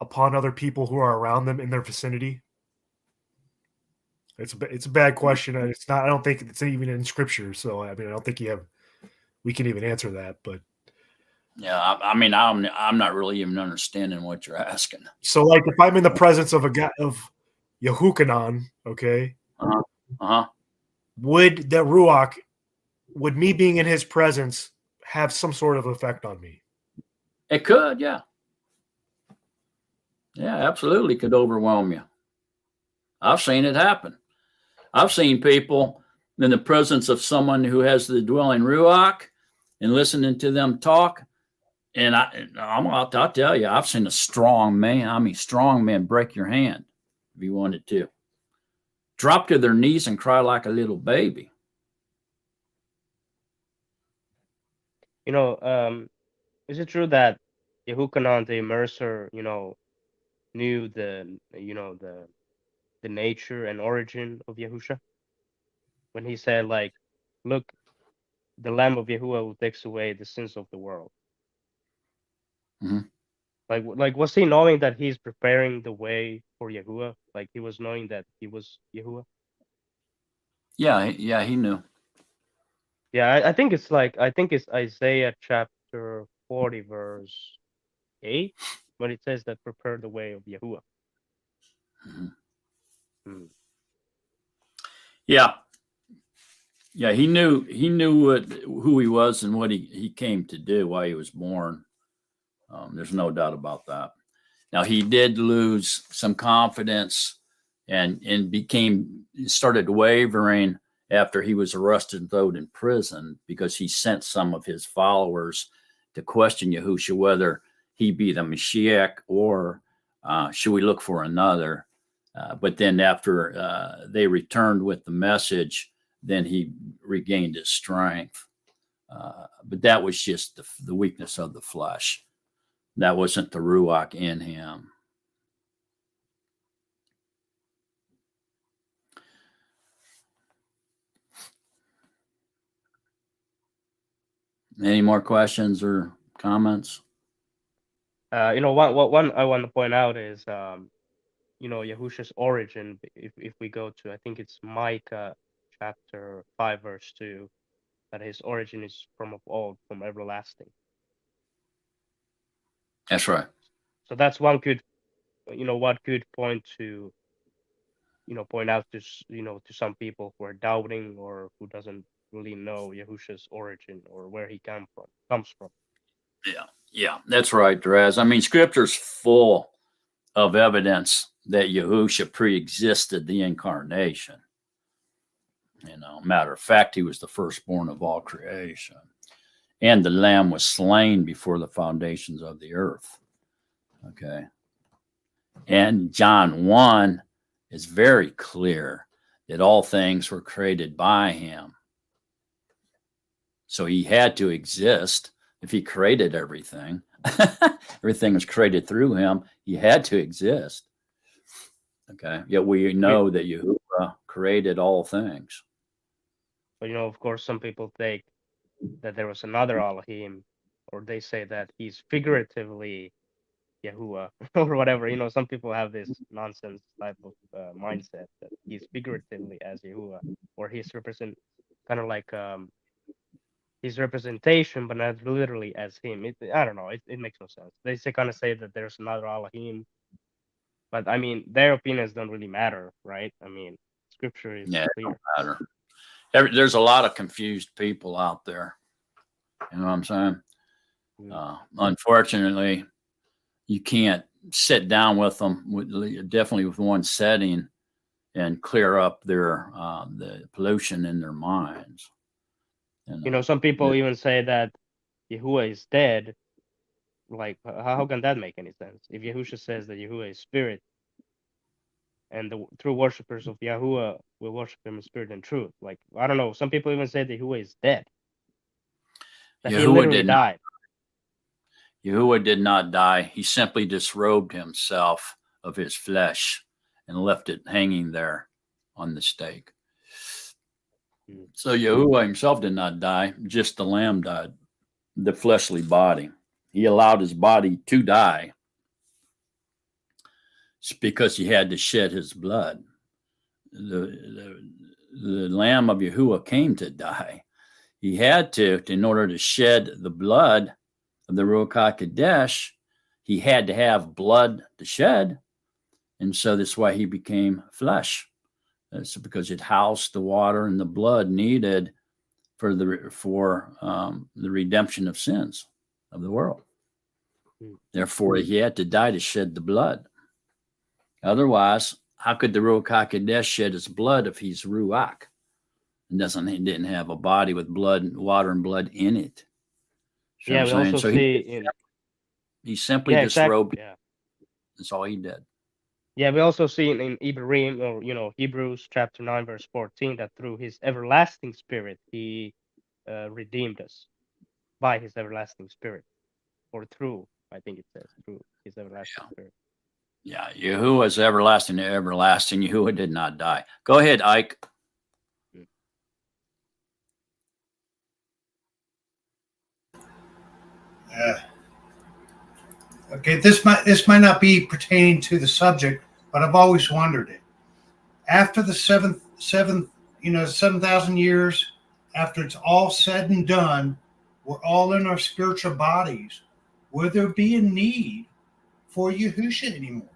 upon other people who are around them in their vicinity? It's a bad question, and it's not. I don't think it's even in Scripture. So I don't think we can even answer that. But yeah, I'm not really even understanding what you're asking. So, like, if I'm in the presence of a guy of Yahukanan, okay, would the Ruach, would me being in his presence have some sort of effect on me? It could, yeah. Yeah, absolutely could overwhelm you. I've seen it happen. I've seen people in the presence of someone who has the dwelling Ruach and listening to them talk. And I'll tell you, I've seen a strong man break your hand if he wanted to. Drop to their knees and cry like a little baby. Is it true that Yehukanan the immerser, knew the nature and origin of Yahusha? When he said, like, look, the Lamb of Yahuwah who takes away the sins of the world. Mm-hmm. Like, was he knowing that he's preparing the way for Yahuwah? Like, he was knowing that he was Yahuwah? Yeah, he knew. Yeah, I think it's Isaiah chapter 40, verse 8, when it says that prepare the way of Yahuwah. Mm-hmm. Yeah. Yeah, he knew who he was and what he came to do, why he was born. There's no doubt about that. Now, he did lose some confidence and started wavering after he was arrested and thrown in prison, because he sent some of his followers to question Yahusha whether he be the Mashiach or should we look for another. But then after they returned with the message, then he regained his strength. But that was just the weakness of the flesh. That wasn't the Ruach in him. Any more questions or comments? One I want to point out is, Yahusha's origin. If we go to, I think it's Micah chapter 5, verse 2, that his origin is from of old, from everlasting. That's right. So that's one good, what could point to, point out to, to some people who are doubting or who doesn't really know Yahusha's origin or where he comes from. Yeah, that's right, Draz. I mean, Scripture's full of evidence that Yahusha pre-existed the incarnation. Matter of fact, he was the firstborn of all creation. And the Lamb was slain before the foundations of the earth. Okay. And John 1 is very clear that all things were created by him. So he had to exist. If he created everything, everything was created through him, he had to exist. Okay. Yet we know that Yahuwah created all things. But, of course, some people think that there was another Elohim, or they say that he's figuratively Yahuwah or whatever. Some people have this nonsense type of mindset that he's figuratively as Yahuwah, or he's kind of like his representation, but not literally as him. I don't know. It makes no sense. They kind of say that there's another Elohim, but I mean, their opinions don't really matter, right? I mean, Scripture is clear. It don't matter. There's a lot of confused people out there. You know what I'm saying? Unfortunately, you can't sit down with them, definitely with one setting, and clear up their the pollution in their minds. Some people even say that Yahuwah is dead. Like, how can that make any sense? If Yahusha says that Yahuwah is spirit, and the true worshippers of Yahuwah will worship him in spirit and truth. Like, I don't know. Some people even say that Yahuwah is dead. That he literally died. Yahuwah did not die. He simply disrobed himself of his flesh and left it hanging there on the stake. So Yahuwah himself did not die. Just the Lamb died, the fleshly body. He allowed his body to die. It's because he had to shed his blood. The Lamb of Yahuwah came to die. He had to, in order to shed the blood of the Ruach HaKodesh, he had to have blood to shed. And so that's why he became flesh. That's because it housed the water and the blood needed for the redemption of sins of the world. Therefore, he had to die to shed the blood. Otherwise, how could the Ruach HaKodesh shed his blood if he's Ruach and he didn't have a body with blood, water, and blood in it? You know we also so see he simply disrobed. Yeah. That's all he did. Yeah, we also see in Ibrahim, or Hebrews chapter 9, verse 14, that through his everlasting spirit he redeemed us by his everlasting spirit, or through, I think it says, through his everlasting spirit. Yeah, Yahuwah is everlasting to everlasting. Yahuwah did not die. Go ahead, Ike. Okay, this might not be pertaining to the subject, but I've always wondered it. After the 7,000 years, after it's all said and done, we're all in our spiritual bodies. Will there be a need for Yahusha anymore?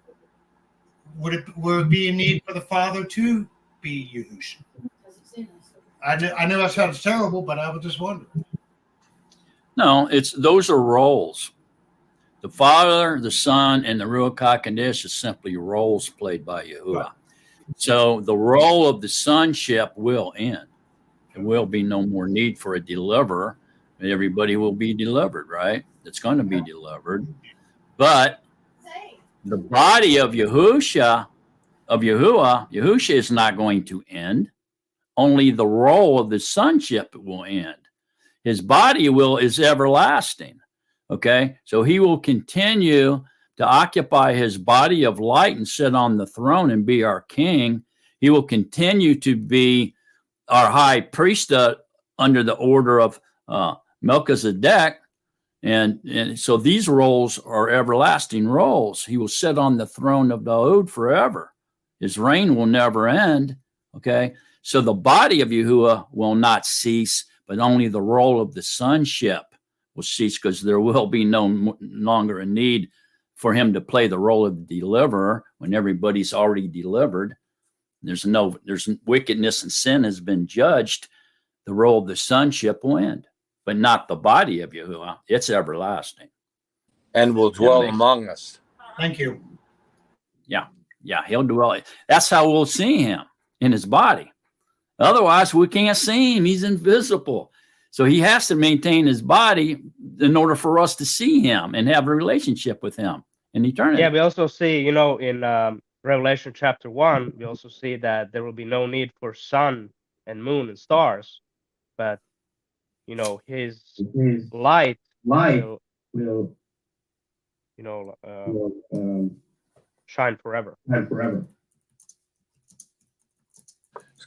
Would it be a need for the Father to be Yahusha? I know that sounds terrible, but I was just wondering. No, those are roles. The Father, the Son, and the Ruach HaKodesh is simply roles played by Yahuwah. Right. So the role of the sonship will end. There will be no more need for a deliverer. Everybody will be delivered, right? It's going to be delivered. But the body of Yahusha, of Yahusha is not going to end. Only the role of the sonship will end. His body is everlasting. Okay, so he will continue to occupy his body of light and sit on the throne and be our king. He will continue to be our high priest under the order of Melchizedek. And so these roles are everlasting roles. He will sit on the throne of Daud forever. His reign will never end. Okay, so the body of Yahuwah will not cease, but only the role of the sonship will cease, because there will be no longer a need for him to play the role of the deliverer when everybody's already delivered. There's wickedness and sin has been judged. The role of the sonship will end, but not the body of Yahuwah. It's everlasting. And will dwell among us. Thank you. Yeah, he'll dwell. That's how we'll see him, in his body. Otherwise, we can't see him. He's invisible. So he has to maintain his body in order for us to see him and have a relationship with him in eternity. Yeah, we also see, in Revelation chapter 1, we also see that there will be no need for sun and moon and stars, but, his light will shine forever.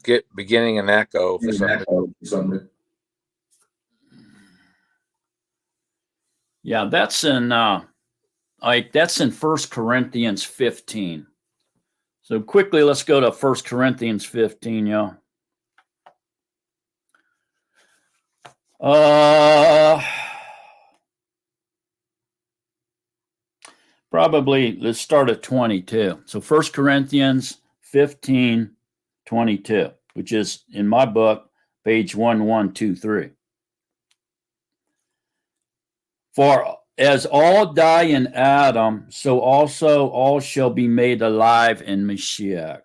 Let's beginning an echo for something. Yeah, that's in 1 Corinthians 15. So quickly, let's go to 1 Corinthians 15, y'all. Probably let's start at 22. So 1 Corinthians 15, 22, which is in my book, page 1123. For as all die in Adam, so also all shall be made alive in Mashiach,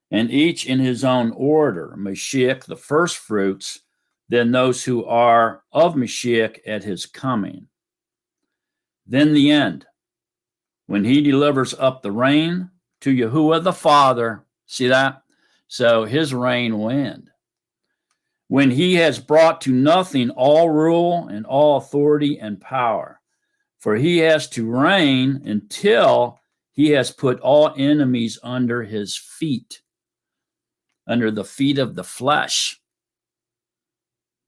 and each in his own order. Mashiach, the first fruits, then those who are of Mashiach at his coming. Then the end, when he delivers up the reign to Yahuwah the Father. See that? So his reign will end. When he has brought to nothing all rule and all authority and power. For he has to reign until he has put all enemies under his feet, under the feet of the flesh,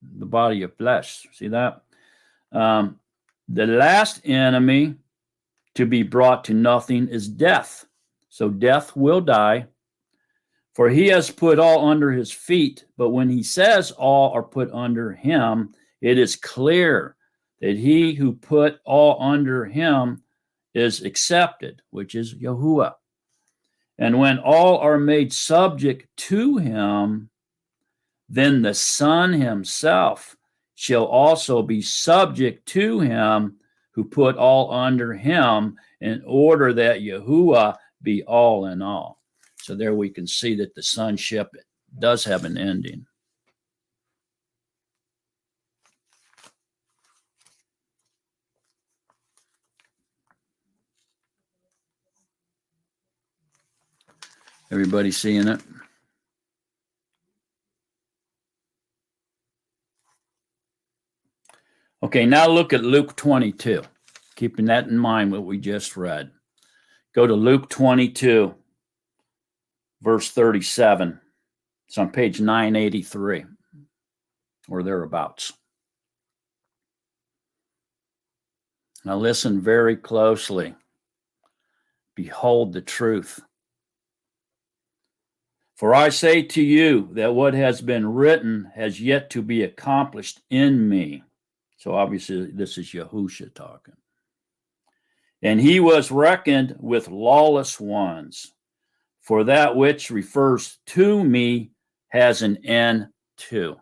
the body of flesh. See that? The last enemy to be brought to nothing is death. So death will die. For he has put all under his feet, but when he says all are put under him, it is clear that he who put all under him is accepted, which is Yahuwah. And when all are made subject to him, then the Son himself shall also be subject to him who put all under him, in order that Yahuwah be all in all. So there we can see that the sonship does have an ending. Everybody seeing it? Okay, now look at Luke 22. Keeping that in mind, what we just read. Go to Luke 22. Verse 37. It's on page 983 or thereabouts. Now listen very closely. Behold the truth. For I say to you that what has been written has yet to be accomplished in me. So obviously this is Yahusha talking. And he was reckoned with lawless ones, for that which refers to me has an end too.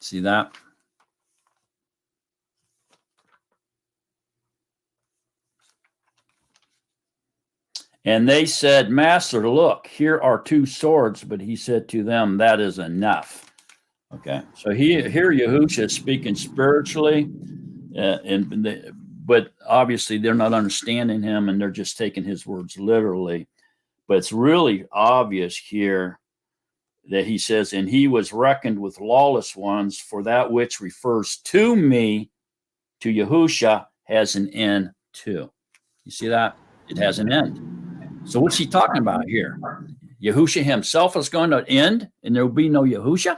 See that? And they said, Master, look, here are 2 swords. But he said to them, that is enough. Okay, so here Yahusha is speaking spiritually, but obviously they're not understanding him, and they're just taking his words literally. But it's really obvious here that he says, and he was reckoned with lawless ones, for that which refers to me, to Yahusha, has an end too. You see that? It has an end. So what's he talking about here? Yahusha himself is going to end and there will be no Yahusha?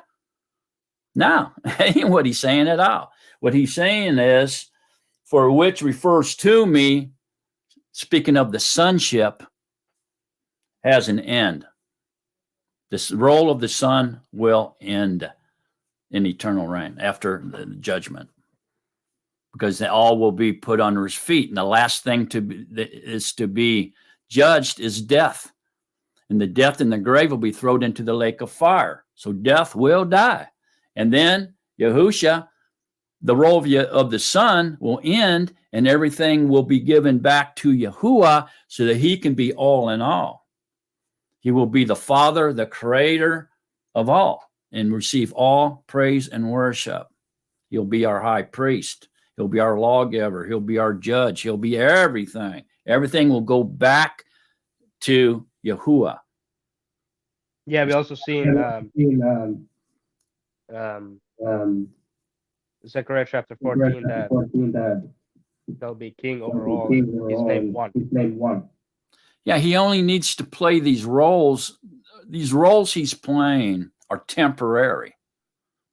No, ain't what he's saying at all. What he's saying is, for which refers to me, speaking of the sonship, has an end. This role of the Son will end in eternal reign after the judgment, because they all will be put under his feet. And the last thing to be judged is death. And the death in the grave will be thrown into the lake of fire. So death will die. And then Yahusha, the role of the Son will end, and everything will be given back to Yahuwah so that he can be all in all. He will be the Father, the creator of all, and receive all praise and worship. He'll be our high priest. He'll be our lawgiver. He'll be our judge. He'll be everything. Everything will go back to Yahuwah. Yeah, we also seen Zechariah chapter 14 that there'll be king over all. He's named one. Yeah, he only needs to play these roles. These roles he's playing are temporary.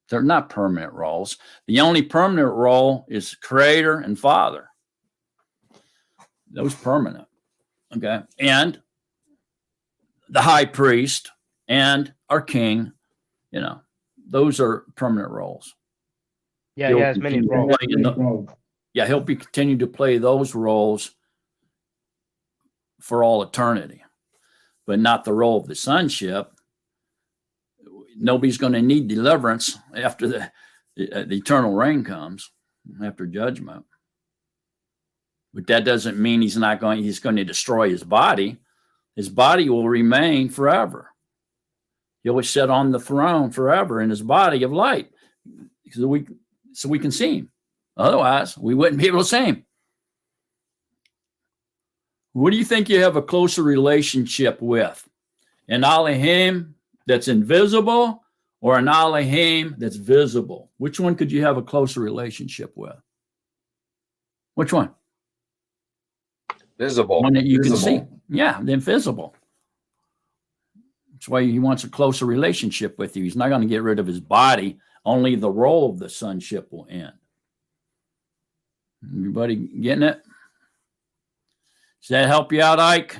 They're not permanent roles. The only permanent role is creator and father. Those permanent. Okay. And the high priest and our king, those are permanent roles. Yeah, he has many roles. He'll be continue to play those roles for all eternity, but not the role of the sonship. Nobody's going to need deliverance after the eternal reign comes, after judgment. But that doesn't mean he's going to destroy his body. His body will remain forever. He'll sit on the throne forever in his body of light, so we can see him. Otherwise, we wouldn't be able to see him. What do you think you have a closer relationship with? An Elohim that's invisible or an Elohim that's visible? Which one could you have a closer relationship with? Which one? Visible. One that you can see. Yeah, the invisible. That's why he wants a closer relationship with you. He's not going to get rid of his body. Only the role of the sonship will end. Everybody getting it? Does that help you out, Ike?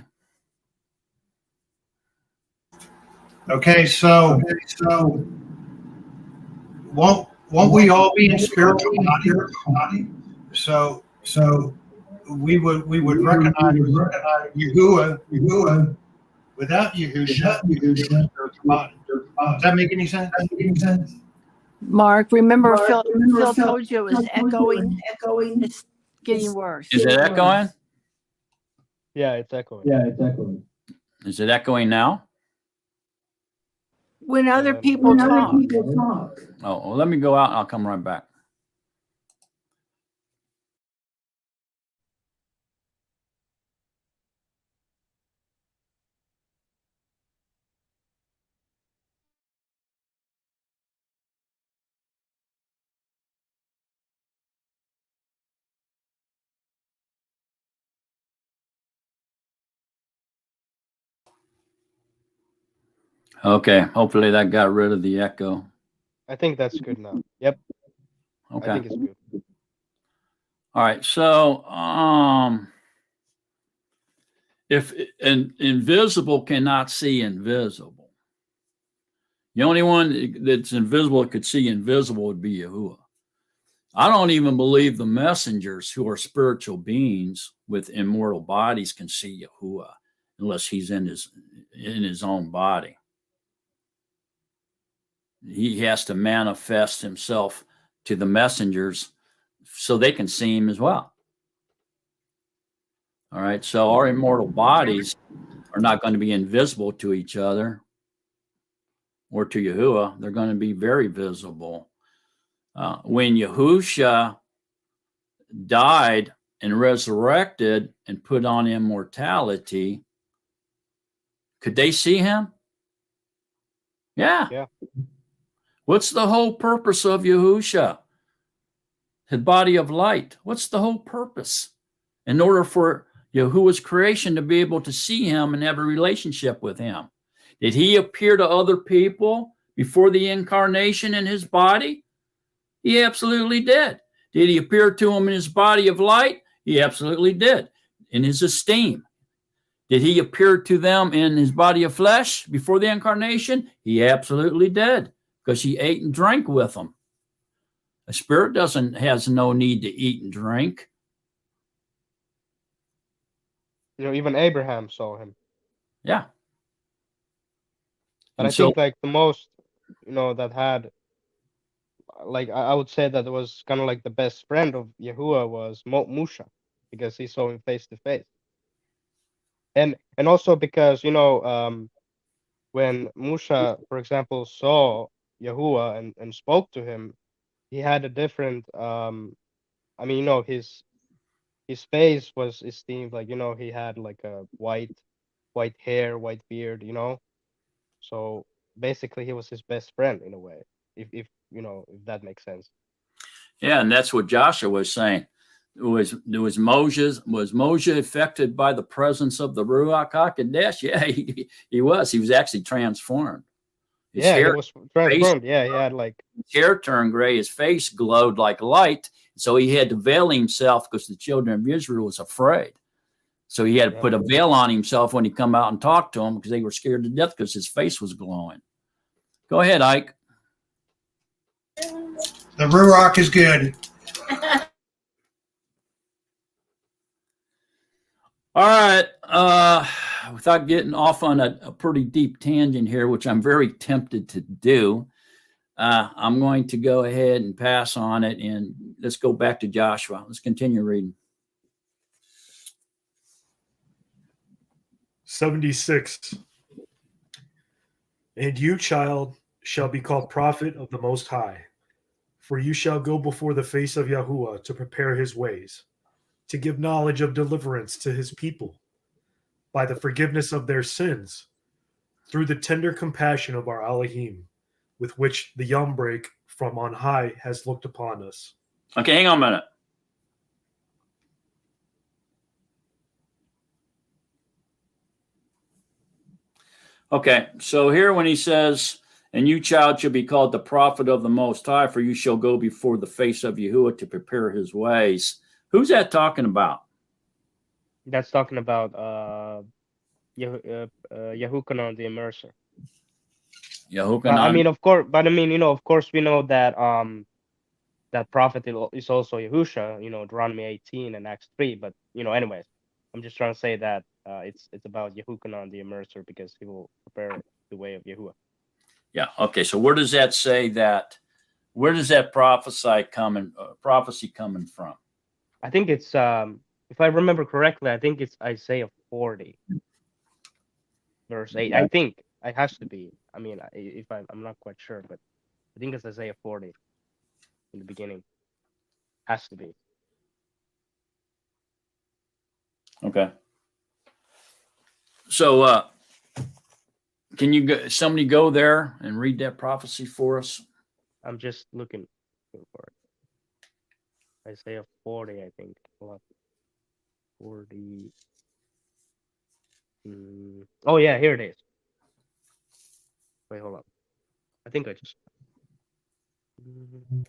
Okay, so won't we all be in spiritual body? So we would recognize Yahuwah without Yahusha. Does that make any sense? Mark, remember Phil told you it was echoing. It's getting worse. Is it echoing? Yeah, it's echoing. Is it echoing now? When other people talk. Oh, well, let me go out and I'll come right back. Okay, hopefully that got rid of the echo. I think that's good now. Yep. Okay. I think it's good. All right. So, if invisible cannot see invisible, The only one that's invisible that could see invisible would be Yahuwah. I don't even believe the messengers who are spiritual beings with immortal bodies can see Yahuwah unless he's in his own body. He has to manifest himself to the messengers so they can see him as well. All right, so our immortal bodies are not going to be invisible to each other or to Yahuwah. They're going to be very visible. When Yahusha died and resurrected and put on immortality, could they see him? Yeah. What's the whole purpose of Yahusha? His body of light. What's the whole purpose? In order for Yahuwah's creation to be able to see him and have a relationship with him. Did he appear to other people before the incarnation in his body? He absolutely did. Did he appear to him in his body of light? He absolutely did. In his esteem. Did he appear to them in his body of flesh before the incarnation? He absolutely did, because he ate and drank with them. A spirit has no need to eat and drink. Even Abraham saw him. Yeah. But I think like the most, that had, like I would say that it was kind of like the best friend of Yahuwah was Musha, because he saw him face to face. And also because, when Musha, for example, saw Yahuwah and spoke to him, he had a different, his face was esteemed, like, he had like a white hair, white beard, So basically he was his best friend in a way, if that makes sense. Yeah, and that's what Joshua was saying. Was Moshe affected by the presence of the Ruach HaKodesh? Yeah, he was. He was actually transformed. He was transformed. He had like his hair turned gray. His face glowed like light. So he had to veil himself because the children of Israel was afraid. So he had to put a veil on himself when he come out and talk to them because they were scared to death because his face was glowing. Go ahead, Ike. The Ruach is good. All right. Without getting off on a pretty deep tangent here, which I'm very tempted to do, I'm going to go ahead and pass on it. And let's go back to Joshua. Let's continue reading. 76. And you, child, shall be called prophet of the Most High, for you shall go before the face of Yahuwah to prepare his ways, to give knowledge of deliverance to his people, by the forgiveness of their sins, through the tender compassion of our Elohim, with which the Yom-break from on high has looked upon us. Okay, hang on a minute. Okay, so here when he says, and you, child, shall be called the prophet of the Most High, for you shall go before the face of Yahuwah to prepare his ways. Who's that talking about? That's talking about Yahukanon the Immerser. Yahukanon. Of course, we know that that prophet is also Yahusha, Deuteronomy 18 and Acts 3. But anyways, I'm just trying to say that it's about Yahukanon the Immerser, because he will prepare the way of Yahuwah. Yeah. Okay. So where does that say that? Where does that prophecy coming from? I think it's if I remember correctly, I think it's Isaiah 40, verse 8. I think it has to be. I mean, I'm not quite sure, but I think it's Isaiah 40 in the beginning. Has to be. Okay. So can somebody go there and read that prophecy for us? I'm just looking for it. Isaiah 40, I think. Hold up. 40. Oh yeah, here it is. Wait, hold up. I think I just.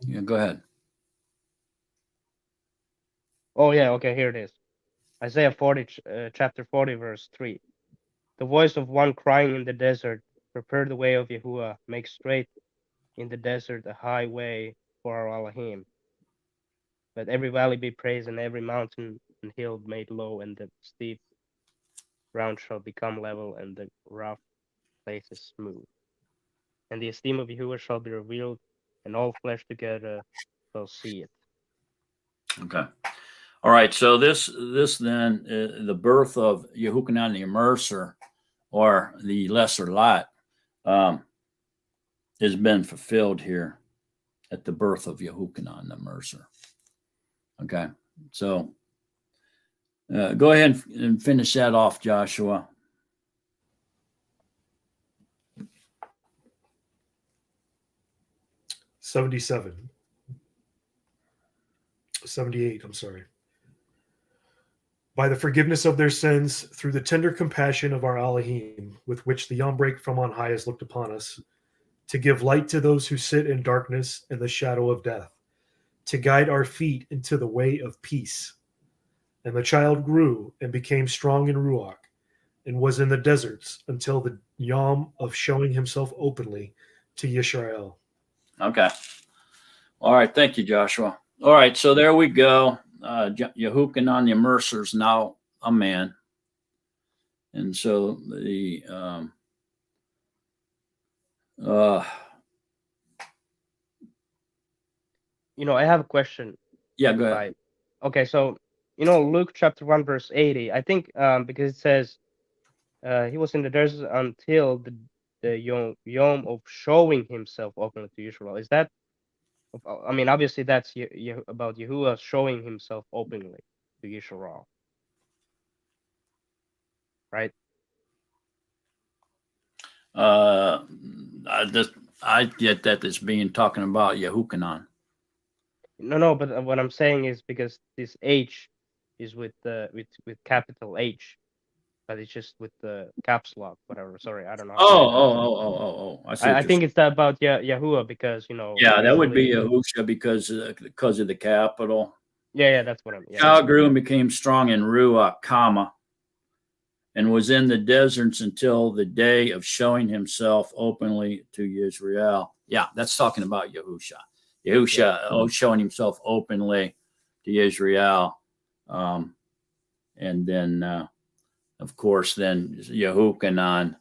Yeah, go ahead. Oh yeah, okay, here it is. Isaiah 40, chapter 40, verse 3. The voice of one crying in the desert, Prepare the way of Yahuwah, make straight in the desert a highway for our Elohim. Let every valley be praised, and every mountain and hill made low, and the steep ground shall become level, and the rough places smooth. And the esteem of Yahuwah shall be revealed, and all flesh together shall see it. Okay. All right. So this then, the birth of Yehukanan the Immerser, or the Lesser Lot, has been fulfilled here at the birth of Yehukanan the Immerser. Okay. So go ahead and finish that off, Joshua. '78. I'm sorry. By the forgiveness of their sins, through the tender compassion of our Elohim, with which the Yom-break from on high has looked upon us, to give light to those who sit in darkness and the shadow of death, to guide our feet into the way of peace. And the child grew and became strong in Ruach, and was in the deserts until the Yom of showing himself openly to Yisrael. Okay. All right. Thank you, Joshua. All right. So there we go. Yehukanan the Immerser is now a man. And so the I have a question. yeah, go ahead. Okay, so Luke chapter 1 verse 80. I think because it says he was in the desert until the yom of showing himself openly to Israel. Is that? I mean, obviously that's about Yahuwah showing himself openly to Israel, right? I get that it's being talking about Yehukanan. No, but what I'm saying is because this H is with capital H, but it's just with the caps lock, whatever. Sorry, I don't know. Oh. I think it's about Yahuwah because Yeah, that would be Yahusha because of the capital. Yeah, that's what I'm. Yeah. Child grew and became strong in Ruach, comma, and was in the deserts until the day of showing himself openly to Israel. Yeah, that's talking about Yahusha. Yahusha showing himself openly to Israel. And then, of course, then Yehukanan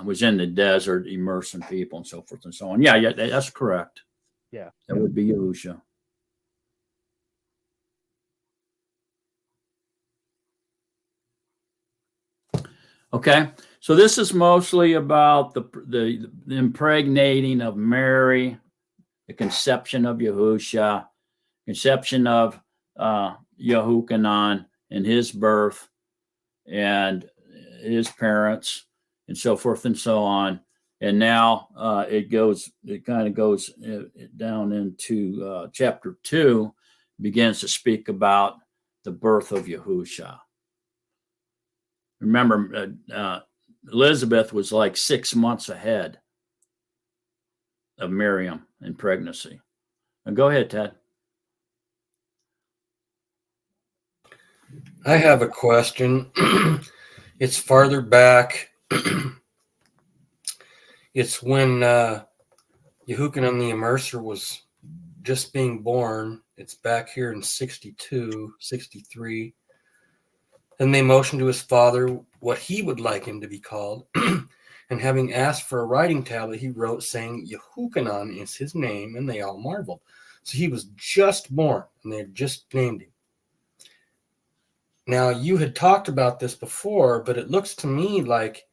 was in the desert, immersing people and so forth and so on. Yeah, that's correct. Yeah. That would be Yahusha. Okay, so this is mostly about the impregnating of Mary, the conception of Yahusha, conception of Yehukanan and his birth and his parents and so forth and so on. And now it kind of goes down into chapter 2, begins to speak about the birth of Yahusha. Remember, Elizabeth was like 6 months ahead of Miriam in pregnancy. Now go ahead, Ted. I have a question. It's farther back. It's when Yehukanan the Immerser was just being born. It's back here in 62, 63. Then they motioned to his father what he would like him to be called. And having asked for a writing tablet, he wrote saying, Yehukanan is his name, and they all marveled. So he was just born, and they had just named him. Now, you had talked about this before, but it looks to me like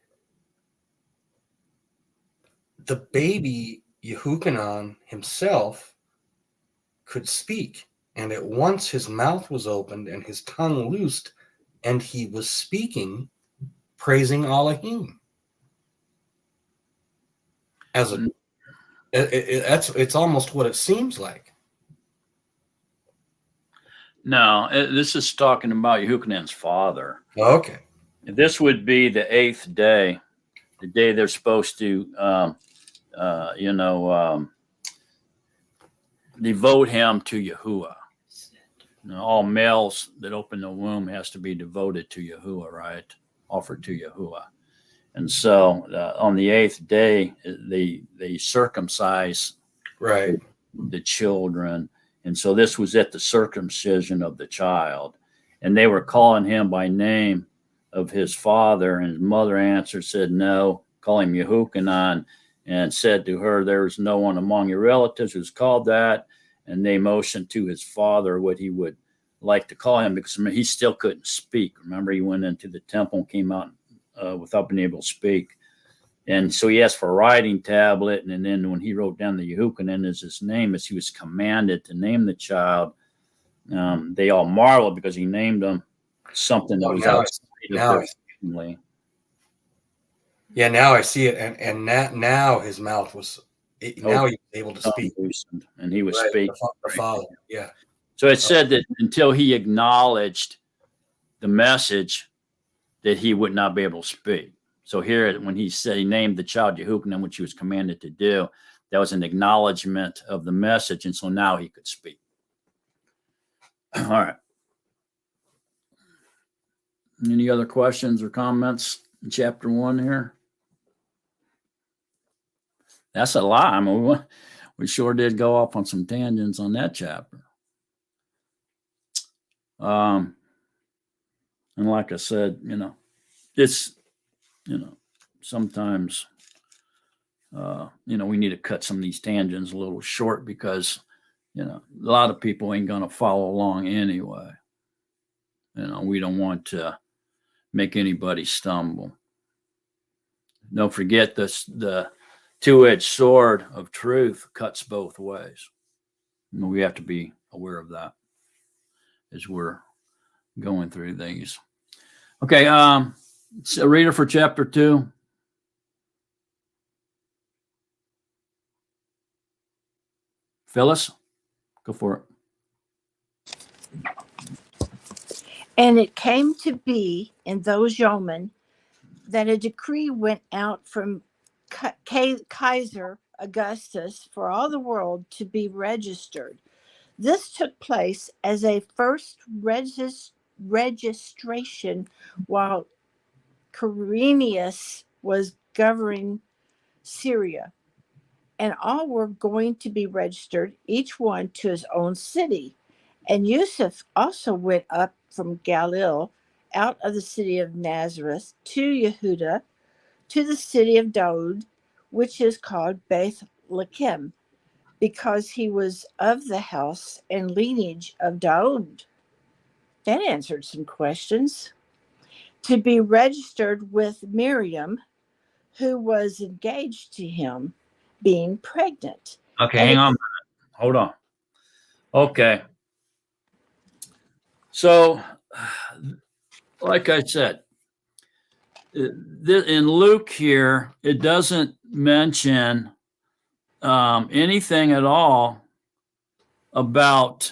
the baby Yehukanan himself could speak. And at once his mouth was opened and his tongue loosed, and he was speaking, praising Elohim. It's almost what it seems like. No, this is talking about Yehukanan's father. Okay. This would be the 8th day, the day they're supposed to, devote him to Yahuwah. All males that open the womb has to be devoted to Yahuwah, right? Offered to Yahuwah. And so on the 8th day, they circumcise Right. the children. And so this was at the circumcision of the child. And they were calling him by name of his father. And his mother answered, said, no, call him Yehukanan, and said to her, there is no one among your relatives who's called that. And they motioned to his father what he would like to call him, because he still couldn't speak. Remember, he went into the temple and came out without being able to speak. And so he asked for a writing tablet. And then when he wrote down the Yehukanan as his name, as he was commanded to name the child, they all marveled because he named him something that was outside of their family. Yeah, now I see it, and now his mouth was now he was able to speak, and he was speaking. The father, yeah. So it said that until he acknowledged the message, that he would not be able to speak. So here, when he said he named the child Yehukanan, which he was commanded to do, that was an acknowledgement of the message, and so now he could speak. All right. Any other questions or comments in chapter 1 here? That's a lot. I mean, we sure did go off on some tangents on that chapter. And like I said, it's, sometimes, we need to cut some of these tangents a little short because, a lot of people ain't going to follow along anyway. We don't want to make anybody stumble. Don't forget this, the two-edged sword of truth cuts both ways. We have to be aware of that as we're going through these. Okay, so a reader for chapter 2. Phyllis, go for it. And it came to be in those yeomen that a decree went out from Kaiser Augustus for all the world to be registered. This took place as a first registration while Quirinius was governing Syria. And all were going to be registered, each one to his own city. And Yusuf also went up from Galilee, out of the city of Nazareth, to Yehuda, to the city of Daud, which is called Bethlehem, because he was of the house and lineage of Daud. That answered some questions. To be registered with Miriam, who was engaged to him, being pregnant. Okay, hang on. Hold on. Okay. So, like I said, in Luke here, it doesn't mention anything at all about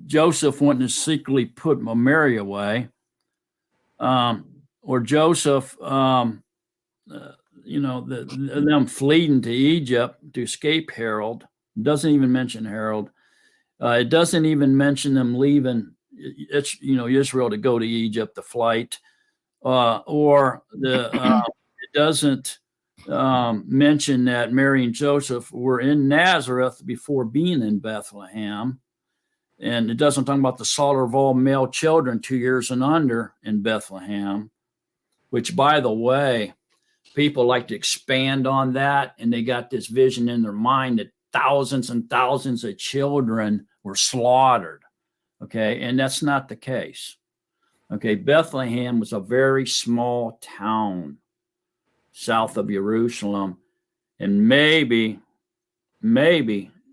Joseph wanting to secretly put Mary away, or Joseph, them fleeing to Egypt to escape Herod. It doesn't even mention Herod. It doesn't even mention them leaving, Israel to go to Egypt, the flight, or it doesn't mention that Mary and Joseph were in Nazareth before being in Bethlehem. And it doesn't talk about the slaughter of all male children 2 years and under in Bethlehem, which, by the way, people like to expand on that. And they got this vision in their mind that thousands and thousands of children were slaughtered. Okay. And that's not the case. Okay. Bethlehem was a very small town south of Jerusalem. And maybe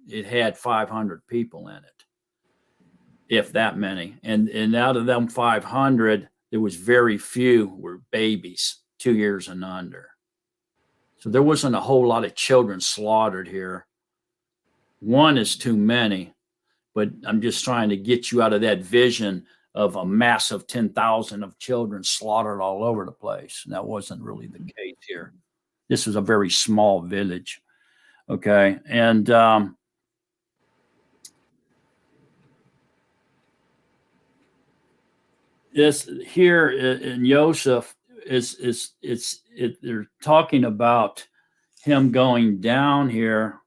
it had 500 people in it, if that many. And out of them 500, there was very few were babies 2 years and under. So there wasn't a whole lot of children slaughtered here. One is too many, but I'm just trying to get you out of that vision of a massive 10,000 of children slaughtered all over the place. And that wasn't really the case here. This was a very small village. Okay. And this here in Joseph, they're talking about him going down here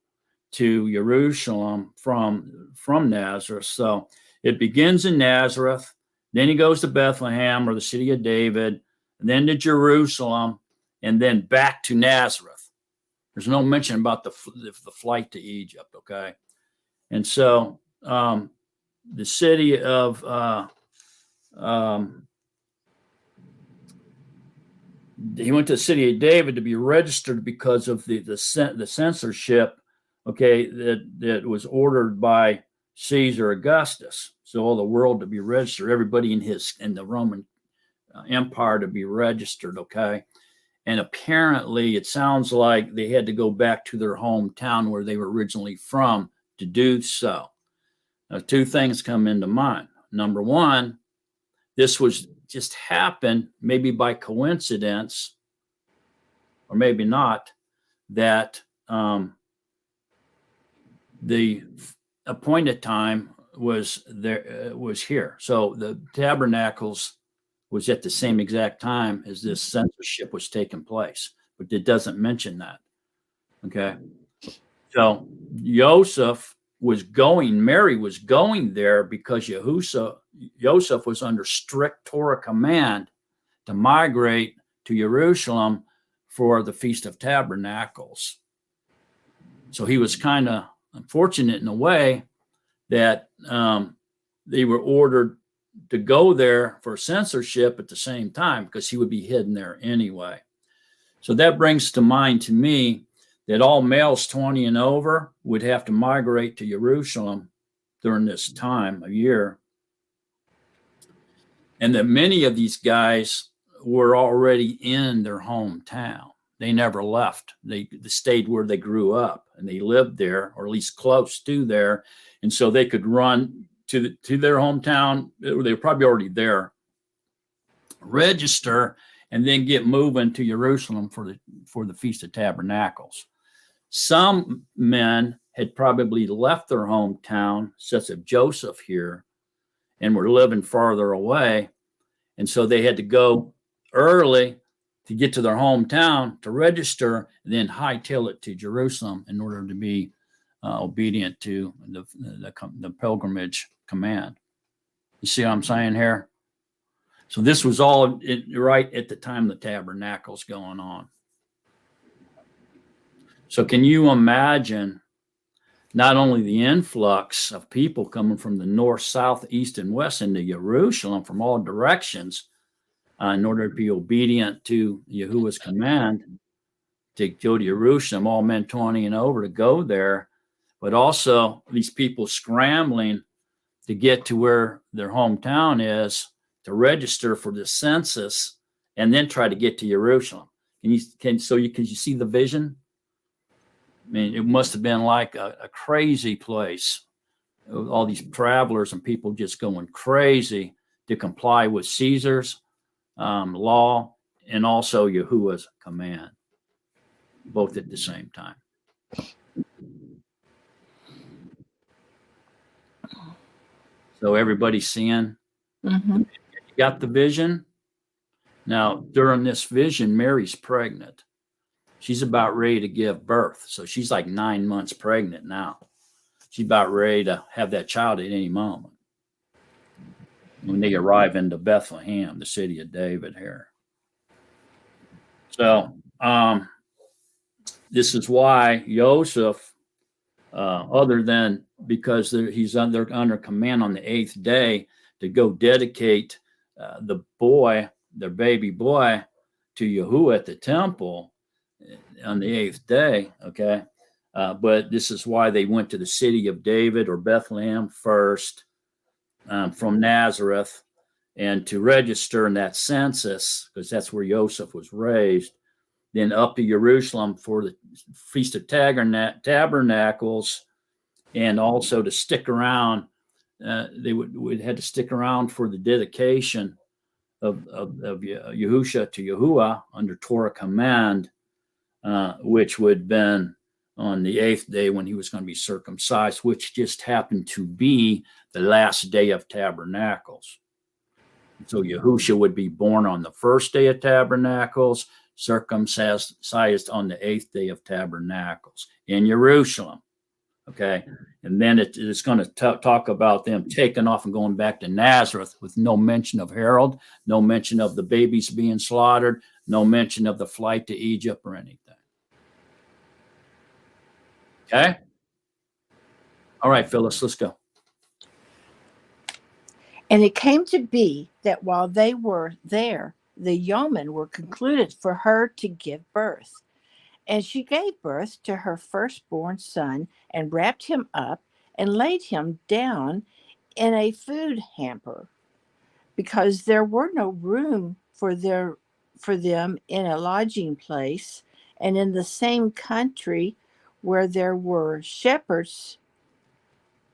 to Jerusalem from Nazareth. So it begins in Nazareth, then he goes to Bethlehem or the city of David, and then to Jerusalem, and then back to Nazareth. There's no mention about the flight to Egypt, okay? And so the city of he went to the city of David to be registered because of the censorship, okay, that was ordered by Caesar Augustus. So all the world to be registered, everybody in the Roman Empire to be registered, okay? And apparently it sounds like they had to go back to their hometown where they were originally from to do so. Now, two things come into mind. Number one, this was just happened, maybe by coincidence, or maybe not, that the appointed time was there, was here. So the tabernacles was at the same exact time as this censorship was taking place, but it doesn't mention that. Okay. So Joseph was going, Mary was going there because Joseph was under strict Torah command to migrate to Jerusalem for the Feast of Tabernacles. So he was kind of unfortunate in a way that they were ordered to go there for censorship at the same time because he would be hidden there anyway. So that brings to mind to me that all males 20 and over would have to migrate to Jerusalem during this time of year. And that many of these guys were already in their hometown. They never left. They stayed where they grew up and they lived there, or at least close to there. And so they could run to their hometown. They were probably already there, register, and then get moving to Jerusalem for the Feast of Tabernacles. Some men had probably left their hometown, such as Joseph here, and were living farther away. And so they had to go early to get to their hometown to register, and then hightail it to Jerusalem in order to be obedient to the pilgrimage command. You see what I'm saying here? So this was all right at the time the tabernacle's going on. So can you imagine not only the influx of people coming from the north, south, east, and west into Jerusalem from all directions in order to be obedient to Yahuwah's command to go to Jerusalem, all men 20 and over to go there, but also these people scrambling to get to where their hometown is to register for the census and then try to get to Jerusalem. Can you see the vision? I mean, it must have been like a crazy place. All these travelers and people just going crazy to comply with Caesar's law and also Yahuwah's command, both at the same time. So everybody's seeing. Mm-hmm. You got the vision? Now, during this vision, Mary's pregnant. She's about ready to give birth. So she's like 9 months pregnant now. She's about ready to have that child at any moment when they arrive into Bethlehem, the city of David here. So this is why Joseph, other than because he's under command on the 8th day to go dedicate the boy, their baby boy, to Yahuwah at the temple on the 8th day, okay? But this is why they went to the city of David or Bethlehem first from Nazareth and to register in that census, because that's where Joseph was raised, then up to Jerusalem for the Feast of Tabernacles, and also to stick around. They would had to stick around for the dedication of Yahusha to Yahuwah under Torah command, which would have been on the 8th day when he was going to be circumcised, which just happened to be the last day of Tabernacles. So Yahusha would be born on the first day of Tabernacles, circumcised on the 8th day of Tabernacles in Jerusalem. Okay. And then it's going to talk about them taking off and going back to Nazareth with no mention of Herod, no mention of the babies being slaughtered, no mention of the flight to Egypt or anything. Okay. All right, Phyllis, let's go. And it came to be that while they were there, the yeomen were concluded for her to give birth. And she gave birth to her firstborn son and wrapped him up and laid him down in a food hamper, because there were no room for them in a lodging place, and in the same country where there were shepherds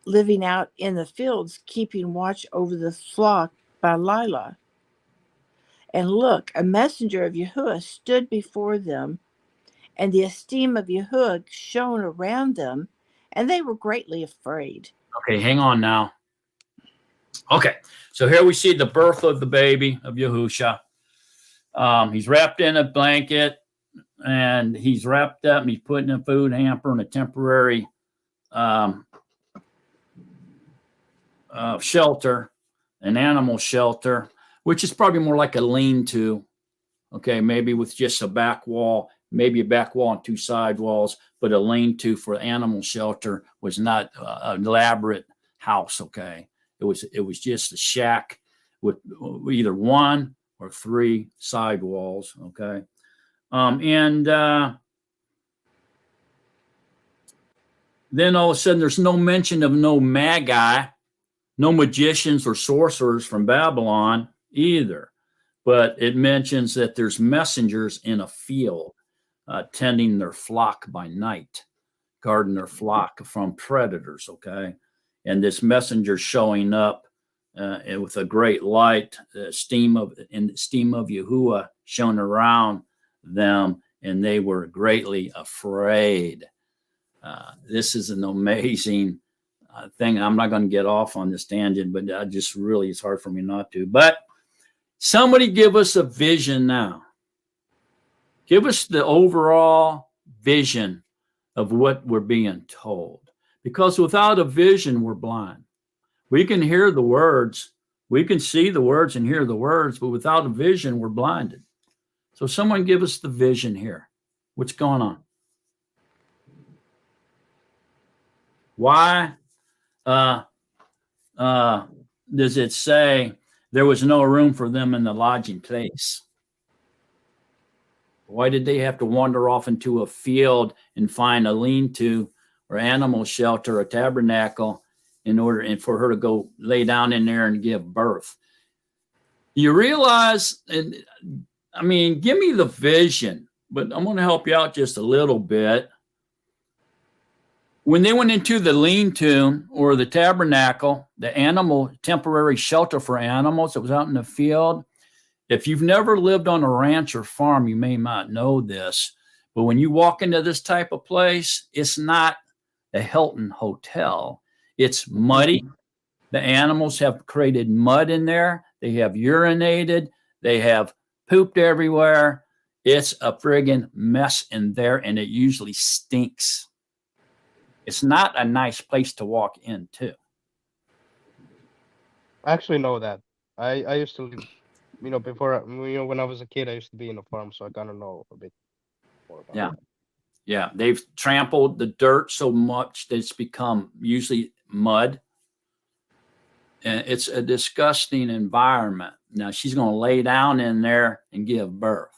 living out in the fields, keeping watch over the flock by Lila. And look, a messenger of Yahuwah stood before them, and the esteem of Yahuwah shone around them, and they were greatly afraid. Okay, hang on now. Okay, so here we see the birth of the baby of Yahusha. He's wrapped in a blanket, and he's wrapped up, and he's put in a food hamper in a temporary shelter, an animal shelter, which is probably more like a lean-to. Okay, maybe with just a back wall, maybe a back wall and two side walls, but a lean-to for animal shelter was not an elaborate house. Okay, it was just a shack with either one or three side walls. Okay, and then all of a sudden, there's no mention of no magi, no magicians or sorcerers from Babylon either, but it mentions that there's messengers in a field tending their flock by night, guarding their flock from predators. Okay, and this messenger showing up and with a great light, the steam of Yahuwah shone around them, and they were greatly afraid. This is an amazing thing. I'm not going to get off on this tangent, but I just really, it's hard for me not to. But somebody give us a vision now. Give us the overall vision of what we're being told. Because without a vision, we're blind. We can hear the words, we can see the words and hear the words, but without a vision, we're blinded. So someone give us the vision here. What's going on? Why does it say there was no room for them in the lodging place? Why did they have to wander off into a field and find a lean-to or animal shelter, a tabernacle, in order and for her to go lay down in there and give birth? You realize, and I mean, give me the vision, but I'm going to help you out just a little bit. When they went into the lean-to or the tabernacle, the animal temporary shelter for animals that was out in the field, if you've never lived on a ranch or farm, you may not know this, but when you walk into this type of place, it's not a Hilton hotel. It's muddy. The animals have created mud in there. They have urinated. They have pooped everywhere. It's a friggin' mess in there, and it usually stinks. It's not a nice place to walk into. I actually know that. I used to live, before, when I was a kid, I used to be in a farm, so I kind of know a bit more about that. Yeah. They've trampled the dirt so much that it's become usually mud. And it's a disgusting environment. Now she's going to lay down in there and give birth.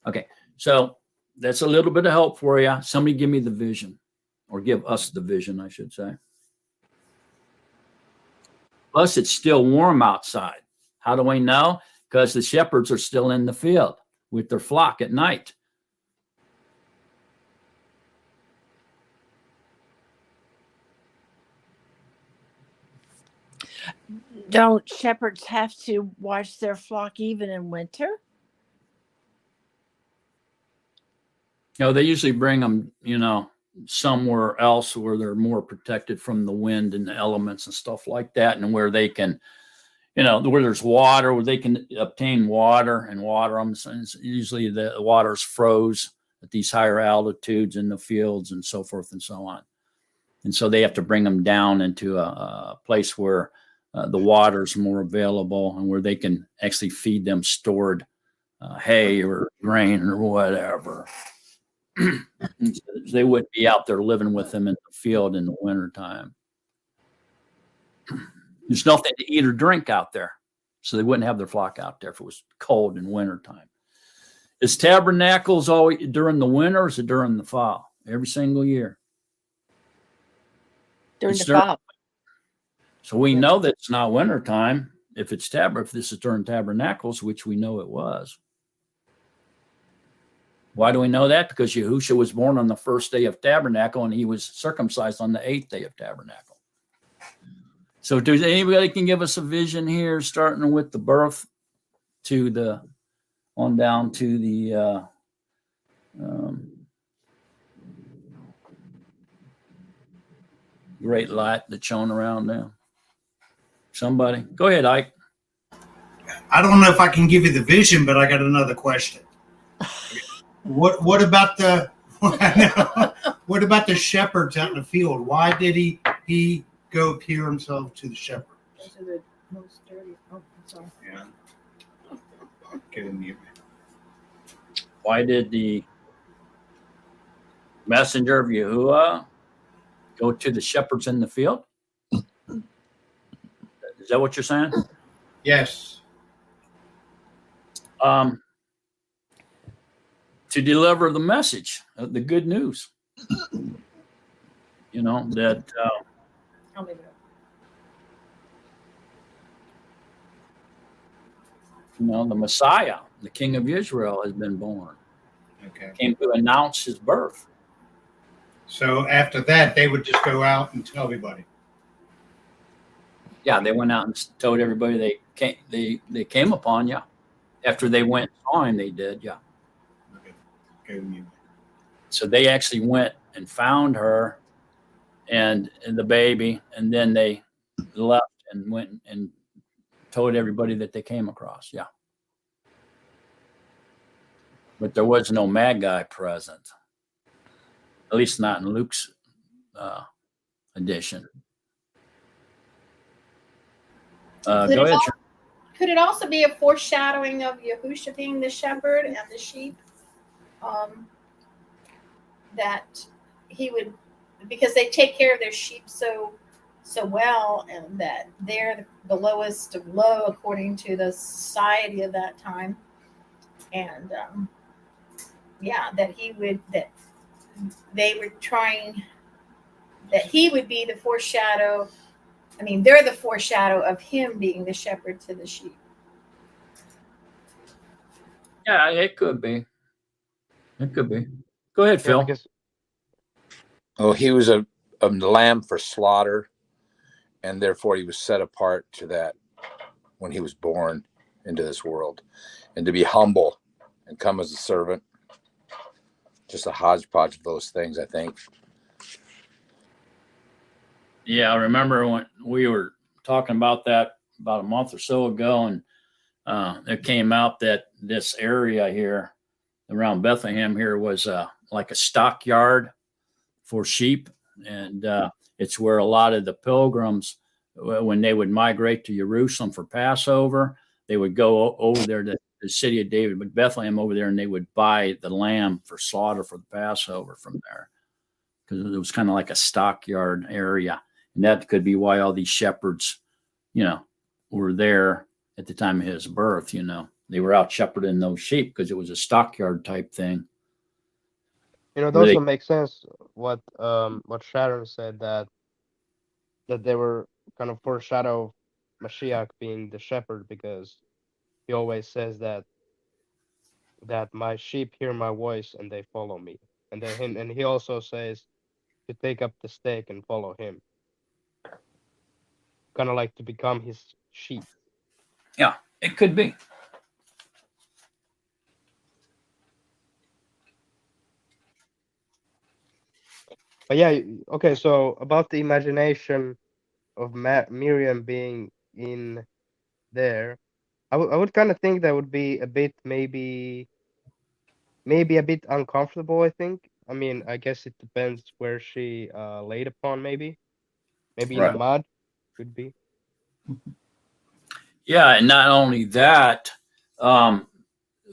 Okay. So that's a little bit of help for you. Somebody give me the vision, or give us the vision, I should say. Plus, it's still warm outside. How do we know? Because the shepherds are still in the field with their flock at night. Don't shepherds have to watch their flock even in winter? They usually bring them, somewhere else where they're more protected from the wind and the elements and stuff like that, and where they can, where there's water, where they can obtain water and water them. So usually the water's froze at these higher altitudes in the fields and so forth and so on. And so they have to bring them down into a place where the water's more available and where they can actually feed them stored hay or grain or whatever. They wouldn't be out there living with them in the field in the wintertime. There's nothing to eat or drink out there, so they wouldn't have their flock out there if it was cold in wintertime. Is tabernacles always during the winter or is it during the fall? Every single year. During the fall. So we know that it's not wintertime if this is during tabernacles, which we know it was. Why do we know that? Because Yahusha was born on the first day of tabernacle and he was circumcised on the 8th day of tabernacle. So does anybody can give us a vision here, starting with the birth to on down to the great light that's shown around now? Somebody go ahead, Ike. I don't know if I can give you the vision, but I got another question. What about the what about the shepherds out in the field? Why did he go appear himself to the shepherds? Those are the most dirty. Oh, I'm sorry. Yeah. Get in mute. Why did the messenger of Yahuwah go to the shepherds in the field? Is that what you're saying? Yes. To deliver the message, the good news. That I'll leave it up. the Messiah, the King of Israel, has been born. Okay. Came to announce his birth. So after that, they would just go out and tell everybody. Yeah, they went out and told everybody they came upon you. After they went and saw him, they did, yeah. Okay. So they actually went and found her and the baby, and then they left and went and told everybody that they came across, yeah. But there was no Magi present, at least not in Luke's edition. Go ahead. Could it also be a foreshadowing of Yahusha being the shepherd and the sheep? That he would, because they take care of their sheep so well, and that they're the lowest of low according to the society of that time, and that they were trying, that he would be the foreshadow. I mean, they're the foreshadow of him being the shepherd to the sheep. Yeah, it could be. It could be. Go ahead, Phil. He was a lamb for slaughter, and therefore he was set apart to that when he was born into this world, and to be humble and come as a servant. Just a hodgepodge of those things, I think. Yeah, I remember when we were talking about that about a month or so ago, and it came out that this area here around Bethlehem here was like a stockyard for sheep, and it's where a lot of the pilgrims, when they would migrate to Jerusalem for Passover, they would go over there to the city of David, but Bethlehem over there, and they would buy the lamb for slaughter for the Passover from there, because it was kind of like a stockyard area. And that could be why all these shepherds, were there at the time of his birth. They were out shepherding those sheep because it was a stockyard type thing. It also makes sense what Sharon said, that they were kind of foreshadow Mashiach being the shepherd, because he always says that my sheep hear my voice and they follow me, and he also says to take up the stake and follow him, kind of like to become his sheep. Yeah, it could be. But yeah, okay, so about the imagination of Miriam being in there. I would kind of think that would be a bit maybe a bit uncomfortable, I think. I mean, I guess it depends where she laid upon, maybe in the Right. mud could be. Yeah, and not only that, um,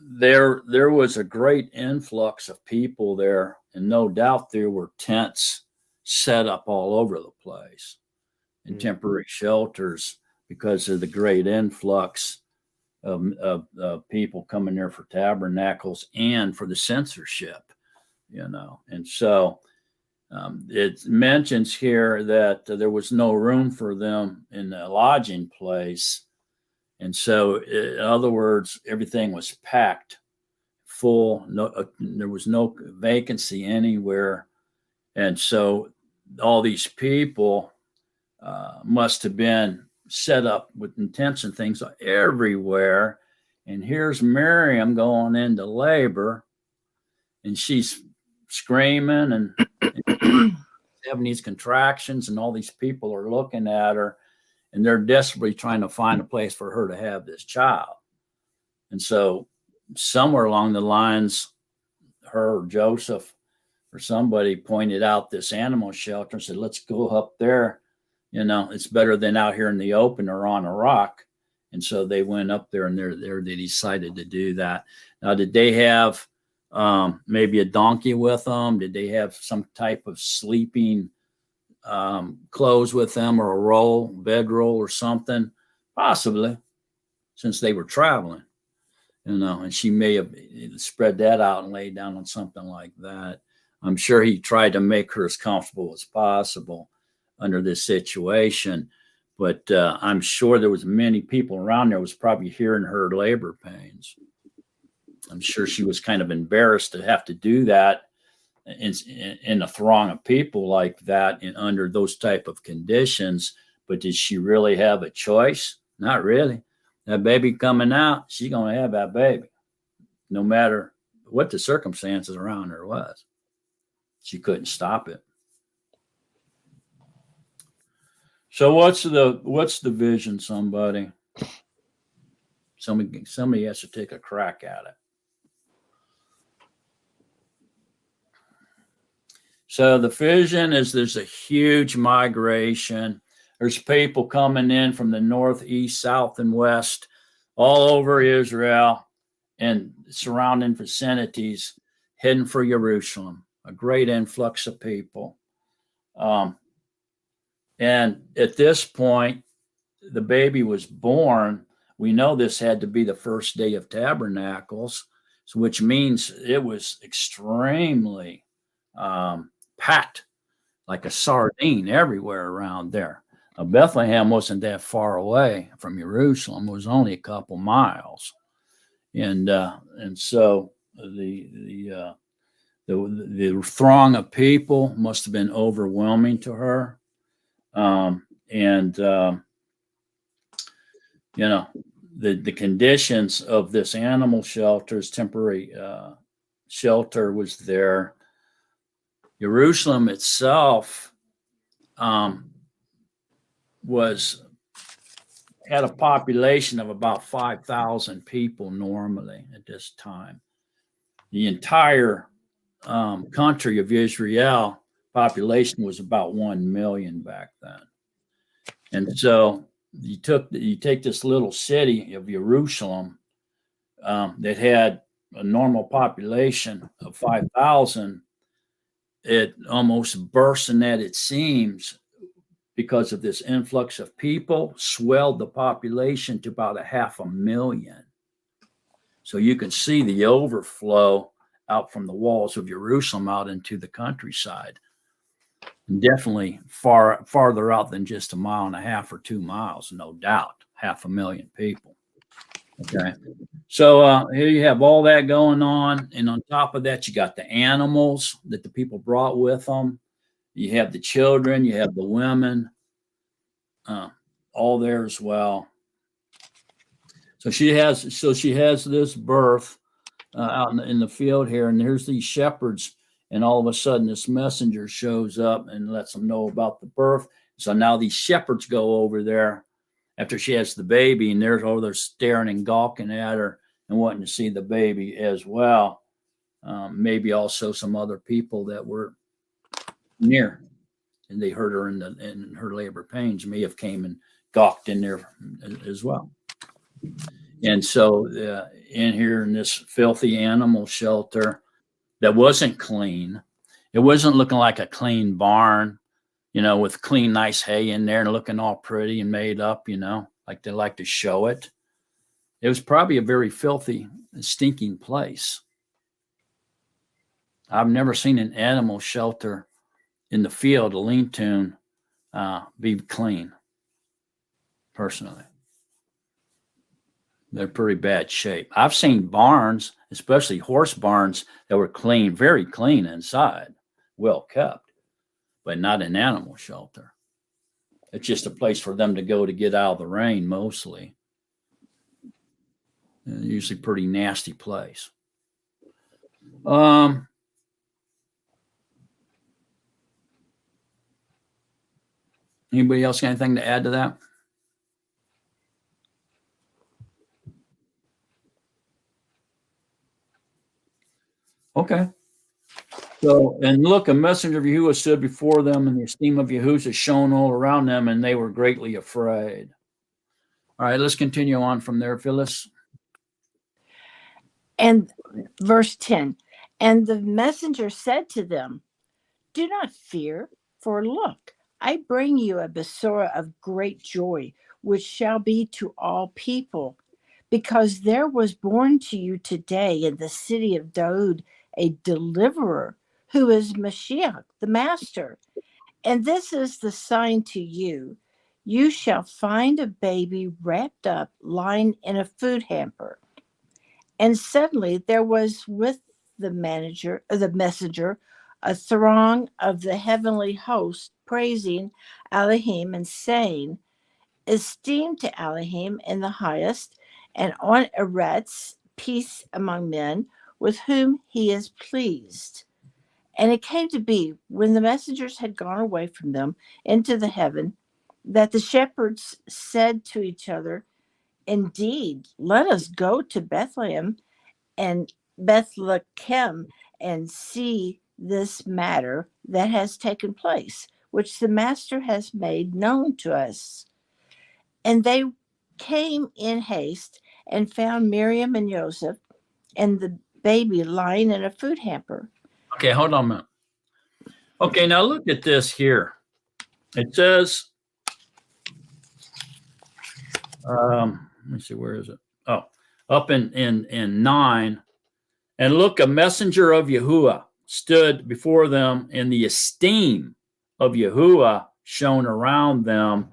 there was a great influx of people there, and no doubt there were tents set up all over the place and temporary shelters because of the great influx of people coming there for tabernacles and for the censorship, And so it mentions here that there was no room for them in the lodging place. And so, in other words, everything was packed full. No, there was no vacancy anywhere. And so all these people must have been set up with tents and things everywhere. And here's Miriam going into labor, and she's screaming and having these contractions, and all these people are looking at her, and they're desperately trying to find a place for her to have this child. And so somewhere along the lines, her or Joseph or somebody pointed out this animal shelter and said, let's go up there. It's better than out here in the open or on a rock. And so they went up there, and there they decided to do that. Now, did they have maybe a donkey with them? Did they have some type of sleeping clothes with them, or a bedroll or something? Possibly, since they were traveling, and she may have spread that out and laid down on something like that. I'm sure he tried to make her as comfortable as possible under this situation, but I'm sure there was many people around there was probably hearing her labor pains. I'm sure she was kind of embarrassed to have to do that in a throng of people like that and under those type of conditions. But did she really have a choice? Not really. That baby coming out, she's going to have that baby, no matter what the circumstances around her was. She couldn't stop it. So what's the vision, somebody? Somebody has to take a crack at it. So the vision is there's a huge migration. There's people coming in from the north, east, south, and west, all over Israel and surrounding vicinities, heading for Jerusalem. A great influx of people. And at this point, the baby was born. We know this had to be the first day of tabernacles, which means it was extremely packed like a sardine everywhere around there. Now, Bethlehem wasn't that far away from Jerusalem. It was only a couple miles. And so the throng of people must have been overwhelming to her. The conditions of this animal shelter's temporary shelter was there. Jerusalem itself had a population of about 5,000 people normally at this time. The entire country of Israel population was about 1 million back then. And so you take this little city of Jerusalem that had a normal population of 5,000, it almost bursting at its seams because of this influx of people, swelled the population to about 500,000. So you can see the overflow out from the walls of Jerusalem out into the countryside. And definitely farther out than just 1.5 miles or 2 miles, no doubt. 500,000 people. Okay. So here you have all that going on. And on top of that, you got the animals that the people brought with them. You have the children, you have the women, all there as well. So she has this birth out in the field here, and there's these shepherds, and all of a sudden this messenger shows up and lets them know about the birth. So now these shepherds go over there after she has the baby, and they're staring and gawking at her and wanting to see the baby as well. Maybe also some other people that were near, and they heard her in her labor pains may have came and gawked in there as well. And so in here in this filthy animal shelter that wasn't clean, it wasn't looking like a clean barn, with clean, nice hay in there and looking all pretty and made up, like they like to show it. It was probably a very filthy, stinking place. I've never seen an animal shelter in the field, a lean-to, be clean, personally. They're pretty bad shape. I've seen barns, especially horse barns, that were clean, very clean inside, well kept, but not an animal shelter. It's just a place for them to go to get out of the rain, mostly. And usually pretty nasty place. Anybody else got anything to add to that? Okay. So, and look, a messenger of Yahuwah stood before them, and the esteem of Yahusha shone all around them, and they were greatly afraid. All right, let's continue on from there, Phyllis. And verse 10, and the messenger said to them, do not fear, for look, I bring you a Besorah of great joy, which shall be to all people, because there was born to you today in the city of Daud a deliverer, who is Mashiach, the Master. And this is the sign to you. You shall find a baby wrapped up, lying in a food hamper. And suddenly there was with the messenger, a throng of the heavenly host, praising Elohim and saying, esteem to Elohim in the highest, and on earth peace among men, with whom he is pleased. And it came to be, when the messengers had gone away from them into the heaven, that the shepherds said to each other, indeed, let us go to Bethlehem and Bethlehem and see this matter that has taken place, which the Master has made known to us. And they came in haste and found Miriam and Joseph and the baby lying in a food hamper. Okay, hold on a minute. Okay, now look at this here. It says, let me see, where is it? Oh, up in 9. And look, a messenger of Yahuwah stood before them, and the esteem of Yahuwah shone around them,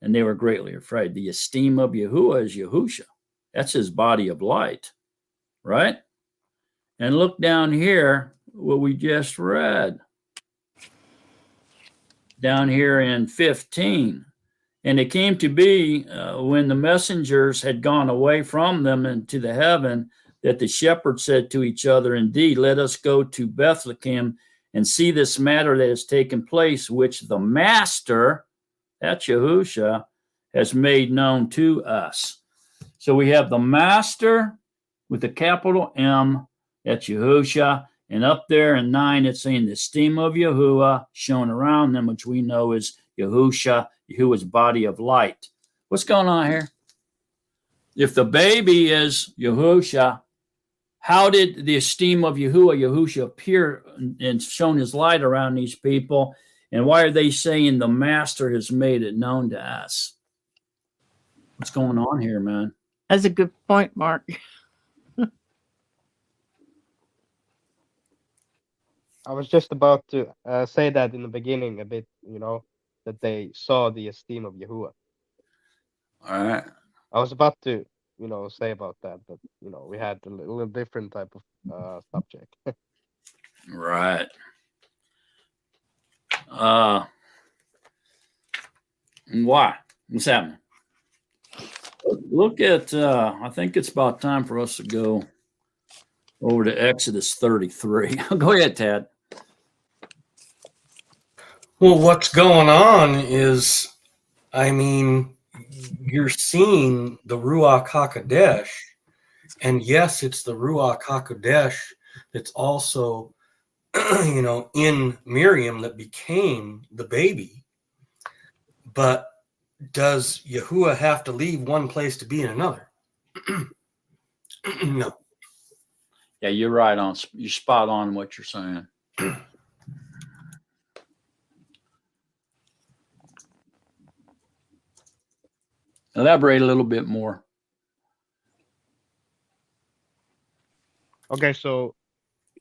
and they were greatly afraid. The esteem of Yahuwah is Yahusha. That's his body of light, right? And look down here, what we just read. Down here in 15. And it came to be when the messengers had gone away from them into the heaven, that the shepherds said to each other, indeed, let us go to Bethlehem and see this matter that has taken place, which the Master, that's Yahusha, has made known to us. So we have the Master with a capital M, that's Yahusha. And up there in 9, it's saying the esteem of Yahuwah shown around them, which we know is Yahusha, Yahuwah's body of light. What's going on here? If the baby is Yahusha, how did the esteem of Yahusha appear and shown his light around these people? And why are they saying the Master has made it known to us? What's going on here, man? That's a good point, Mark. I was just about to say that in the beginning a bit, that they saw the esteem of Yahuwah. All right. I was about to, say about that, but, we had a little different type of subject. Right. Why? What's happening? Look at, I think it's about time for us to go over to Exodus 33. Go ahead, Tad. Well, what's going on is, I mean, you're seeing the Ruach HaKodesh, and yes, it's the Ruach HaKodesh that's also, in Miriam that became the baby. But does Yahuwah have to leave one place to be in another? No. Yeah, you're right on. You're spot on what you're saying. Elaborate a little bit more. Okay, so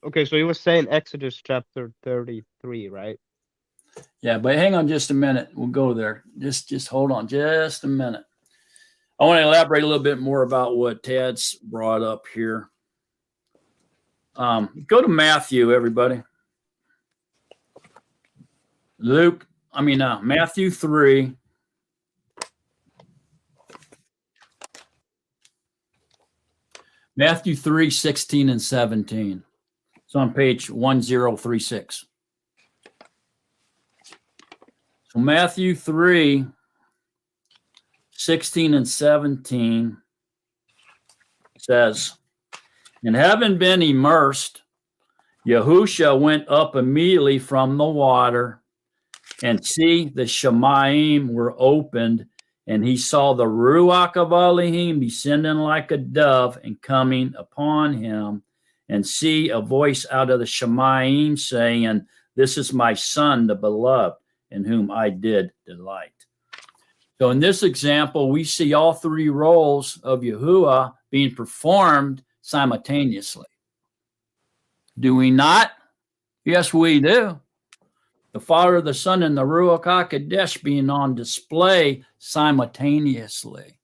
you were saying Exodus chapter 33, right? Yeah, but hang on just a minute. We'll go there. Just hold on just a minute. I want to elaborate a little bit more about what Tad's brought up here. Go to Matthew, everybody. Matthew 3. Matthew 3, 16 and 17. It's on page 1036. So Matthew 3, 16 and 17 says, and having been immersed, Yahusha went up immediately from the water, and see, the Shemaim were opened, and he saw the Ruach of Elohim descending like a dove and coming upon him, and see a voice out of the Shemaim saying, this is my son, the beloved, in whom I did delight. So in this example, we see all three roles of Yahuwah being performed simultaneously. Do we not? Yes, we do. The Father, the Son, and the Ruach HaKodesh being on display simultaneously.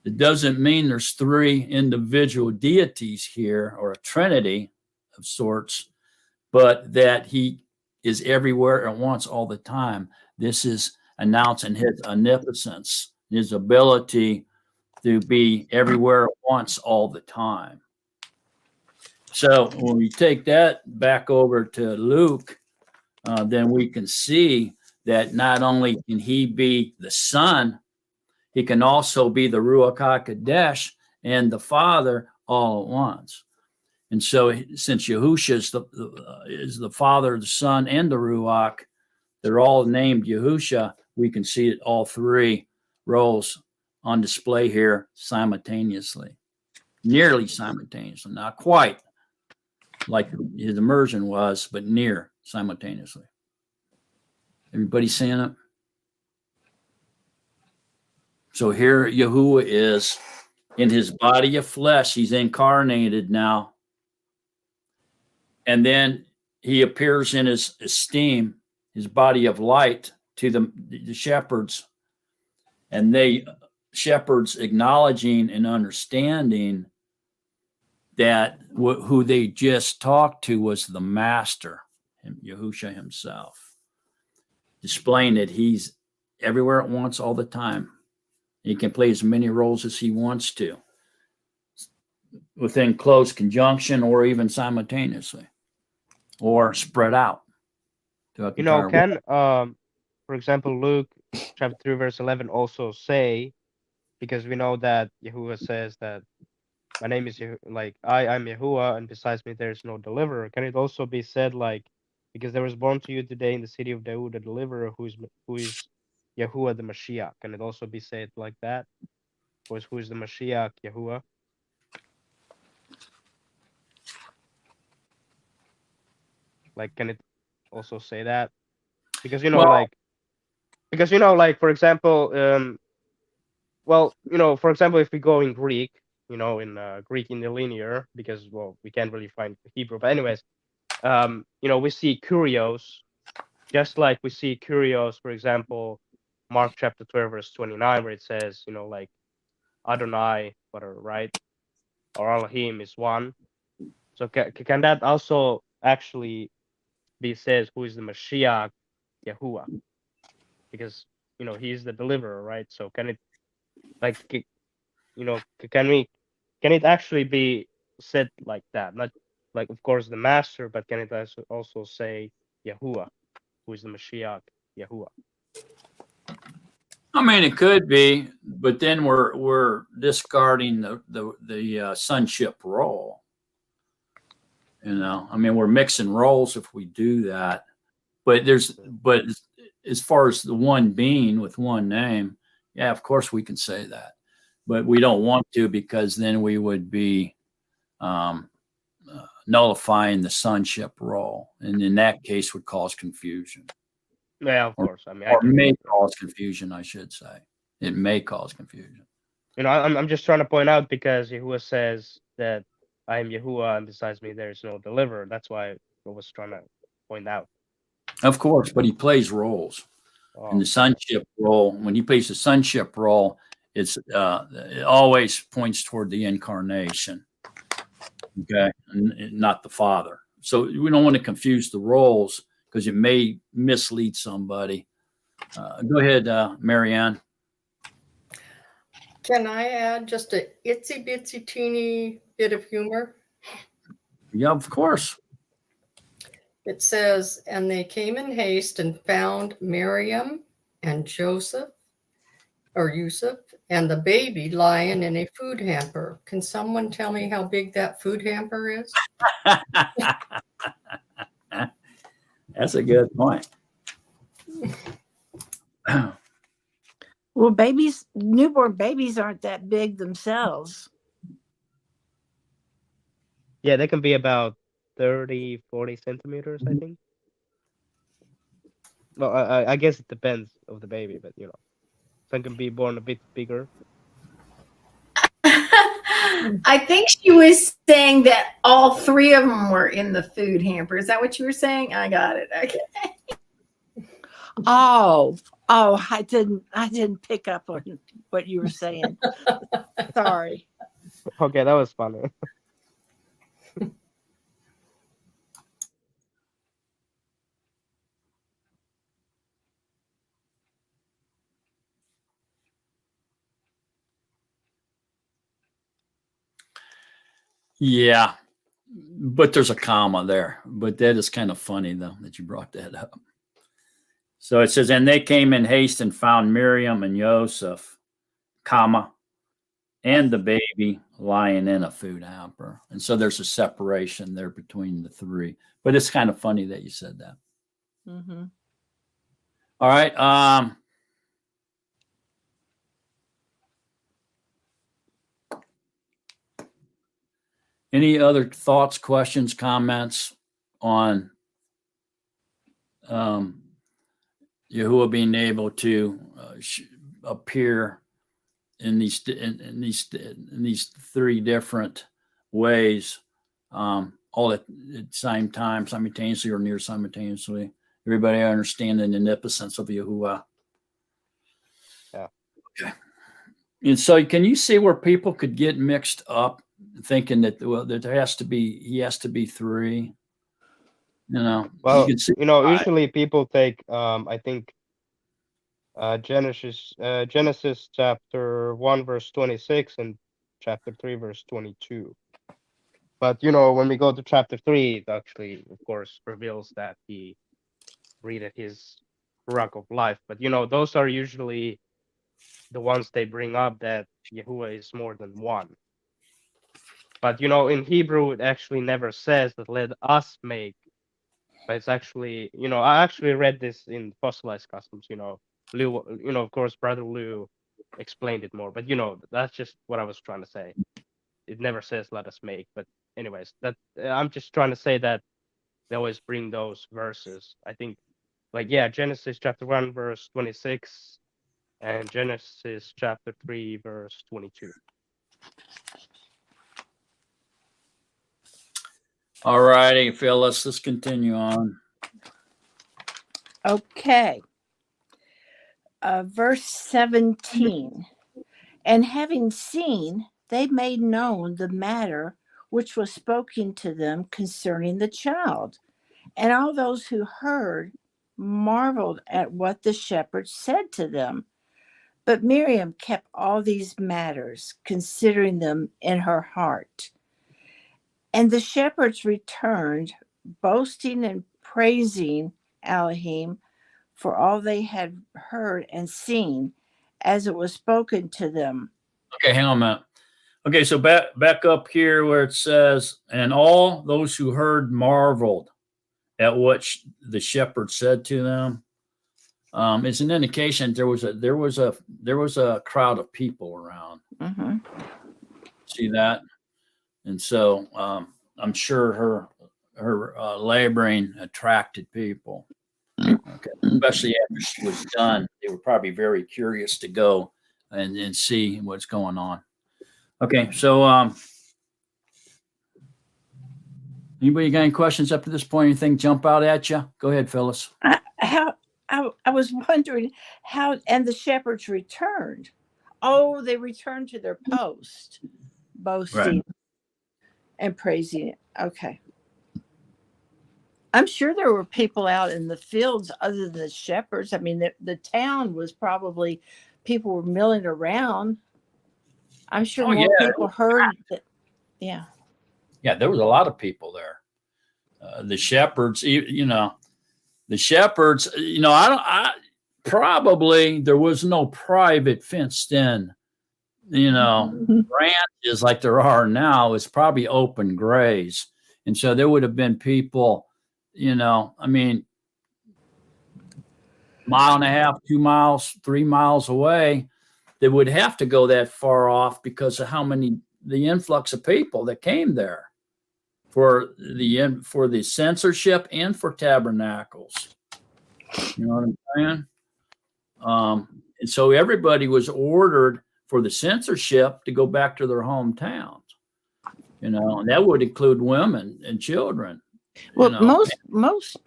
It doesn't mean there's three individual deities here or a trinity of sorts, but that he is everywhere at once all the time. This is announcing his omnipotence, his ability to be everywhere at once all the time. So when we take that back over to Luke, then we can see that not only can he be the Son, he can also be the Ruach HaKodesh and the Father all at once. And so since Yahusha is the Father, the Son, and the Ruach, they're all named Yahusha, we can see it all three roles on display here simultaneously, nearly simultaneously, not quite like his immersion was, but near simultaneously. Everybody seeing it? So here Yahuwah is in his body of flesh. He's incarnated now. And then he appears in his esteem, his body of light to the shepherds. And shepherds acknowledging and understanding that who they just talked to was the master, Yahusha himself, displaying that he's everywhere at once all the time. He can play as many roles as he wants to, within close conjunction or even simultaneously, or spread out. For example, Luke chapter 3 verse 11 also say, because we know that Yahuwah says that my name is I am Yahuwah, and besides me there is no deliverer. Can it also be said because there was born to you today in the city of Dawood a deliverer who is Yahuwah the Mashiach? Can it also be said like that? Who is the Mashiach, Yahuwah? Can it also say that? Because for example, for example, if we go in Greek, in Greek in the linear, because we can't really find Hebrew, but anyways, we see kurios, just like we see kurios, for example, Mark chapter 12 verse 29, where it says, Adonai, whatever, right, or Elohim is one. So can that also actually be said who is the Mashiach, Yahuwah? Because he is the deliverer, right? So can it can it actually be said like that? Not of course the master, but can it also say Yahuwah, who is the Mashiach, Yahuwah? I mean, it could be, but then we're discarding the sonship role. You know, I mean, we're mixing roles if we do that. But as far as the one being with one name, yeah, of course we can say that, but we don't want to, because then we would be nullifying the sonship role, and in that case would cause confusion. Yeah, of course. I mean, Or may cause confusion, I should say. It may cause confusion. You know, I'm just trying to point out, because Yahuwah says that I am Yahuwah, and besides me there is no deliverer. That's why I was trying to point out. Of course, but he plays roles. In the sonship role, when he plays the sonship role, it always points toward the incarnation. Okay, and not the Father. So we don't want to confuse the roles, because it may mislead somebody. Go ahead, Marianne. Can I add just a itsy bitsy teeny bit of humor? Yeah, of course. It says, and they came in haste and found Miriam and Joseph, or Yusuf, and the baby lying in a food hamper. Can someone tell me how big that food hamper is? That's a good point. Well, newborn babies aren't that big themselves. Yeah, they can be about 30, 40 centimeters, I think. Well, I guess it depends of the baby, but you know, some can be born a bit bigger. I think she was saying that all three of them were in the food hamper. Is that what you were saying? I got it. Okay. Oh, I didn't pick up on what you were saying. Sorry. Okay, that was funny. Yeah, but there's a comma there. But that is kind of funny, though, that you brought that up. So it says, and they came in haste and found Miriam and Joseph, comma, and the baby lying in a food hamper. And so there's a separation there between the three. But it's kind of funny that you said that. Mm-hmm. All right. Any other thoughts, questions, comments on Yahuwah being able to appear in these three different ways, all at the same time, simultaneously or near simultaneously? Everybody understand the omnipotence of Yahuwah? Yeah. Okay. And so, can you see where people could get mixed up, thinking that that he has to be three? You know, Well, you can see, usually people take, I think, Genesis chapter 1 verse 26 and chapter 3 verse 22. But when we go to chapter 3, it actually, of course, reveals that he breathed his rock of life. But those are usually the ones they bring up, that Yahuwah is more than one. But in Hebrew, it actually never says that let us make. But it's actually, I actually read this in Fossilized Customs. Lou, of course, Brother Lou explained it more. But that's just what I was trying to say. It never says let us make. But anyways, that I'm just trying to say that they always bring those verses. I think, Genesis chapter 1 verse 26 and Genesis chapter 3 verse 22. all righty, Phyllis, let's continue on. Okay. Verse 17. And having seen, they made known the matter which was spoken to them concerning the child. And all those who heard marveled at what the shepherds said to them. But Miriam kept all these matters, considering them in her heart. And the shepherds returned, boasting and praising Elohim for all they had heard and seen, as it was spoken to them. Okay, hang on a minute. Okay, so back up here where it says, and all those who heard marveled at what the shepherd said to them. It's an indication there was a crowd of people around. Mm-hmm. See that? And so I'm sure her laboring attracted people. Okay, especially after she was done, they were probably very curious to go and see what's going on. Okay, so anybody got any questions up to this point? Anything jump out at you? Go ahead, Phyllis. I was wondering how, and the shepherds returned. Oh, they returned to their post, boasting and praising it. Okay. I'm sure there were people out in the fields other than the shepherds. I mean, the town was probably, people were milling around. I'm sure more people heard that. Yeah. Yeah, there was a lot of people there. The shepherds, the shepherds, probably there was no private fenced in, ranches like there are now. It's probably open graze. And so there would have been people, mile and a half, 2 miles, 3 miles away. They would have to go that far off because of the influx of people that came there for the censorship and for tabernacles. You know what I'm saying? And so everybody was ordered for the censorship to go back to their hometowns. And that would include women and children. Well,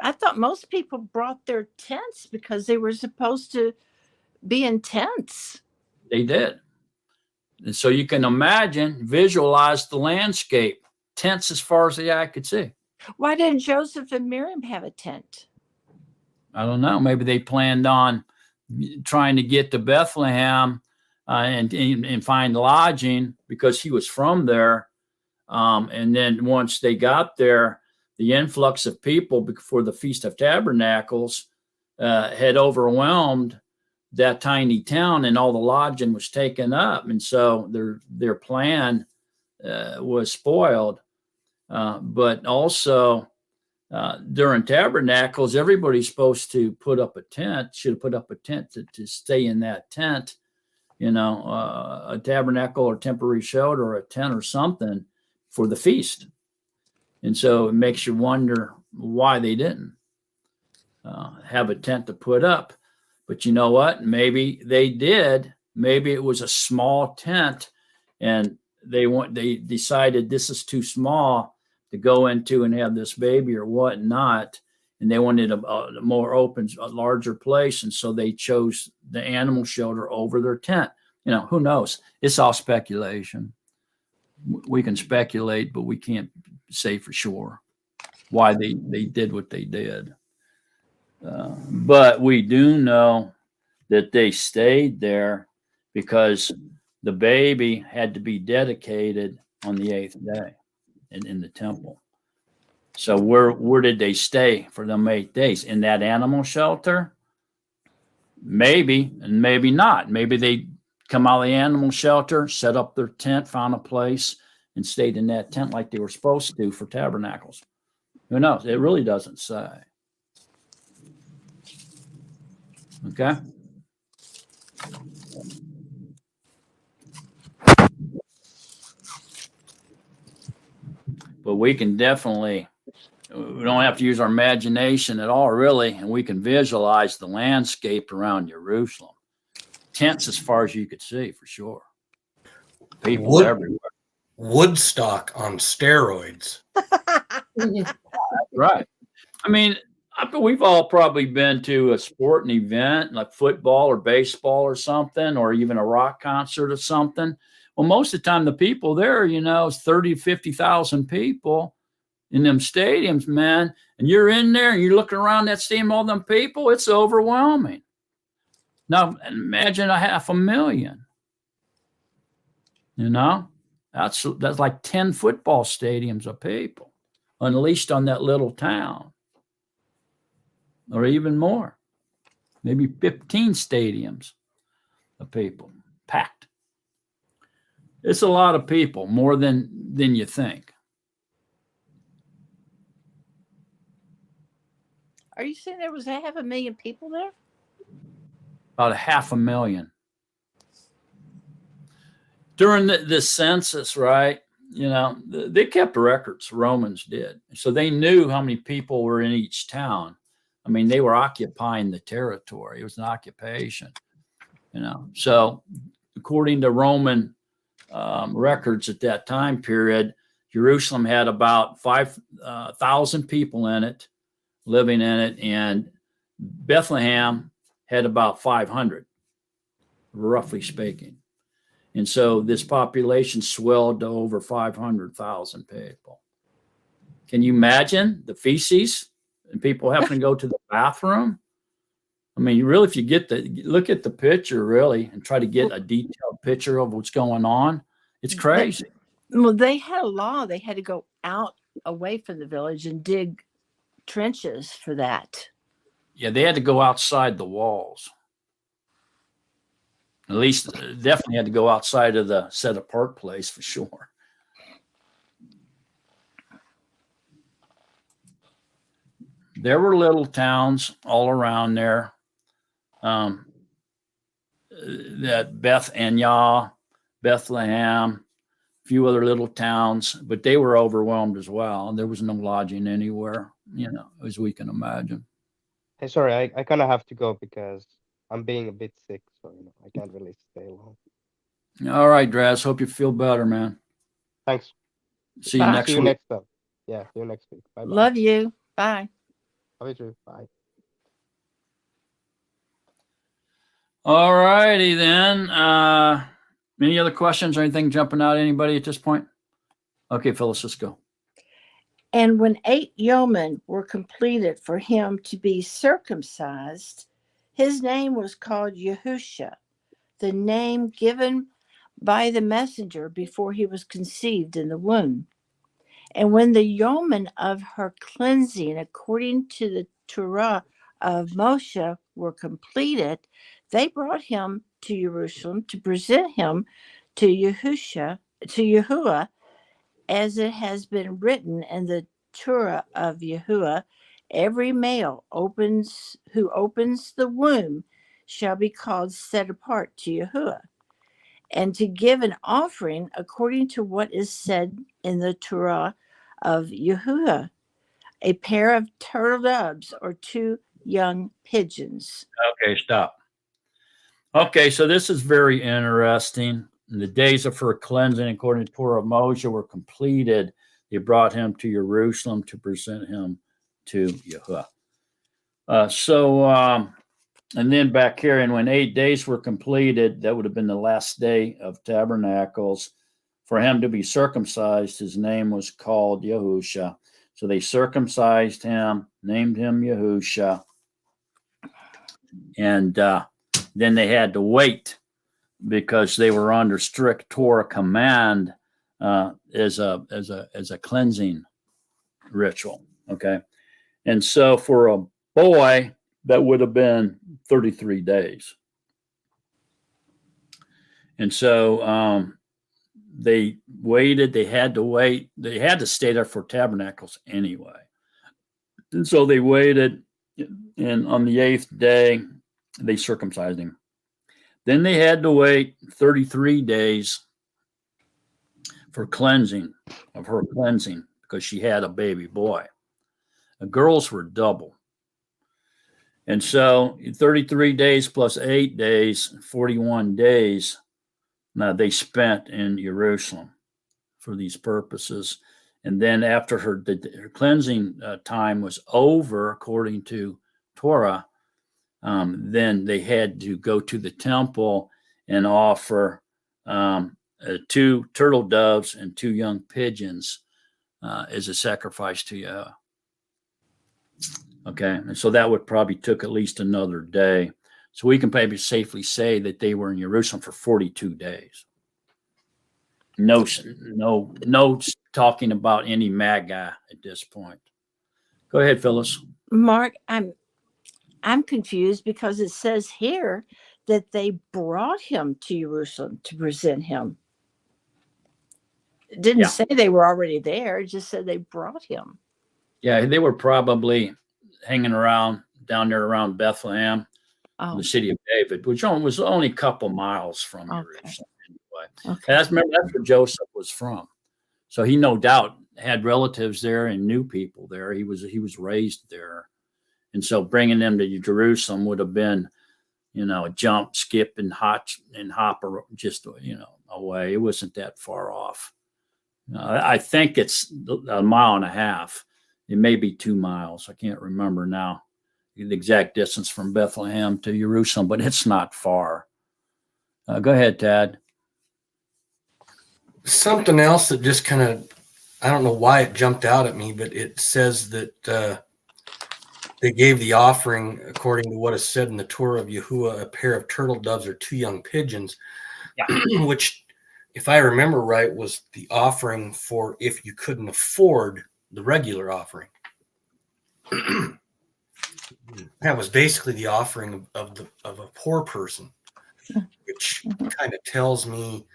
I thought most people brought their tents because they were supposed to be in tents. They did. And so you can visualize the landscape, tents as far as the eye could see. Why didn't Joseph and Miriam have a tent? I don't know. Maybe they planned on trying to get to Bethlehem and find lodging because he was from there. And then once they got there, the influx of people before the Feast of Tabernacles had overwhelmed that tiny town, and all the lodging was taken up. And so their plan was spoiled. But also during Tabernacles, everybody's supposed to should have put up a tent to stay in that tent, a tabernacle or temporary shelter or a tent or something for the feast. And so it makes you wonder why they didn't have a tent to put up. But you know what? Maybe they did. Maybe it was a small tent, and they decided this is too small to go into and have this baby or whatnot, and they wanted a more open, a larger place, and so they chose the animal shelter over their tent. Who knows? It's all speculation. We can speculate, but we can't say for sure why they did what they did. But we do know that they stayed there because the baby had to be dedicated on the 8th day in the temple. So where did they stay for them 8 days? In that animal shelter? Maybe, and maybe not. Maybe they come out of the animal shelter, set up their tent, found a place, and stayed in that tent like they were supposed to for tabernacles. Who knows? It really doesn't say. Okay. But we don't have to use our imagination at all, really, and we can visualize the landscape around Jerusalem. Tents as far as you could see, for sure. People everywhere. Woodstock on steroids. Right. We've all probably been to a sporting event like football or baseball or something, or even a rock concert or something. Well, most of the time the people there, is 30, 50,000 people in them stadiums, man. And you're in there and you're looking around that stadium, all them people, it's overwhelming. Now, imagine 500,000. That's like 10 football stadiums of people unleashed on that little town. Or even more, maybe 15 stadiums of people, packed. It's a lot of people, more than you think. Are you saying there was 500,000 people there? About 500,000. During the census, right? You know, they kept records, Romans did. So they knew how many people were in each town. I mean, they were occupying the territory. It was an occupation, you know. So according to Roman records at that time period, Jerusalem had about 5,000 people in it, living in it, and Bethlehem had about 500, roughly speaking. And so this population swelled to over 500,000 people. Can you imagine the feces and people having to go to the bathroom? I mean, really, if you look at the picture, really, and try to get a detailed picture of what's going on, it's crazy. Well, they had a law. They had to go out away from the village and dig trenches for that. Yeah, they had to go outside the walls. At least definitely had to go outside of the set apart place for sure. There were little towns all around there. That Beth Anya, Bethlehem, a few other little towns, but they were overwhelmed as well. There was no lodging anywhere, you know, as we can imagine. Hey, sorry, I kind of have to go because I'm being a bit sick, so you know I can't really stay long. All right, Draz. Hope you feel better, man. Thanks. See you next See you week. next time. Yeah, see you next week. Bye. Love you. Bye. Love you too. Bye. All righty then. Any other questions or anything jumping out at anybody at this point? Okay, Phyllis, let's go. And when 8 yeomen were completed for him to be circumcised, his name was called Yahusha, the name given by the messenger before he was conceived in the womb. And when the yeomen of her cleansing, according to the Torah of Moshe, were completed, they brought him to Jerusalem to present him to Yahuwah, as it has been written in the Torah of Yahuwah, every male who opens the womb shall be called set apart to Yahuwah, and to give an offering according to what is said in the Torah of Yahuwah, a pair of turtle doves or 2 young pigeons. Okay, stop. Okay, so this is very interesting. The days of her cleansing, according to Torah of Moshe, were completed. They brought him to Jerusalem to present him to Yahuwah. And then back here, and when 8 days were completed, that would have been the last day of Tabernacles, for him to be circumcised, his name was called Yahusha. So they circumcised him, named him Yahusha, and then they had to wait because they were under strict Torah command as a cleansing ritual. Okay, and so for a boy, that would have been 33 days. And so they waited, they had to wait, they had to stay there for Tabernacles anyway. And so they waited, and on the 8th day, they circumcised him. Then they had to wait 33 days for cleansing, of her cleansing, because she had a baby boy. The girls were double. And so 33 days plus 8 days, 41 days, now they spent in Jerusalem for these purposes. And then after her cleansing time was over, according to Torah, then they had to go to the temple and offer 2 turtle doves and 2 young pigeons as a sacrifice to Yahweh. Okay, and so that would probably took at least another day. So we can probably safely say that they were in Jerusalem for 42 days. No talking about any Magi at this point. Go ahead, Phyllis. Mark, I'm confused because it says here that they brought him to Jerusalem to present him. It didn't say they were already there. It just said they brought him. Yeah, they were probably hanging around down there around Bethlehem, the city of David, which was only a couple miles from Jerusalem anyway. Okay. That's where Joseph was from. So he no doubt had relatives there and knew people there. He was raised there. And so bringing them to Jerusalem would have been, a jump, skip, and hop just, away. It wasn't that far off. I think it's a mile and a half. It may be 2 miles. I can't remember now the exact distance from Bethlehem to Jerusalem, but it's not far. Go ahead, Tad. Something else that just kind of, I don't know why it jumped out at me, but it says that they gave the offering according to what is said in the Torah of Yahuwah, a pair of turtle doves or 2 young pigeons, which, if I remember right, was the offering for if you couldn't afford the regular offering. That was basically the offering of a poor person, which kind of tells me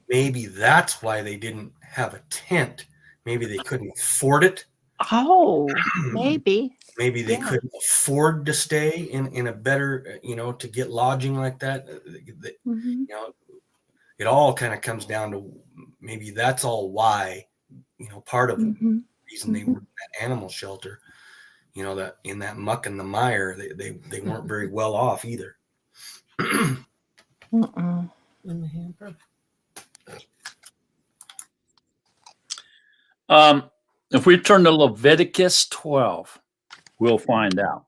maybe that's why they didn't have a tent. Maybe they couldn't afford it. Oh, maybe. Maybe they couldn't afford to stay in a better, to get lodging like that. It all kind of comes down to maybe that's all why, part of the reason they were in that animal shelter, that in that muck and the mire, they weren't very well off either. In the hamper. If we turn to Leviticus 12, we'll find out.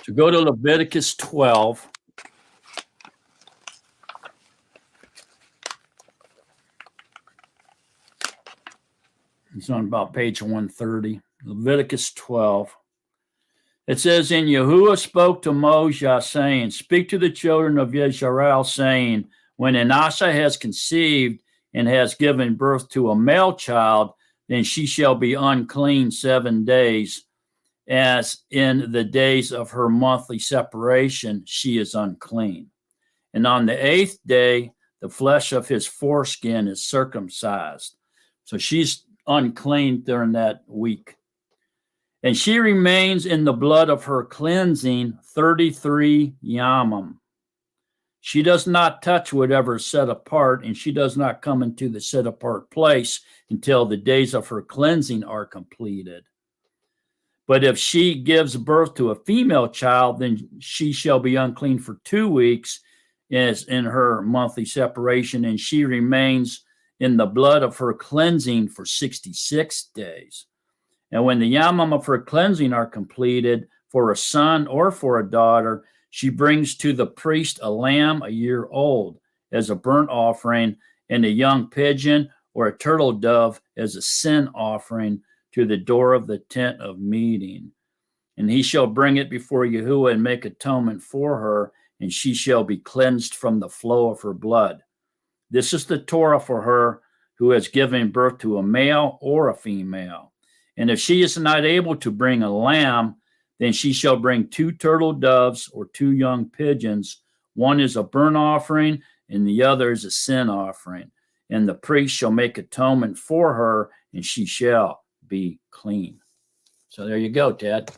So go to Leviticus 12. It's on about page 130. Leviticus 12. It says, and Yahuwah spoke to Moses, saying, speak to the children of Israel, saying, when Anasa has conceived and has given birth to a male child, then she shall be unclean 7 days. As in the days of her monthly separation, she is unclean. And on the 8th day, the flesh of his foreskin is circumcised. So she's unclean during that week. And she remains in the blood of her cleansing 33 yamim. She does not touch whatever is set apart, and she does not come into the set apart place until the days of her cleansing are completed. But if she gives birth to a female child, then she shall be unclean for 2 weeks, as in her monthly separation, and she remains in the blood of her cleansing for 66 days. And when the yamim of her cleansing are completed, for a son or for a daughter, she brings to the priest a lamb a year old as a burnt offering, and a young pigeon or a turtle dove as a sin offering to the door of the tent of meeting. And he shall bring it before Yahuwah and make atonement for her, and she shall be cleansed from the flow of her blood. This is the Torah for her who has given birth to a male or a female. And if she is not able to bring a lamb, then she shall bring 2 turtle doves or 2 young pigeons. One is a burnt offering, and the other is a sin offering. And the priest shall make atonement for her, and she shall be clean. So there you go, Ted.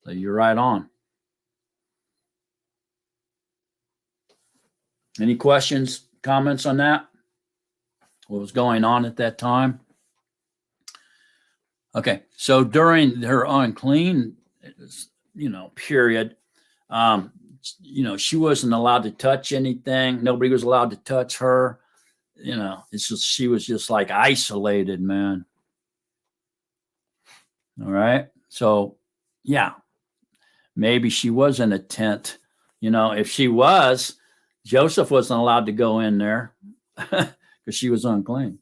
So you're right on. Any questions, comments on that? What was going on at that time? Okay, so during her unclean, period, she wasn't allowed to touch anything. Nobody was allowed to touch her. It's just, she was just like isolated, man. All right. So, yeah, maybe she was in a tent. If she was, Joseph wasn't allowed to go in there because she was unclean.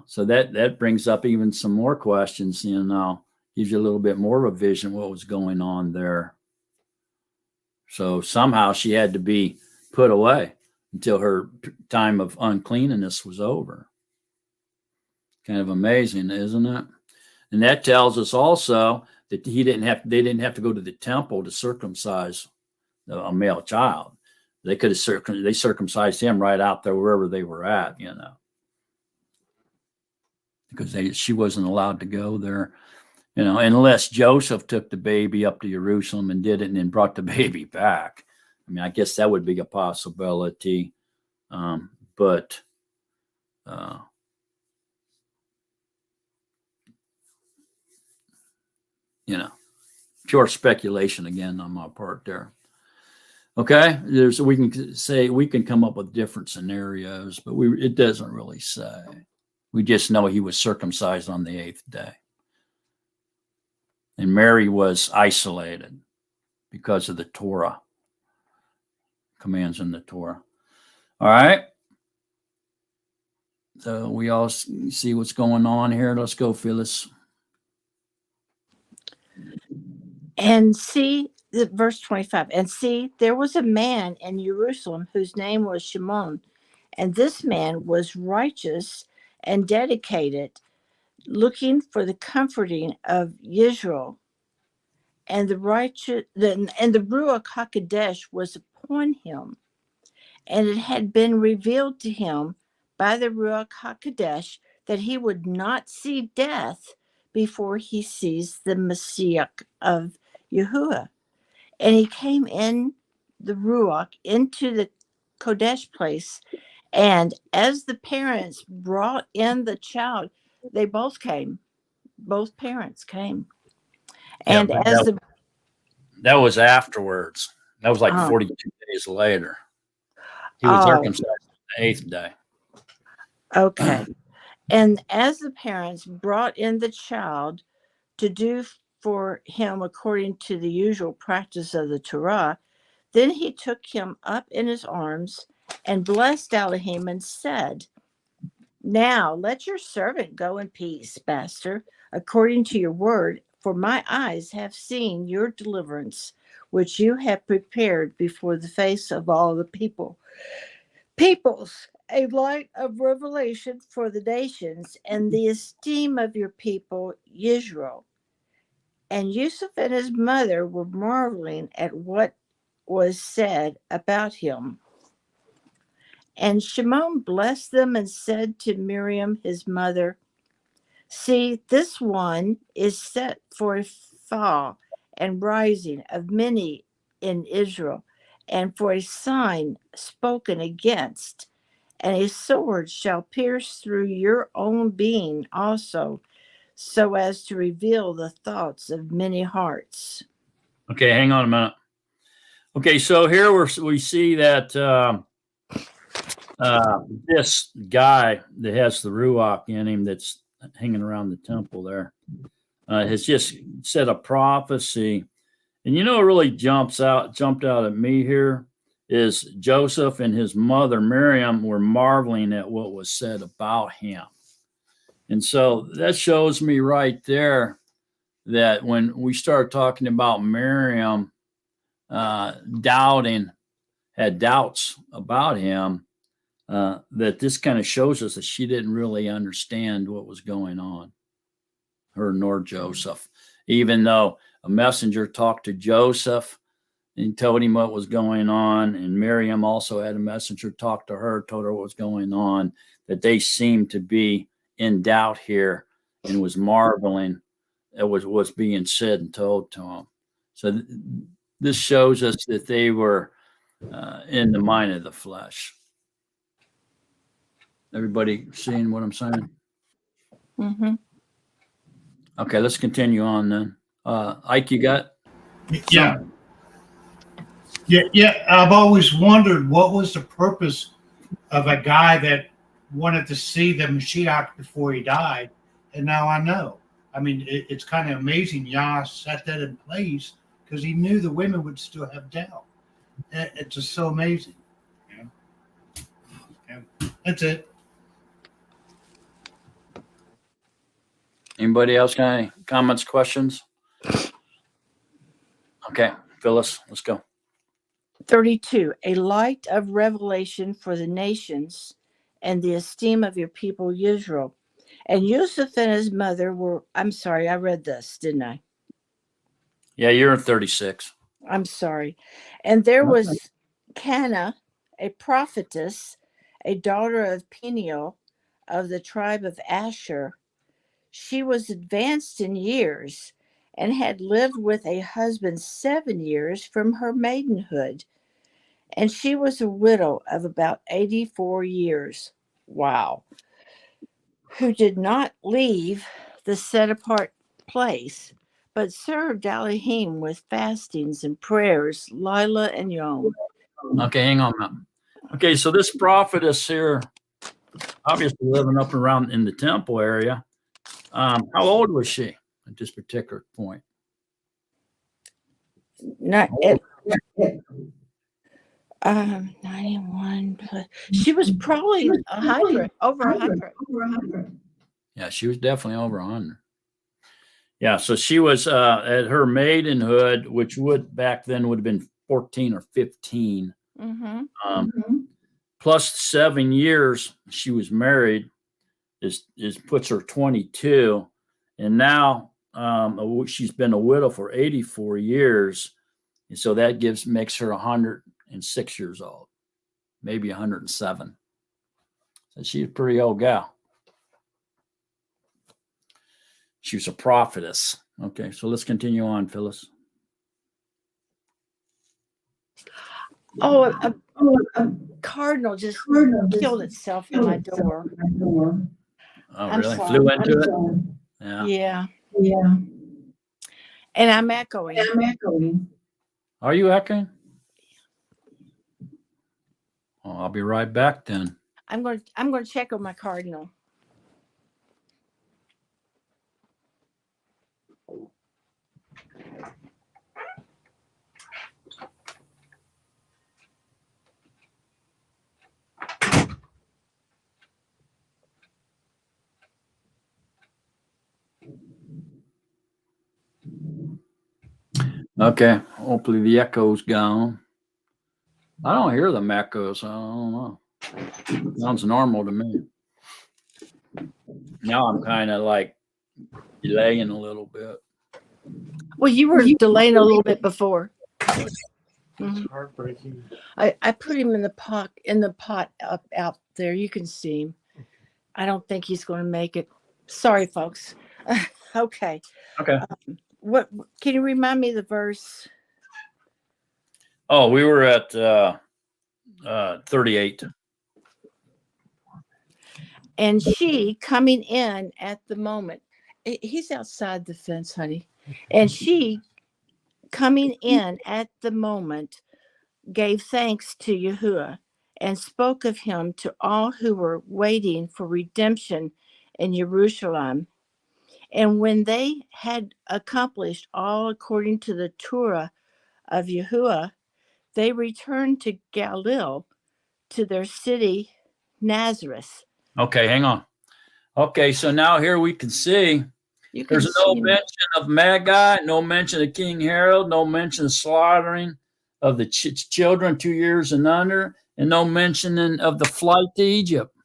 So that brings up even some more questions, gives you a little bit more of a vision what was going on there. So somehow she had to be put away until her time of uncleanness was over. Kind of amazing, isn't it? And that tells us also that they didn't have to go to the temple to circumcise a male child. They could have they circumcised him right out there wherever they were at, because she wasn't allowed to go there, unless Joseph took the baby up to Jerusalem and did it and then brought the baby back. I mean, I guess that would be a possibility. But pure speculation again on my part there. Okay, we can come up with different scenarios, but it doesn't really say. We just know he was circumcised on the 8th day. And Mary was isolated because of the Torah, commands in the Torah. All right. So we all see what's going on here. Let's go, Phyllis. And see, verse 25, and see, there was a man in Jerusalem whose name was Shimon, and this man was righteous and dedicated, looking for the comforting of Israel. And the Ruach HaKodesh was upon him, and it had been revealed to him by the Ruach HaKodesh that he would not see death before he sees the Messiah of Yahuwah. And he came in the Ruach into the Kodesh place, and as the parents brought in the child, they both came. Both parents came. And that was afterwards. That was like 42 days later. He was circumcised on the 8th day. Okay. And as the parents brought in the child to do for him according to the usual practice of the Torah, then he took him up in his arms and blessed Elohim and said, "Now let your servant go in peace, master, according to your word, for my eyes have seen your deliverance, which you have prepared before the face of all the peoples, a light of revelation for the nations and the esteem of your people, Israel." And Yusuf and his mother were marveling at what was said about him. And Shimon blessed them and said to Miriam, his mother, "See, this one is set for a fall and rising of many in Israel, and for a sign spoken against. And a sword shall pierce through your own being also, so as to reveal the thoughts of many hearts." Okay, hang on a minute. Okay, so here we see that this guy that has the Ruach in him that's hanging around the temple there has just said a prophecy. And what really jumped out at me here is Joseph and his mother Miriam were marveling at what was said about him. And so that shows me right there that when we start talking about Miriam had doubts about him, that this kind of shows us that she didn't really understand what was going on, her nor Joseph, even though a messenger talked to Joseph and told him what was going on. And Miriam also had a messenger talk to her, told her what was going on, that they seemed to be in doubt here and was marveling at what was being said and told to him. So this shows us that they were in the mind of the flesh. Everybody seeing what I'm saying? Mm-hmm. Okay, let's continue on then. Ike, you got? Yeah. I've always wondered what was the purpose of a guy that wanted to see the Mashiach before he died, and now I know. I mean, it's kind of amazing Yah set that in place because he knew the women would still have doubt. It's just so amazing. Yeah. That's it. Anybody else got any comments, questions? Okay, Phyllis, let's go. 32, a light of revelation for the nations and the esteem of your people, Israel. And Yusuf and his mother were, I'm sorry, I read this, didn't I? Yeah, you're in 36. I'm sorry. And there Okay. was Canna, a prophetess, a daughter of Peniel of the tribe of Asher. She was advanced in years and had lived with a husband 7 years from her maidenhood. And she was a widow of about 84 years. Wow. Who did not leave the set apart place, but served Elohim with fastings and prayers, Lila and Yom. Okay, hang on a minute. Okay, so this prophetess here, obviously living up around in the temple area. How old was she at this particular point? Not at 91. She was probably 100, over 100. Yeah, she was definitely over 100. Yeah, so she was at her maidenhood, which would back then would have been 14 or 15. Plus 7 years she was married is puts her 22, and now she's been a widow for 84 years, and so that makes her 106 years old, maybe 107. So she's a pretty old gal. She was a prophetess. Okay, so let's continue on, Phyllis. Oh, a cardinal just killed itself in my door. Oh, I'm really? sorry. Flew into it? Yeah. Yeah. And I'm echoing. Are you echoing? Oh, I'll be right back then. I'm going to check on my cardinal. Okay, hopefully the echo's gone. I don't hear the echoes. I don't know. Sounds normal to me. Now I'm kind of like delaying a little bit. Well, you were delaying a little bit before. It's heartbreaking. I put him in the pot up out there. You can see him. I don't think he's going to make it. Sorry, folks. Okay. Okay. What can you remind me the verse? Oh, we were at 38. And she coming in at the moment. He's outside the fence, honey. And she coming in at the moment gave thanks to Yahuwah and spoke of him to all who were waiting for redemption in Jerusalem. And when they had accomplished all according to the Torah of Yahuwah, they returned to Galilee, to their city Nazareth. Okay, hang on. Okay, so now here we can see there's no mention of Magi, no mention of King Herod, no mention of slaughtering of the children 2 years and under, and no mentioning of the flight to Egypt.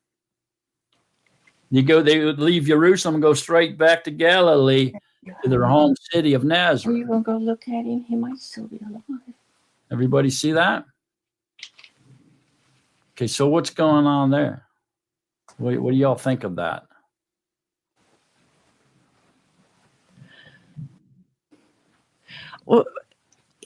They would leave Jerusalem and go straight back to Galilee, to their home city of Are Nazareth. you going to go look at him? He might still be alive. Everybody see that? Okay, so what's going on there? What do y'all think of that? Well,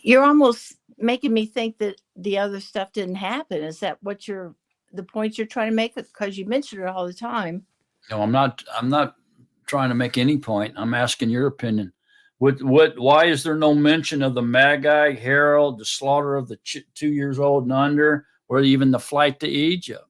you're almost making me think that the other stuff didn't happen. Is that what the point you're trying to make? Because you mention it all the time. No, I'm not trying to make any point. I'm asking your opinion. Why is there no mention of the Magi, Herod, the slaughter of the 2 years old and under, or even the flight to Egypt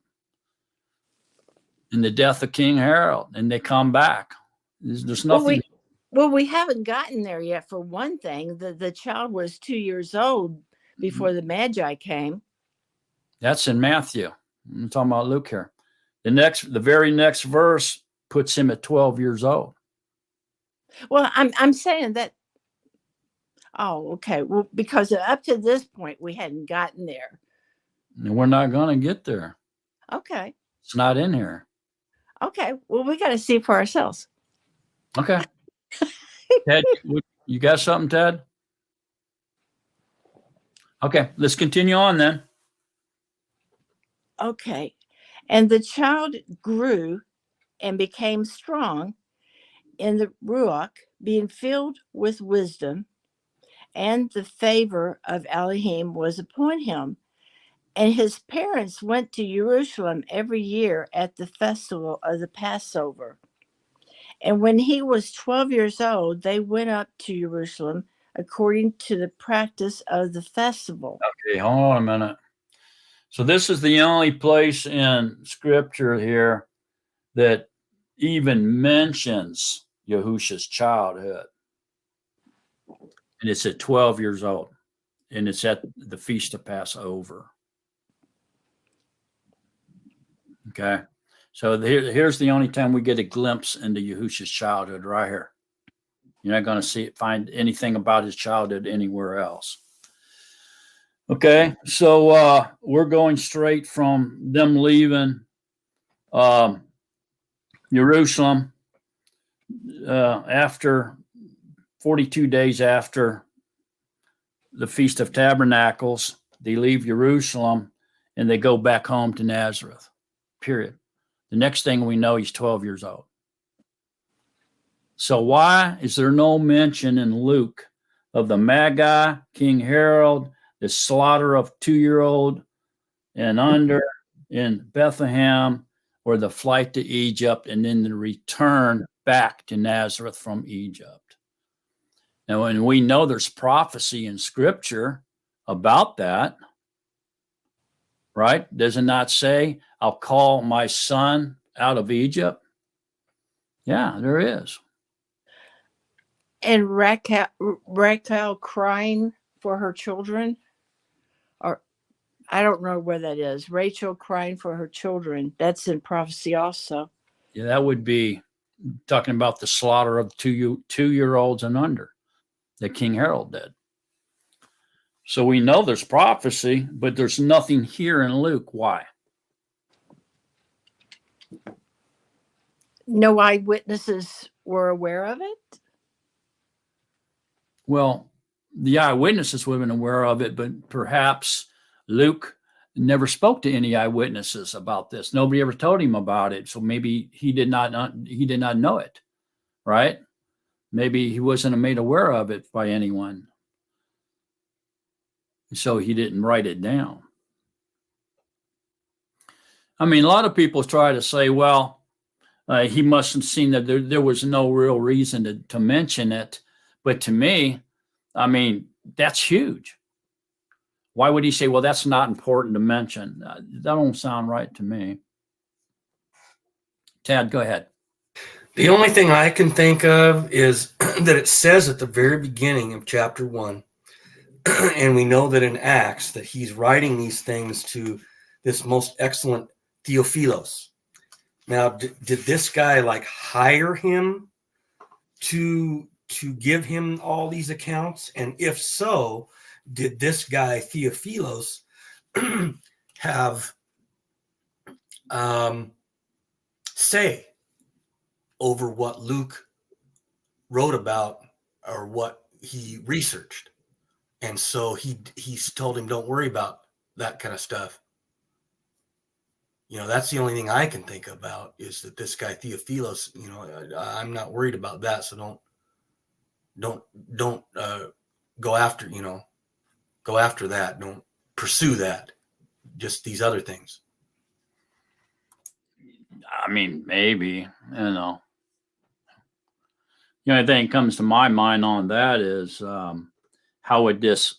and the death of King Herod, and they come back? There's nothing. Well, we haven't gotten there yet. For one thing, the child was 2 years old before the Magi came. That's in Matthew. I'm talking about Luke here. The very next verse puts him at 12 years old. Well, I'm saying that. Oh, okay. Well, because up to this point, we hadn't gotten there. And we're not going to get there. Okay. It's not in here. Okay. Well, we got to see for ourselves. Okay. Ted, you got something, Ted? Okay, let's continue on then. Okay. And the child grew and became strong in the Ruach, being filled with wisdom, and the favor of Elohim was upon him. And his parents went to Jerusalem every year at the festival of the Passover. And when he was 12 years old, they went up to Jerusalem according to the practice of the festival. Okay, hold on a minute. So this is the only place in Scripture here that even mentions Yahusha's childhood. And it's at 12 years old. And it's at the Feast of Passover. Okay. So here's the only time we get a glimpse into Yahusha's childhood right here. You're not going to find anything about his childhood anywhere else. Okay. So we're going straight from them leaving Jerusalem after 42 days after the Feast of Tabernacles. They leave Jerusalem and they go back home to Nazareth, period. The next thing we know, he's 12 years old. So why is there no mention in Luke of the Magi, King Herod, the slaughter of 2-year-old and under in Bethlehem, or the flight to Egypt and then the return back to Nazareth from Egypt? Now, and we know there's prophecy in Scripture about that, right? Does it not say, I'll call my son out of Egypt? Yeah, there is. And Rachel crying for her children, or I don't know where that is. Rachel crying for her children. That's in prophecy also. Yeah, that would be talking about the slaughter of 2-year-olds and under that King Herod did. So we know there's prophecy, but there's nothing here in Luke. Why? No eyewitnesses were aware of it? Well, the eyewitnesses would have been aware of it, but perhaps Luke never spoke to any eyewitnesses about this. Nobody ever told him about it. So maybe he did not know it, right? Maybe he wasn't made aware of it by anyone. So he didn't write it down. I mean, a lot of people try to say, well, he must have seen that there was no real reason to mention it. But to me, I mean, that's huge. Why would he say, well, that's not important to mention? That don't sound right to me. Tad, go ahead. The only thing I can think of is that it says at the very beginning of chapter 1, and we know that in Acts, that he's writing these things to this most excellent Theophilus. Now, did this guy like hire him to give him all these accounts? And if so, did this guy Theophilus have say over what Luke wrote about or what he researched? And so he's told him, don't worry about that kind of stuff. You know, that's the only thing I can think about, is that this guy Theophilus, you know, I'm not worried about that. So don't go after that. Don't pursue that. Just these other things. I mean, maybe, you know. The only thing that comes to my mind on that is how would this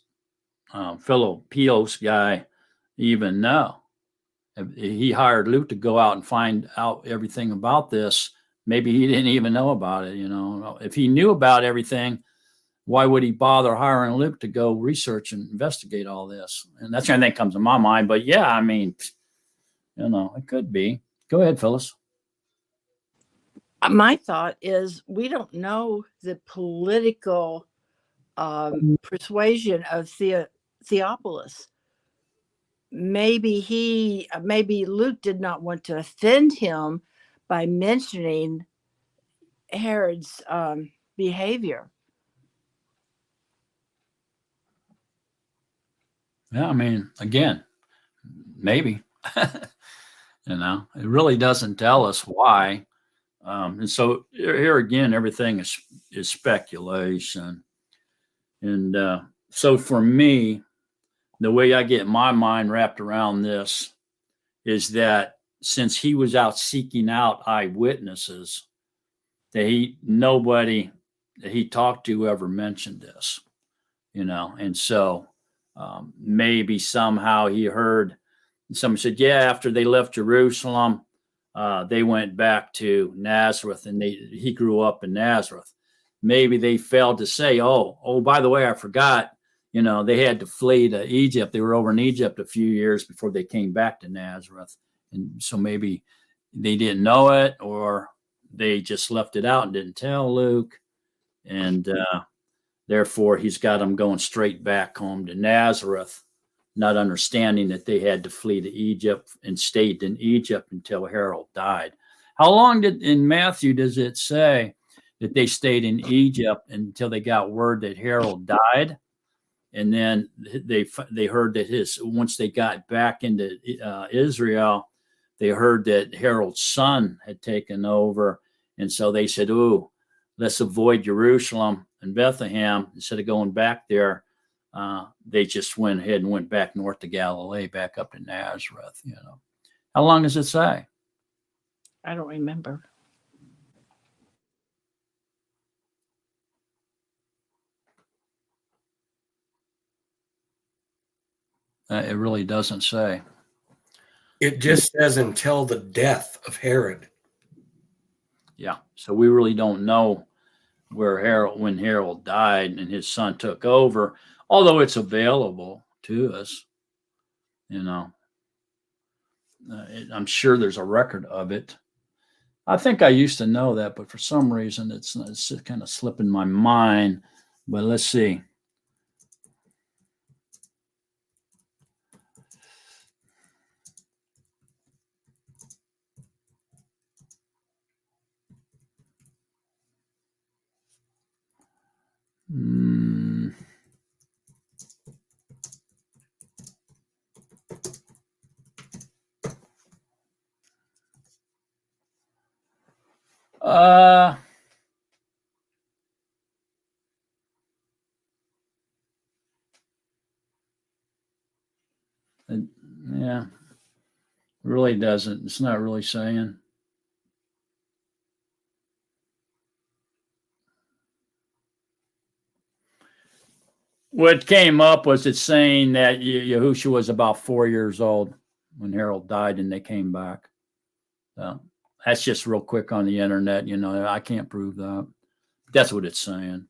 Philopios guy even know? If he hired Luke to go out and find out everything about this, maybe he didn't even know about it. You know, if he knew about everything, why would he bother hiring Luke to go research and investigate all this? And that's the only thing that comes to my mind. But yeah, I mean, you know, it could be. Go ahead, Phyllis. My thought is we don't know the political persuasion of Theophilus. Maybe Luke did not want to offend him by mentioning Herod's behavior. Yeah, I mean, again, maybe. You know, it really doesn't tell us why. And so here again, everything is speculation. And so for me, the way I get my mind wrapped around this is that since he was out seeking out eyewitnesses, that nobody that he talked to ever mentioned this, you know, and so maybe somehow he heard someone said, yeah, after they left Jerusalem, they went back to Nazareth, and he grew up in Nazareth. Maybe they failed to say, oh, by the way, I forgot, you know, they had to flee to Egypt. They were over in Egypt a few years before they came back to Nazareth. And so maybe they didn't know it, or they just left it out and didn't tell Luke. And therefore, he's got them going straight back home to Nazareth, not understanding that they had to flee to Egypt and stayed in Egypt until Herod died. How long in Matthew does it say that they stayed in Egypt until they got word that Herod died? And then they heard that once they got back into Israel, they heard that Herod's son had taken over. And so they said, ooh, let's avoid Jerusalem and Bethlehem. Instead of going back there, they just went ahead and went back north to Galilee, back up to Nazareth. You know, how long does it say? I don't remember. It really doesn't say. It just says until the death of Herod. Yeah, so we really don't know when Herod died and his son took over, although it's available to us. You know, I'm sure there's a record of it. I think I used to know that, but for some reason it's kind of slipping my mind. But let's see. Yeah, really doesn't. It's not really saying. What came up was it saying that Yahusha was about 4 years old when Herod died, and they came back. So that's just real quick on the internet. You know, I can't prove that. But that's what it's saying.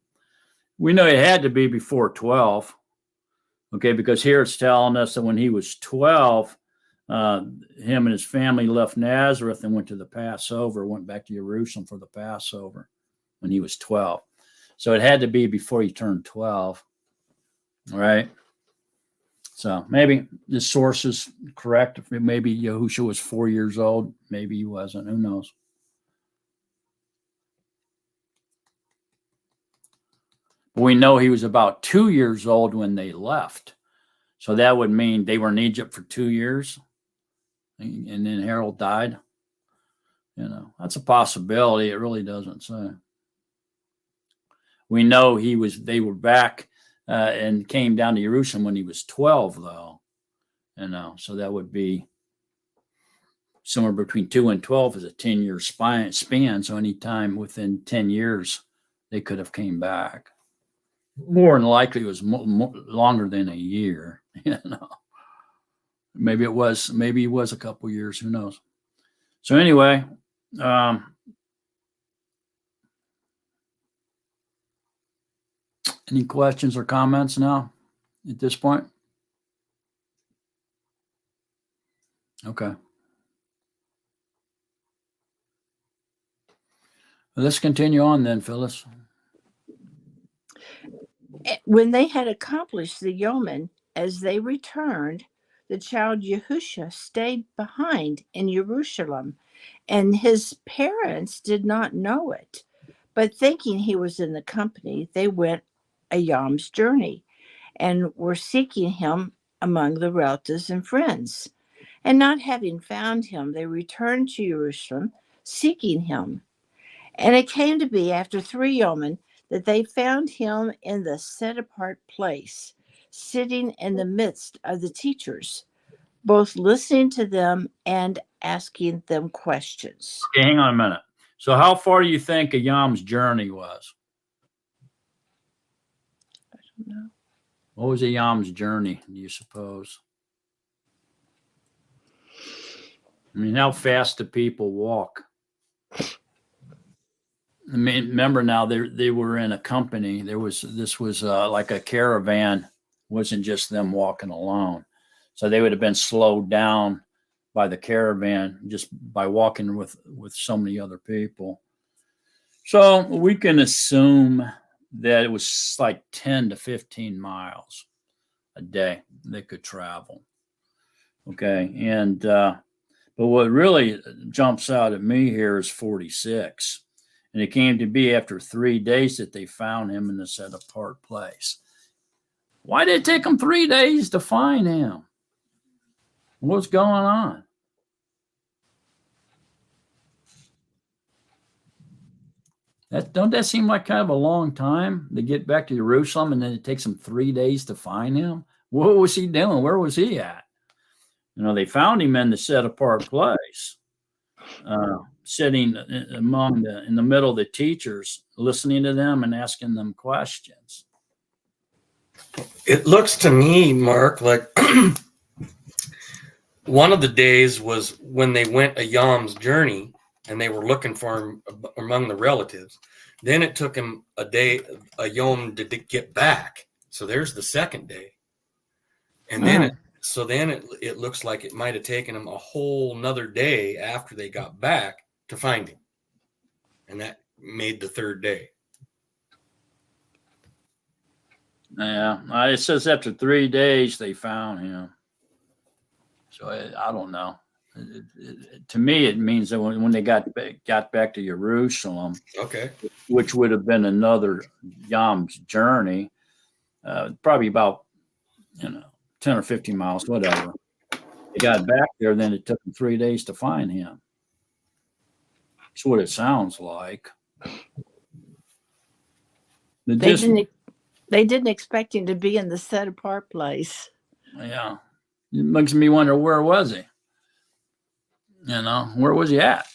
We know it had to be before 12. Okay, because here it's telling us that when he was 12, him and his family left Nazareth and went to the Passover, went back to Jerusalem for the Passover when he was 12. So it had to be before he turned 12. Right. So maybe the source is correct. Maybe Yahusha was 4 years old. Maybe he wasn't. Who knows? We know he was about 2 years old when they left. So that would mean they were in Egypt for 2 years. And then Herod died. You know, that's a possibility. It really doesn't say. We know they were back and came down to Jerusalem when he was 12, though. You know, so that would be somewhere between 2 and 12 is a 10-year span. So anytime within 10 years, they could have came back. More than likely, it was longer than a year. You know, maybe it was a couple years. Who knows? So anyway, any questions or comments now at this point? Okay. Well, let's continue on then, Phyllis. When they had accomplished the yeoman, as they returned, the child Yahusha stayed behind in Jerusalem, and his parents did not know it. But thinking he was in the company, they went a yom's journey and were seeking him among the relatives and friends. And not having found him, they returned to Jerusalem, seeking him. And it came to be after 3 yeomen that they found him in the set-apart place, sitting in the midst of the teachers, both listening to them and asking them questions. Okay, hang on a minute. So how far do you think a yom's journey was? I don't know. What was a yom's journey, do you suppose? I mean, how fast do people walk? I mean, remember now they were in a company. This was like a caravan. It wasn't just them walking alone. So they would have been slowed down by the caravan just by walking with so many other people. So we can assume that it was like 10 to 15 miles a day they could travel. Okay. And, but what really jumps out at me here is 46. And it came to be after 3 days that they found him in the set apart place. Why did it take them 3 days to find him? What's going on? Don't that seem like kind of a long time to get back to Jerusalem, and then it takes them 3 days to find him? What was he doing? Where was he at? You know, they found him in the set apart place, sitting in the middle of the teachers, listening to them and asking them questions. It looks to me, Mark, like one of the days was when they went a yom's journey and they were looking for him among the relatives. Then it took him a yom to get back. So there's the second day. And then it looks like it might have taken him a whole nother day after they got back to find him. And that made the third day. Yeah, it says after 3 days they found him. So I don't know. To me, it means that when they got back to Jerusalem, okay, which would have been another yom's journey, probably about 10 or 15 miles, whatever. They got back there, then it took them 3 days to find him. That's what it sounds like. They didn't expect him to be in the set apart place. Yeah. It makes me wonder, where was he? Where was he at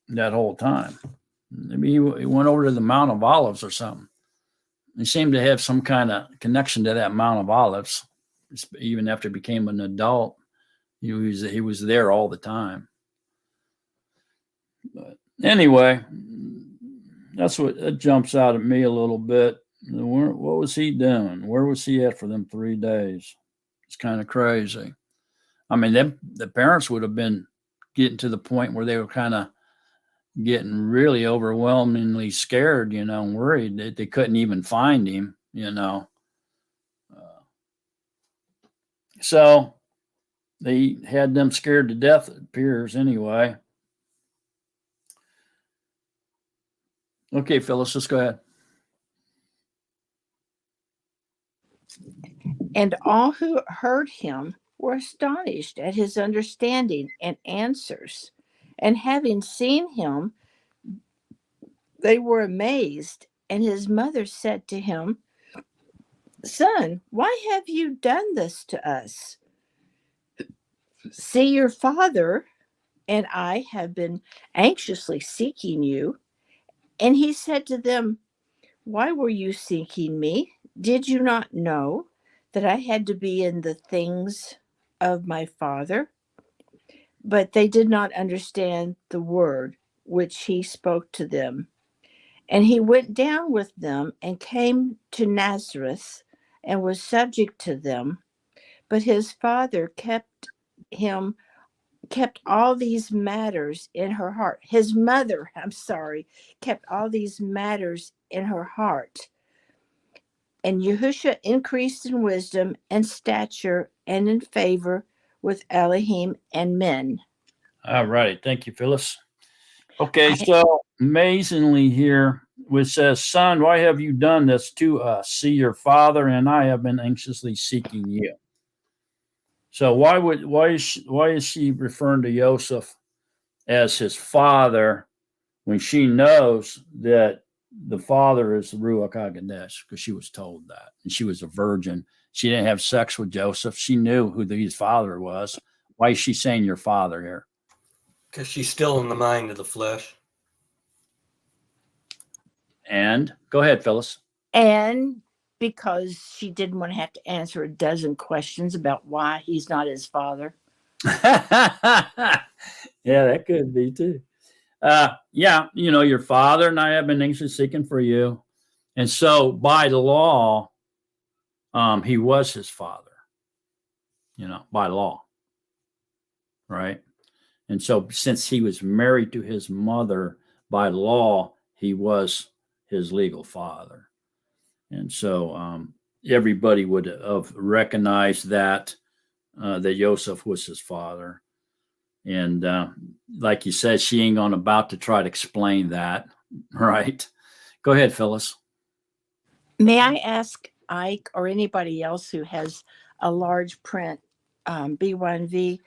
that whole time? Maybe he went over to the Mount of Olives or something. He seemed to have some kind of connection to that Mount of Olives. Even after he became an adult, he was there all the time. But anyway, that jumps out at me a little bit. What was he doing? Where was he at for them 3 days? It's kind of crazy. I mean, the parents would have been getting to the point where they were kind of getting really overwhelmingly scared, and worried that they couldn't even find him, So they had them scared to death, it appears, anyway. Okay, Phyllis, let's go ahead. And all who heard him were astonished at his understanding and answers. And having seen him, they were amazed. And his mother said to him, "Son, why have you done this to us? See, your father and I have been anxiously seeking you." And he said to them, "Why were you seeking me? Did you not know that I had to be in the things of my Father?" But they did not understand the word which he spoke to them. And he went down with them and came to Nazareth and was subject to them. But his father kept all these matters in her heart. His mother, kept all these matters in her heart. And Yahusha increased in wisdom and stature and in favor with Elohim and men. All right. Thank you, Phyllis. Okay, so amazingly here, it says, "Son, why have you done this to us? See, your father and I have been anxiously seeking you." So why is she referring to Joseph as his father when she knows that the father is the Ruach HaKodesh, because she was told that, and she was a virgin. She didn't have sex with Joseph. She knew who his father was. Why is she saying your father here? Because she's still in the mind of the flesh. And go ahead, Phyllis. And because she didn't want to have to answer a dozen questions about why he's not his father. Yeah, that could be too. Yeah, your father and I have been anxiously seeking for you. And so by the law, he was his father, by law. Right. And so since he was married to his mother by law, he was his legal father. And so everybody would have recognized that Joseph was his father. And like you said, she ain't about to try to explain that. Right. Go ahead, Phyllis. May I ask Ike or anybody else who has a large print B1V,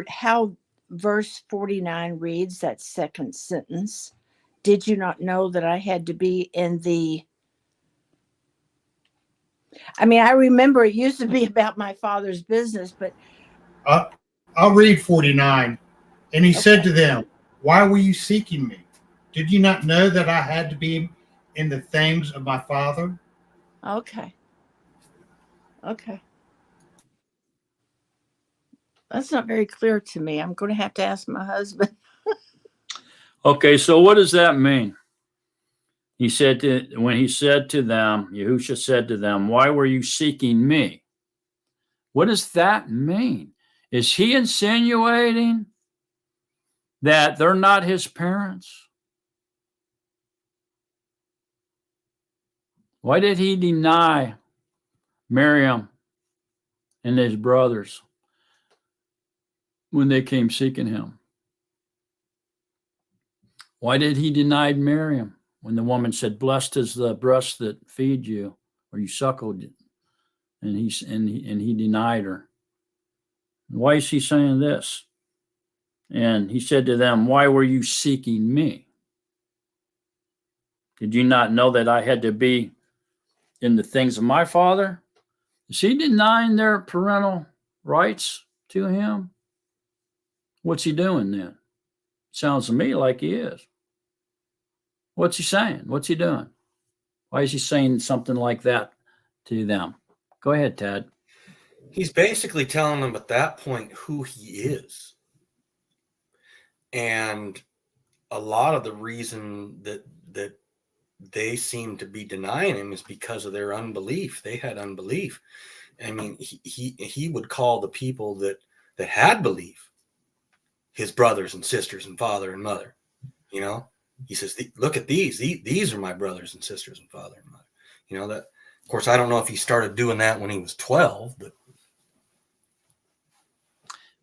how verse 49 reads, that second sentence? Did you not know that I had to be in the... I remember it used to be about my father's business, but... I'll read 49. And he said to them, why were you seeking me? Did you not know that I had to be in the things of my father? Okay. That's not very clear to me. I'm going to have to ask my husband. Okay, so what does that mean? When he said to them, Yahusha said to them, why were you seeking me? What does that mean? Is he insinuating that they're not his parents? Why did he deny Miriam and his brothers when they came seeking him? Why did he deny Miriam when the woman said, blessed is the breast that feed you, or you suckled it? And he denied her. Why is he saying this? And he said to them, why were you seeking me? Did you not know that I had to be in the things of my father? Is he denying their parental rights to him? What's he doing then? Sounds to me like he is. What's he saying? What's he doing? Why is he saying something like that to them? Go ahead, Ted. He's basically telling them at that point who he is. And a lot of the reason that they seem to be denying him is because of their unbelief. They had unbelief. He would call the people that had belief his brothers and sisters and father and mother. He says, look at these are my brothers and sisters and father and mother. That, of course, I don't know if he started doing that when he was 12, but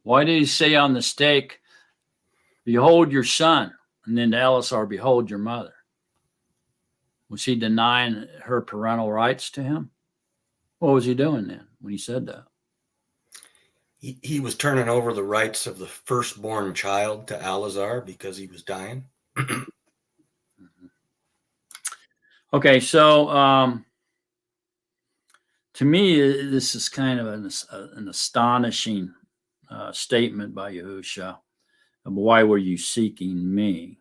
why did he say on the stake, behold your son, and then to Eleazar, behold your mother? Was he denying her parental rights to him? What was he doing then when he said that? He was turning over the rights of the firstborn child to Eleazar because he was dying. Okay, so to me, this is kind of an astonishing statement by Yahusha. Why were you seeking me?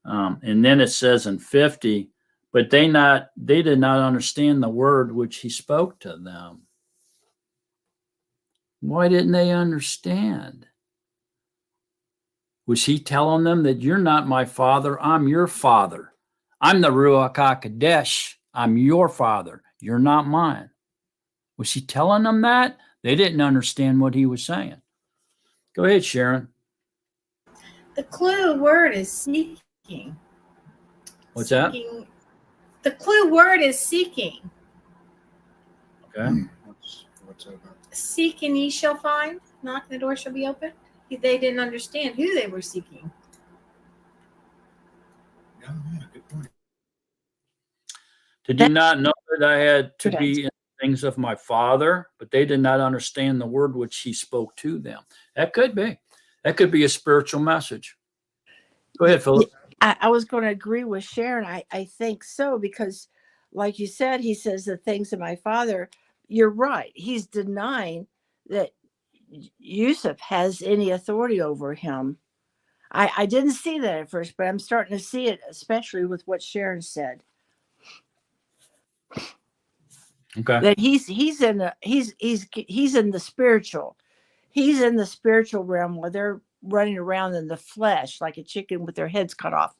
And then it says in 50, but they did not understand the word which he spoke to them. Why didn't they understand? Was he telling them that you're not my father, I'm your father? I'm the Ruach HaKodesh. I'm your father. You're not mine. Was he telling them that? They didn't understand what he was saying. Go ahead, Sharon. The clue word is seeking. What's that? The clue word is seeking. Okay. What's that about? Seek and ye shall find. Knock and the door shall be open. They didn't understand who they were seeking. Yeah, good point. Did you not know that I had to be in things of my Father, but they did not understand the word which he spoke to them. That could be. That could be a spiritual message. Go ahead, Philip. I was going to agree with Sharon. I think so, because like you said, he says the things of my Father. You're right. He's denying that Yusuf has any authority over him. I didn't see that at first, but I'm starting to see it, especially with what Sharon said. Okay. That he's in the spiritual. He's in the spiritual realm where they're running around in the flesh like a chicken with their heads cut off.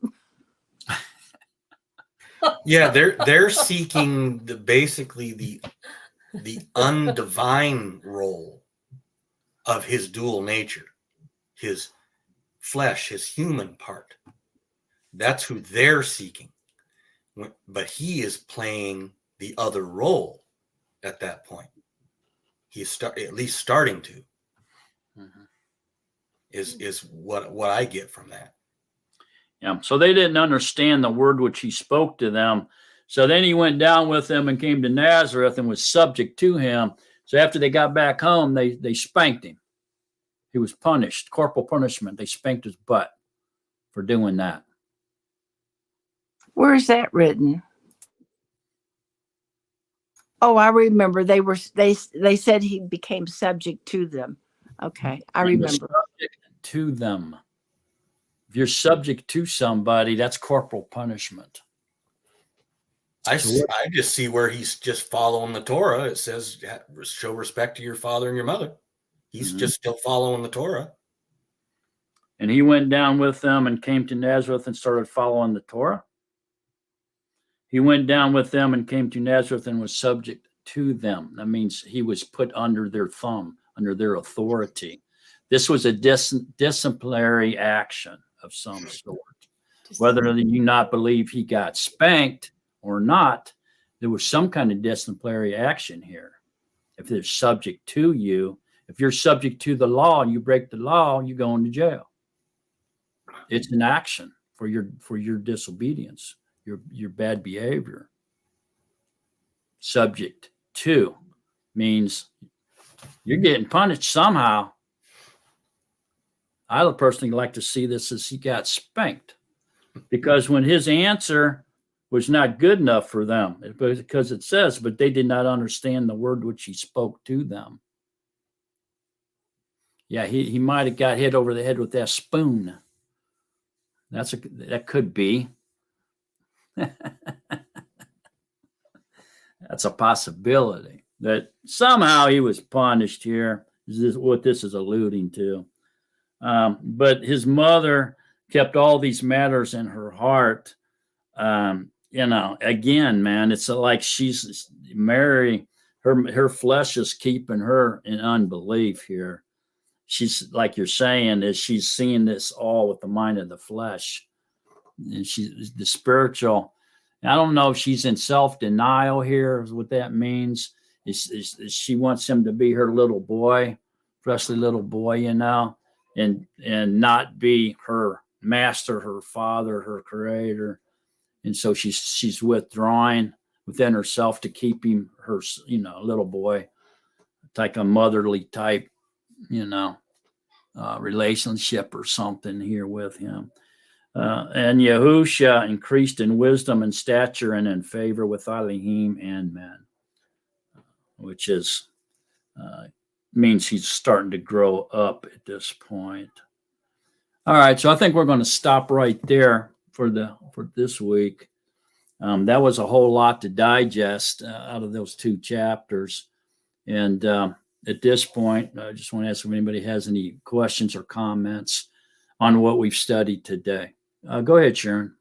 Yeah, they're seeking basically the undivine role of his dual nature, his flesh, his human part. That's who they're seeking. But he is playing the other role at that point. He's at least starting to. Mm-hmm. Is what I get from that. Yeah. So they didn't understand the word which he spoke to them. So then he went down with them and came to Nazareth and was subject to him. So after they got back home, they spanked him. He was punished, corporal punishment. They spanked his butt for doing that. Where is that written? Oh, I remember. They said he became subject to them. Okay, I remember. Subject to them. If you're subject to somebody, that's corporal punishment. I just see where he's just following the Torah. It says, show respect to your father and your mother. He's just still following the Torah. And he went down with them and came to Nazareth and started following the Torah. He went down with them and came to Nazareth and was subject to them. That means he was put under their thumb, under their authority. This was a disciplinary action of some sort. Whether you not believe he got spanked or not, there was some kind of disciplinary action here. If they're subject to you, if you're subject to the law and you break the law, you go into jail. It's an action for your disobedience, your bad behavior. Subject to means you're getting punished somehow. I would personally like to see this as he got spanked, because when his answer was not good enough for them, because it says, but they did not understand the word which he spoke to them. Yeah, he might have got hit over the head with that spoon. That could be. That's a possibility that somehow he was punished here. Is what this is alluding to. But his mother kept all these matters in her heart. Again, man, it's like she's Mary, her flesh is keeping her in unbelief here. She's, like you're saying, is she's seeing this all with the mind of the flesh. And she's the spiritual. I don't know if she's in self-denial here, is what that means. Is she wants him to be her little boy, fleshly little boy, and not be her master, her father, her creator. And so she's withdrawing within herself to keep him her, little boy, like a motherly type, relationship or something here with him. And Yahusha increased in wisdom and stature and in favor with Elohim and men, which is means he's starting to grow up at this point. All right, so I think we're going to stop right there for this week. That was a whole lot to digest out of those two chapters. And at this point, I just want to ask if anybody has any questions or comments on what we've studied today. Go ahead, Sharon.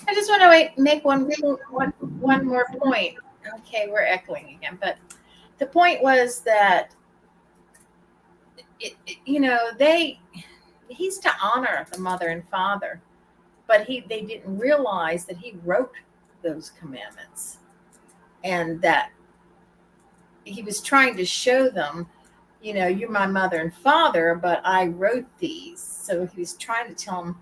I just want to make one more point. Okay, we're echoing again, but the point was that he's to honor the mother and father, but they didn't realize that he wrote those commandments, and that he was trying to show them, you're my mother and father, but I wrote these. So he was trying to tell them,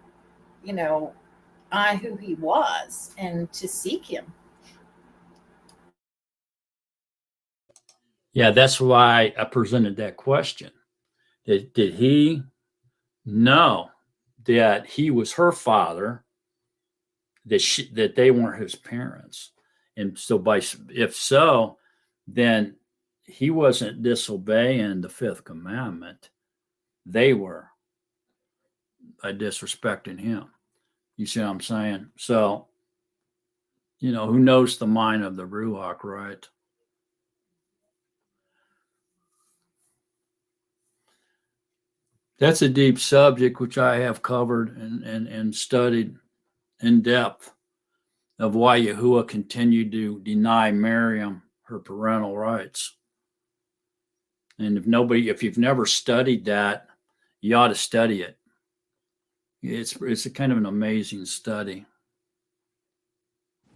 who he was and to seek him. Yeah, that's why I presented that question. Did he know that he was her father, that they weren't his parents? And so if so, then he wasn't disobeying the fifth commandment. They were disrespecting him. You see what I'm saying? So, who knows the mind of the Ruach, right? That's a deep subject which I have covered and studied in depth, of why Yahuwah continued to deny Miriam her parental rights. And if you've never studied that, you ought to study it. It's a kind of an amazing study.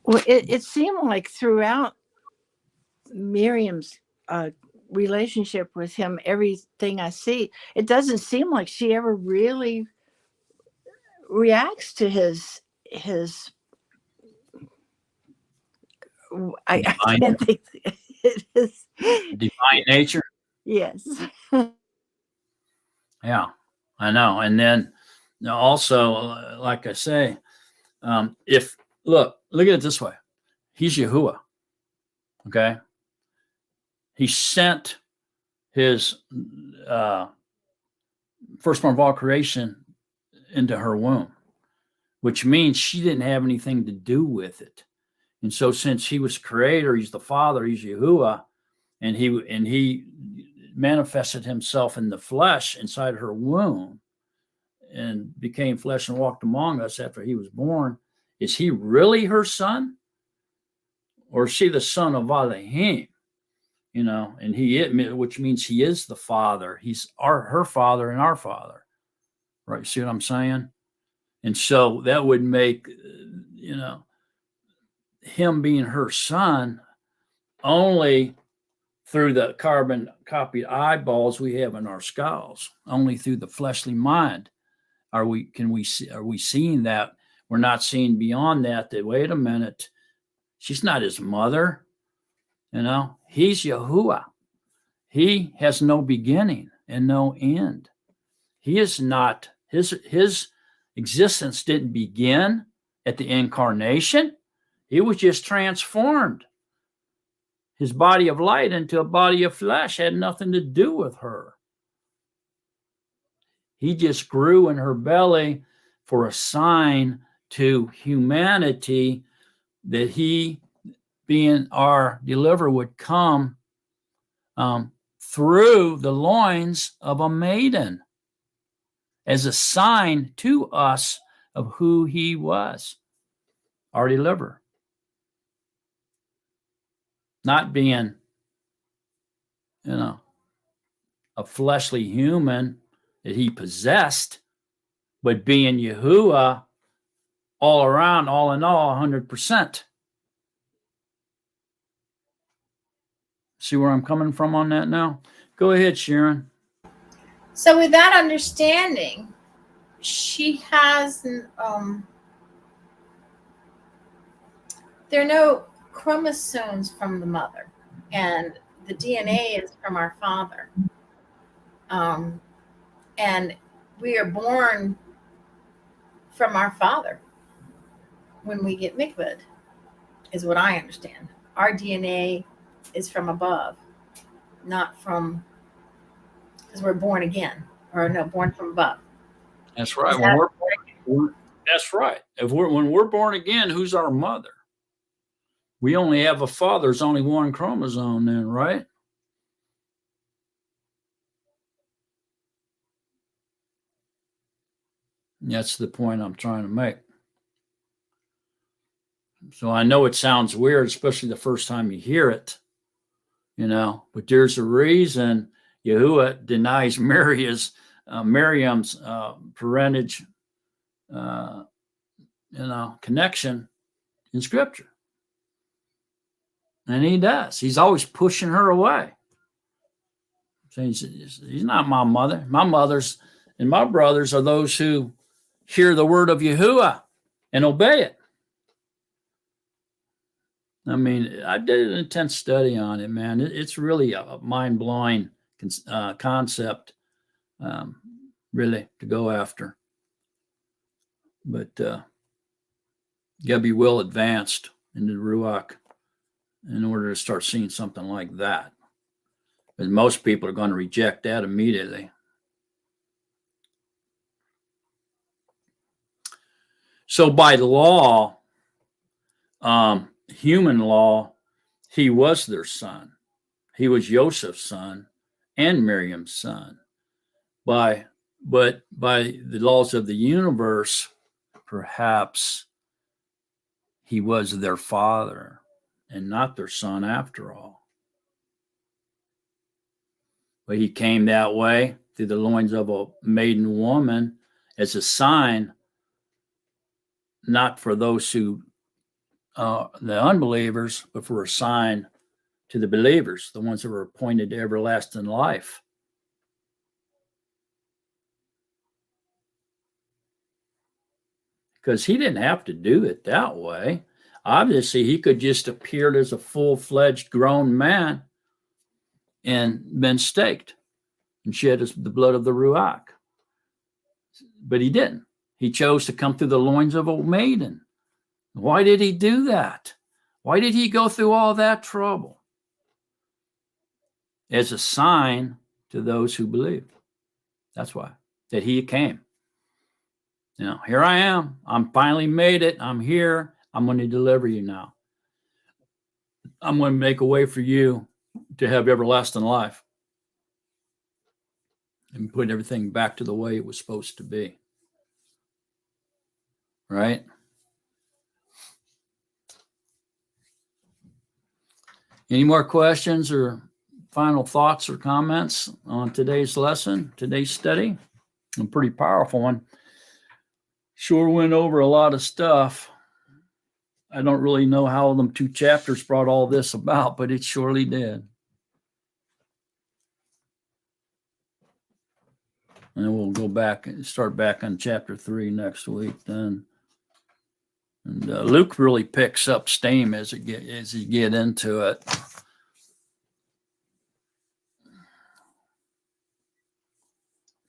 Well, it seemed like throughout Miriam's relationship with him, everything I see, it doesn't seem like she ever really reacts to his I can't think it is divine nature. Yes. Yeah, I know. And then also, like I say, if look at it this way, he's Yahuwah. Okay, he sent his firstborn of all creation into her womb, which means she didn't have anything to do with it. And so, since he was creator, he's the father, he's Yahuwah, and he manifested himself in the flesh inside her womb and became flesh and walked among us after he was born. Is he really her son? Or is she the son of Elohim? And which means he is the father. He's her father and our father. Right? See what I'm saying? And so that would make, him being her son only through the carbon copied eyeballs we have in our skulls, only through the fleshly mind. Are we seeing that? We're not seeing beyond that, wait a minute, she's not his mother. He's Yahuwah. He has no beginning and no end. He is not, his existence didn't begin at the incarnation. He was just transformed. His body of light into a body of flesh had nothing to do with her. He just grew in her belly for a sign to humanity that he, being our deliverer, would come through the loins of a maiden as a sign to us of who he was, our deliverer. Not being, a fleshly human that he possessed, but being Yahuwah all around, all in all, 100%. See where I'm coming from on that now? Go ahead, Sharon. So with that understanding, she has, there are no chromosomes from the mother, and the DNA is from our father. And we are born from our father when we get mikvahd, is what I understand. Our DNA is from above, not from, because we're born again, or no, born from above. That's right. That's right. When we're born again, who's our mother? We only have a father. There's only one chromosome then, right? That's the point I'm trying to make. So I know it sounds weird, especially the first time you hear it, but there's a reason Yahuwah denies Miriam's parentage, connection in Scripture. And he does. He's always pushing her away. Saying, he's not my mother. My mothers and my brothers are those who hear the word of Yahuwah and obey it. I mean, I did an intense study on it, man. It's really a mind-blowing concept, really, to go after. But you got to be well advanced in the Ruach in order to start seeing something like that. Because most people are going to reject that immediately. So by law, human law, he was their son. He was Joseph's son and Miriam's son. But by the laws of the universe, perhaps he was their father and not their son after all. But he came that way through the loins of a maiden woman as a sign, not for those who, the unbelievers, but for a sign to the believers, the ones that were appointed to everlasting life. Because he didn't have to do it that way. Obviously, he could just appeared as a full-fledged grown man and been staked and shed the blood of the Ruach. But he didn't. He chose to come through the loins of a maiden. Why did he do that? Why did he go through all that trouble? As a sign to those who believe. That's why. That he came. You know, here I am. I'm finally made it. I'm here. I'm going to deliver you now. I'm going to make a way for you to have everlasting life. And put everything back to the way it was supposed to be. Right? Any more questions or final thoughts or comments on today's lesson, today's study? A pretty powerful one. Sure went over a lot of stuff. I don't really know how them 2 chapters brought all this about, but it surely did. And we'll go back and start back on chapter 3 next week then. And Luke really picks up steam as you get into it.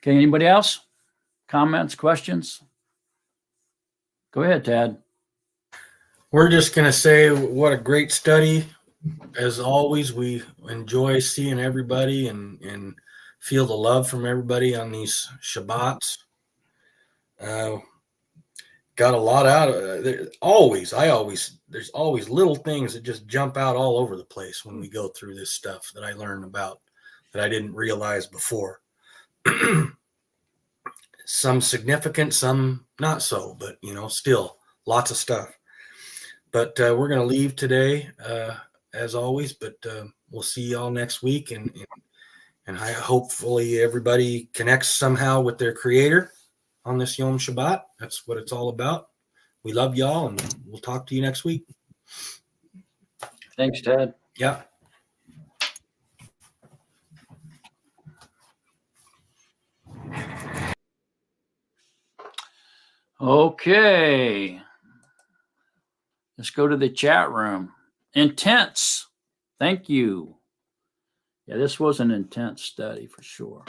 Okay, anybody else? Comments, questions? Go ahead, Tad. We're just going to say what a great study. As always, we enjoy seeing everybody and feel the love from everybody on these Shabbats. Got a lot out of it. There's always little things that just jump out all over the place when we go through this stuff that I learned about that I didn't realize before. Some significant, some not so, but still lots of stuff. But we're going to leave today as always, but we'll see y'all next week, and hopefully everybody connects somehow with their creator on this Yom Shabbat. That's what it's all about. We love y'all, and we'll talk to you next week. Thanks, Ted. Yeah. Okay. Let's go to the chat room. Intense. Thank you. Yeah, this was an intense study for sure.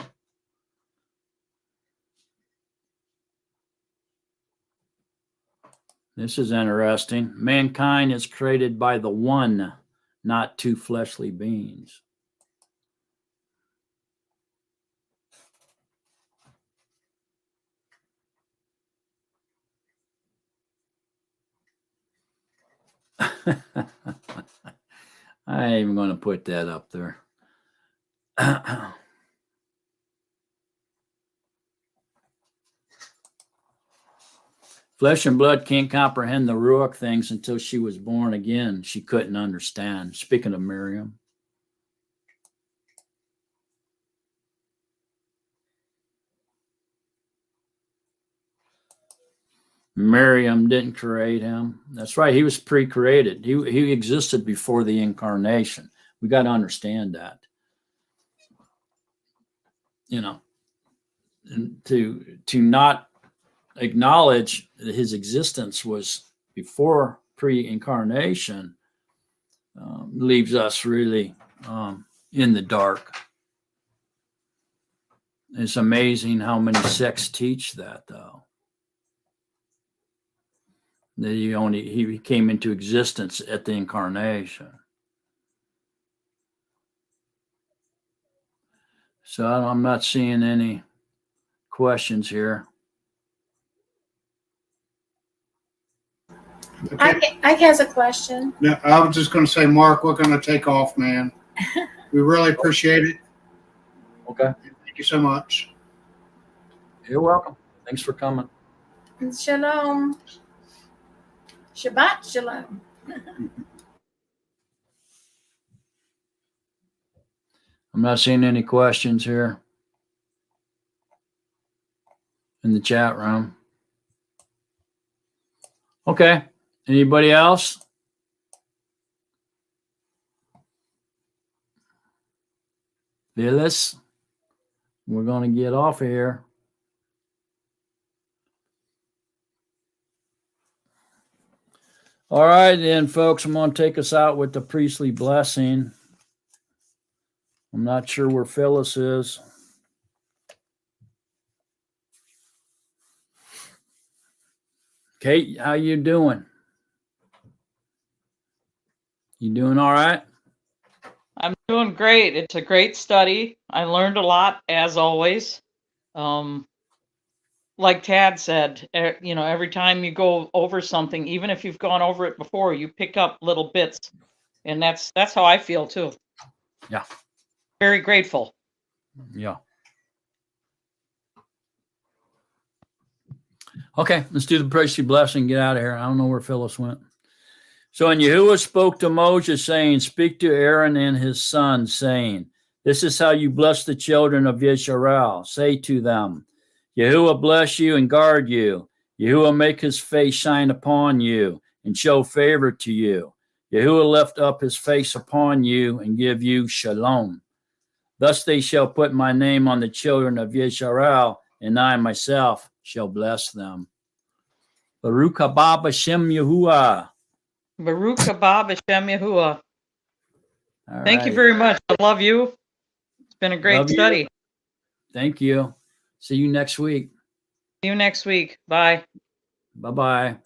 This is interesting. Mankind is created by the one, not 2 fleshly beings. I ain't even going to put that up there. Flesh and blood can't comprehend the Ruach things until she was born again. She couldn't understand. Speaking of Miriam. Miriam didn't create him. That's right. He was pre-created. He existed before the incarnation. We got to understand that. And to not acknowledge that his existence was before pre-incarnation leaves us really in the dark. It's amazing how many sects teach that, though. That he came into existence at the incarnation. So I'm not seeing any questions here. Okay. I has a question. No, I was just going to say, Mark, we're going to take off, man. We really appreciate it. Okay. Thank you so much. You're welcome. Thanks for coming. Shalom. Shabbat shalom. I'm not seeing any questions here in the chat room. Okay. Anybody else? Phyllis, we're going to get off of here. All right, then, folks, I'm going to take us out with the priestly blessing. I'm not sure where Phyllis is. Kate, how you doing? You doing all right? I'm doing great. It's a great study. I learned a lot, as always. Like Tad said, every time you go over something, even if you've gone over it before, you pick up little bits, and that's how I feel too. Yeah. Very grateful. Yeah. Okay, let's do the priestly blessing. Get out of here. I don't know where Phyllis went. So, and Yahuwah spoke to Moses, saying, "Speak to Aaron and his sons, saying, this is how you bless the children of Yisrael. Say to them, Yahuwah bless you and guard you. Yahuwah make his face shine upon you and show favor to you. Yahuwah lift up his face upon you and give you shalom. Thus they shall put my name on the children of Yisrael, and I myself shall bless them." Baruch haba b'shem Yahuwah. Baruch haba b'shem Yahuwah. All Thank you right. very much. I love you. It's been a great Love you. study. Thank you. See you next week. See you next week. Bye. Bye-bye.